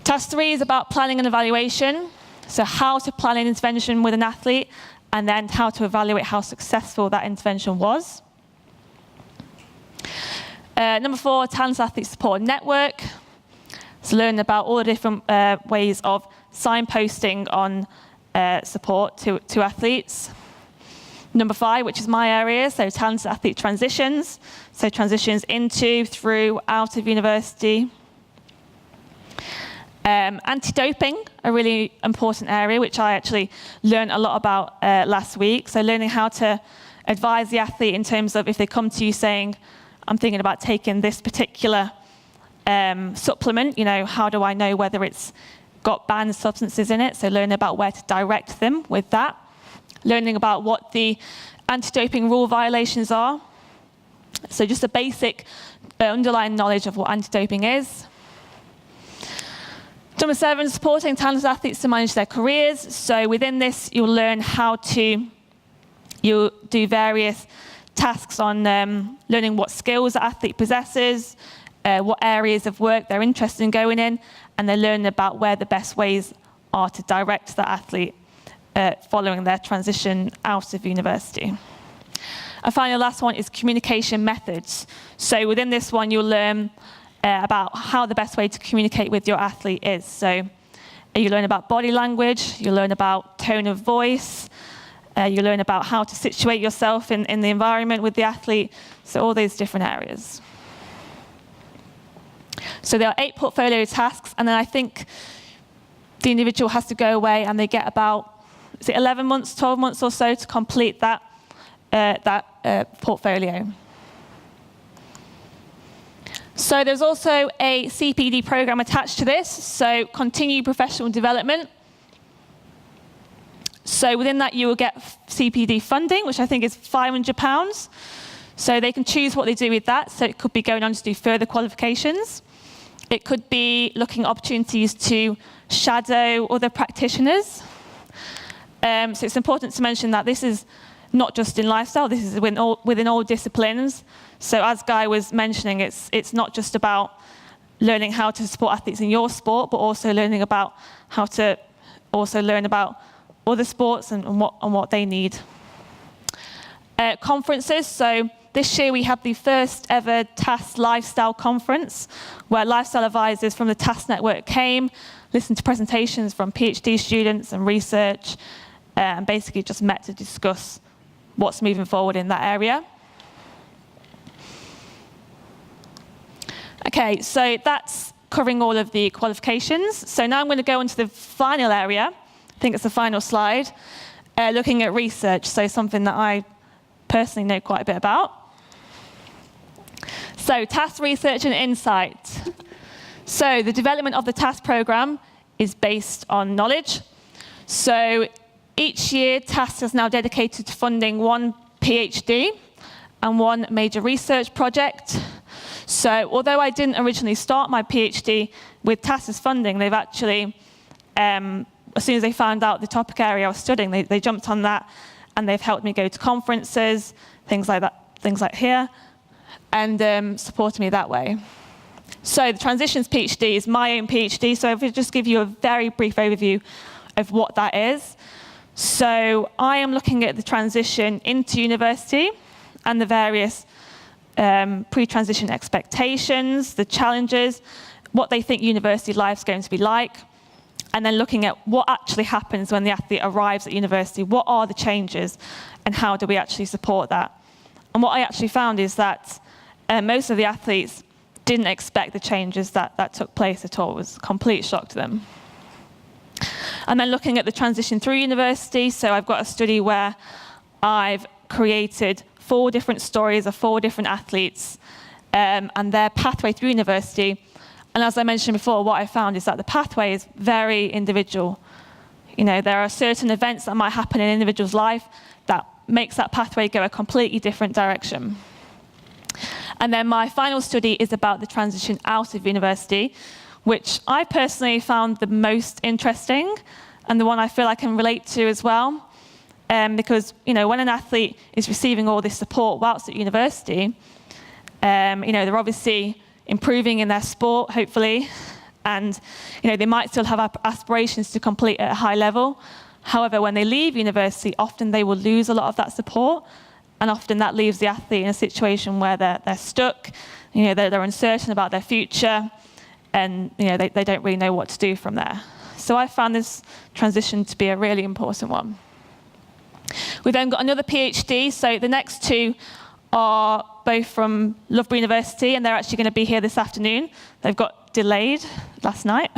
S4: Task 3 is about planning and evaluation, so how to plan an intervention with an athlete, and then how to evaluate how successful that intervention was. Number 4, talented athlete support network. So learn about all the different ways of signposting on support to athletes. Number 5, which is my area, so talented athlete transitions. So transitions into, through, out of university. Anti-doping, a really important area, which I actually learned a lot about last week. So learning how to advise the athlete in terms of if they come to you saying, I'm thinking about taking this particular supplement, how do I know whether it's got banned substances in it? So learn about where to direct them with that. Learning about what the anti-doping rule violations are. So just a basic underlying knowledge of what anti-doping is. Number 7, supporting talented athletes to manage their careers. So within this, you'll learn how to do various tasks on learning what skills the athlete possesses, what areas of work they're interested in going in, and they learn about where the best ways are to direct the athlete following their transition out of university. And finally, the last one is communication methods. So within this one, you'll learn about how the best way to communicate with your athlete is. So you learn about body language, you learn about tone of voice, you learn about how to situate yourself in the environment with the athlete, so all these different areas. So there are 8 portfolio tasks, and then I think the individual has to go away and they get about, is it 11 months, 12 months or so to complete that portfolio. So there's also a CPD program attached to this, so continued professional development. So within that, you will get CPD funding, which I think is £500. So they can choose what they do with that. So it could be going on to do further qualifications. It could be looking at opportunities to shadow other practitioners. So it's important to mention that this is not just in lifestyle, this is within all disciplines. So as Guy was mentioning, it's not just about learning how to support athletes in your sport, but also learning about how to also learn about other sports and what they need. Conferences, so this year we had the first ever TAS Lifestyle Conference, where lifestyle advisors from the TAS network came, listened to presentations from PhD students and research, and basically just met to discuss what's moving forward in that area. Okay, so that's covering all of the qualifications. So now I'm going to go into the final area. I think it's the final slide, looking at research, so something that I personally know quite a bit about. So TAS research and insight. So the development of the TAS program is based on knowledge. So each year, TAS is now dedicated to funding one PhD and one major research project. So although I didn't originally start my PhD with TAS's funding, they've actually, as soon as they found out the topic area I was studying, they jumped on that, and they've helped me go to conferences, things like that, things like here, and supported me that way. So the Transitions PhD is my own PhD, so if I just give you a very brief overview of what that is. So I am looking at the transition into university and the various pre-transition expectations, the challenges, what they think university life's going to be like, and then looking at what actually happens when the athlete arrives at university. What are the changes, and how do we actually support that? And what I actually found is that most of the athletes didn't expect the changes that took place at all. It was a complete shock to them. And then looking at the transition through university, so I've got a study where I've created 4 different stories of 4 different athletes and their pathway through university. And as I mentioned before, what I found is that the pathway is very individual. You know, there are certain events that might happen in an individual's life that makes that pathway go a completely different direction. And then my final study is about the transition out of university, which I personally found the most interesting and the one I feel I can relate to as well. Because, you know, when an athlete is receiving all this support whilst at university, you know, they're obviously improving in their sport, hopefully, and, you know, they might still have aspirations to complete at a high level. However, when they leave university, often they will lose a lot of that support, and often that leaves the athlete in a situation where they're stuck, you know, they're uncertain about their future, and, you know, they don't really know what to do from there. So I found this transition to be a really important one. We've then got another PhD, so the next 2 are both from Loughborough University, and they're actually going to be here this afternoon. They've got delayed last night.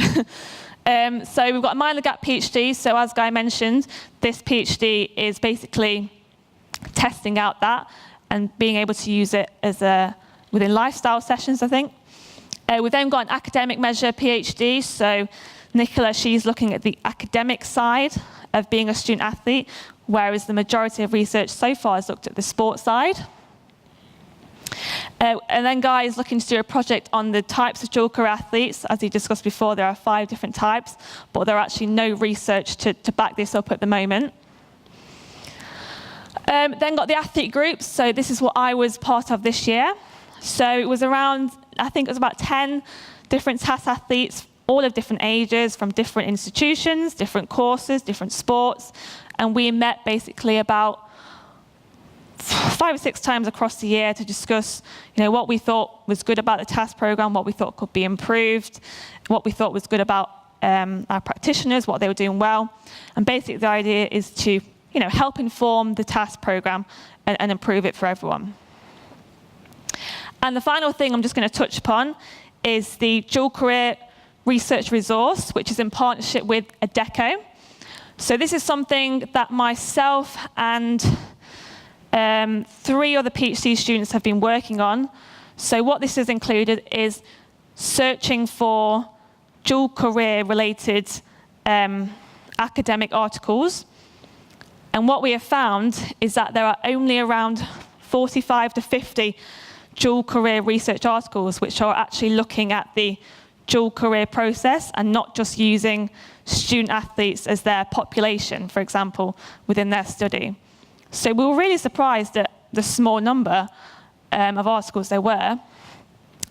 S4: So we've got a minor gap PhD, so as Guy mentioned, this PhD is basically testing out that and being able to use it as within lifestyle sessions, I think. We've then got an academic measure PhD, so Nicola, she's looking at the academic side of being a student athlete, whereas the majority of research so far has looked at the sports side. And then Guy is looking to do a project on the types of dual career athletes. As he discussed before, there are 5 different types, but there are actually no research to back this up at the moment. Then got the athlete groups, so this is what I was part of this year. So it was around, I think it was about 10 different TAS athletes, all of different ages, from different institutions, different courses, different sports, and we met basically about 5 or 6 times across the year to discuss, you know, what we thought was good about the TAS program, what we thought could be improved, what we thought was good about our practitioners, what they were doing well, and basically the idea is to, you know, help inform the TAS program and improve it for everyone. And the final thing I'm just going to touch upon is the dual career research resource, which is in partnership with ADECO. So this is something that myself and 3 other PhD students have been working on. So what this has included is searching for dual career related academic articles. And what we have found is that there are only around 45 to 50 dual career research articles which are actually looking at the dual career process and not just using student athletes as their population, for example, within their study. So we were really surprised at the small number of articles there were.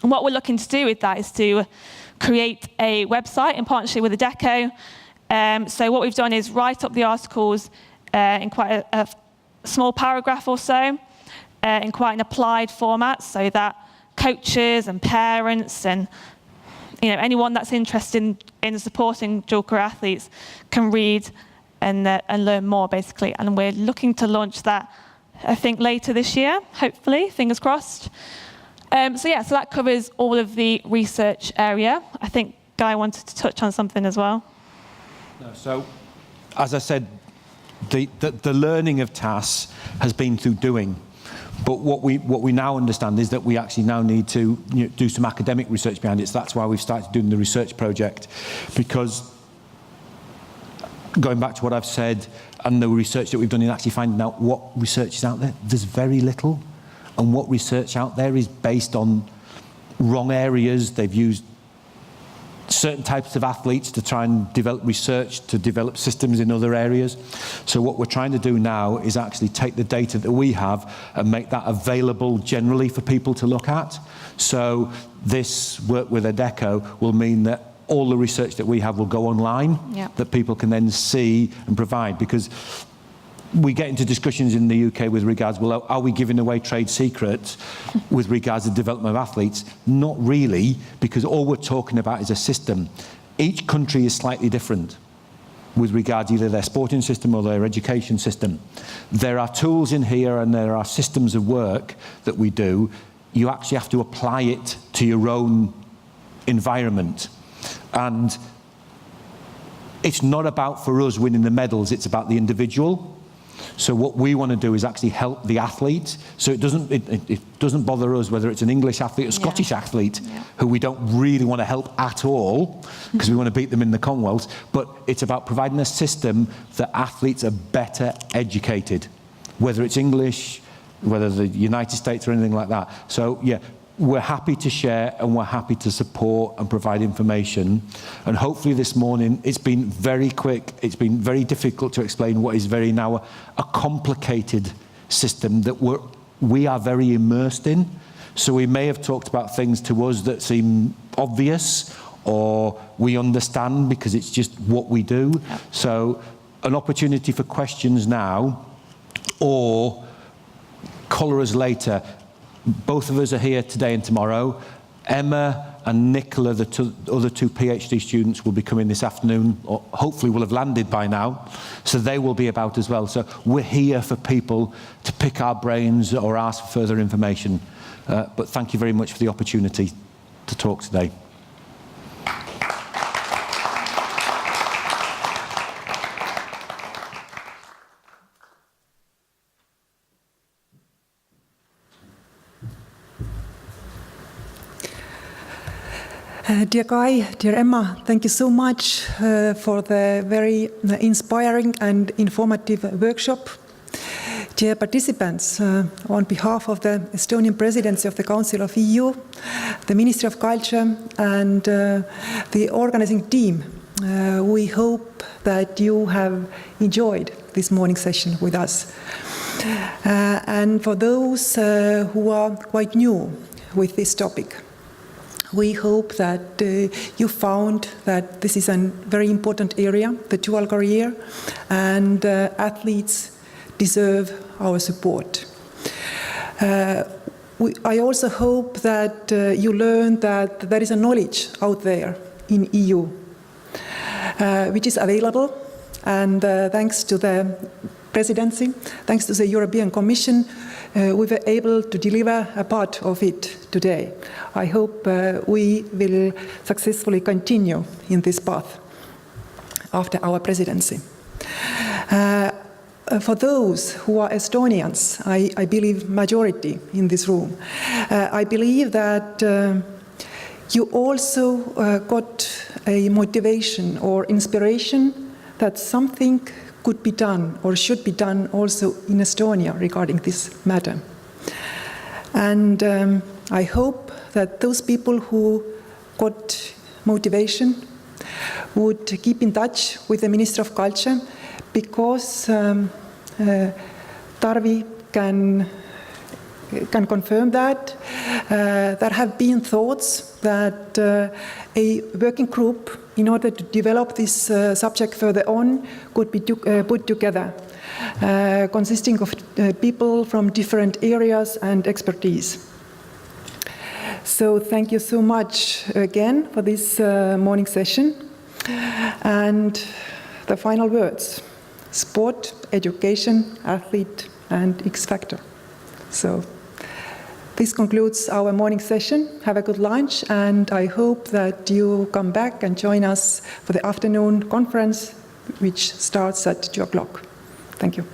S4: And what we're looking to do with that is to create a website in partnership with ADECO. So what we've done is write up the articles in quite a small paragraph or so, in quite an applied format, so that coaches and parents and, you know, anyone that's interested in supporting dual career athletes can read and learn more, basically. And we're looking to launch that, I think, later this year, hopefully, fingers crossed. So that covers all of the research area. I think Guy wanted to touch on something as well.
S2: No, so, as I said, the learning of TAS has been through doing. But what we now understand is that we actually now need to do some academic research behind it. So that's why we've started doing the research project, because going back to what I've said and the research that we've done in actually finding out what research is out there, there's very little. And what research out there is based on wrong areas. They've used certain types of athletes to try and develop research, to develop systems in other areas. So what we're trying to do now is actually take the data that we have and make that available generally for people to look at. So this work with Adecco will mean that all the research that we have will go online, that people can then see and provide. Because we get into discussions in the UK with regards, well, are we giving away trade secrets with regards to the development of athletes? Not really, because all we're talking about is a system. Each country is slightly different with regards either their sporting system or their education system. There are tools in here and there are systems of work that we do. You actually have to apply it to your own environment. And it's not about, for us, winning the medals, it's about the individual. So what we want to do is actually help the athlete. So it doesn't bother us whether it's an English athlete or Scottish athlete, who we don't really want to help at all, because we want to beat them in the Commonwealth. But it's about providing a system that athletes are better educated, whether it's English, whether the United States or anything like that. So yeah, we're happy to share and we're happy to support and provide information. And hopefully this morning, it's been very quick. It's been very difficult to explain what is very now a complicated system that we are very immersed in. So we may have talked about things to us that seem obvious or we understand because it's just what we do. Yep. So an opportunity for questions now, or colour us later. Both of us are here today and tomorrow. Emma and Nicola, the other two PhD students, will be coming this afternoon, or hopefully will have landed by now, so they will be about as well. So we're here for people to pick our brains or ask for further information. But thank you very much for the opportunity to talk today.
S5: Dear Guy, dear Emma, thank you so much for the very inspiring and informative workshop. Dear participants, on behalf of the Estonian Presidency of the Council of EU, the Ministry of Culture and the organizing team, we hope that you have enjoyed this morning session with us. And for those who are quite new with this topic, we hope that you found that this is a very important area, the dual career, and athletes deserve our support. I also hope that you learned that there is a knowledge out there in EU which is available, and thanks to the presidency, thanks to the European Commission, we were able to deliver a part of it today. I hope we will successfully continue in this path after our presidency. For those who are Estonians, I believe majority in this room, I believe that you also got a motivation or inspiration that something could be done or should be done also in Estonia regarding this matter. And I hope that those people who got motivation would keep in touch with the Minister of Culture, because Tarvi can confirm that. There have been thoughts that a working group, in order to develop this subject further on, could be put together, consisting of people from different areas and expertise. So thank you so much again for this morning session. And the final words: sport, education, athlete, and X factor. So this concludes our morning session. Have a good lunch, and I hope that you come back and join us for the afternoon conference, which starts at 2 o'clock. Thank you.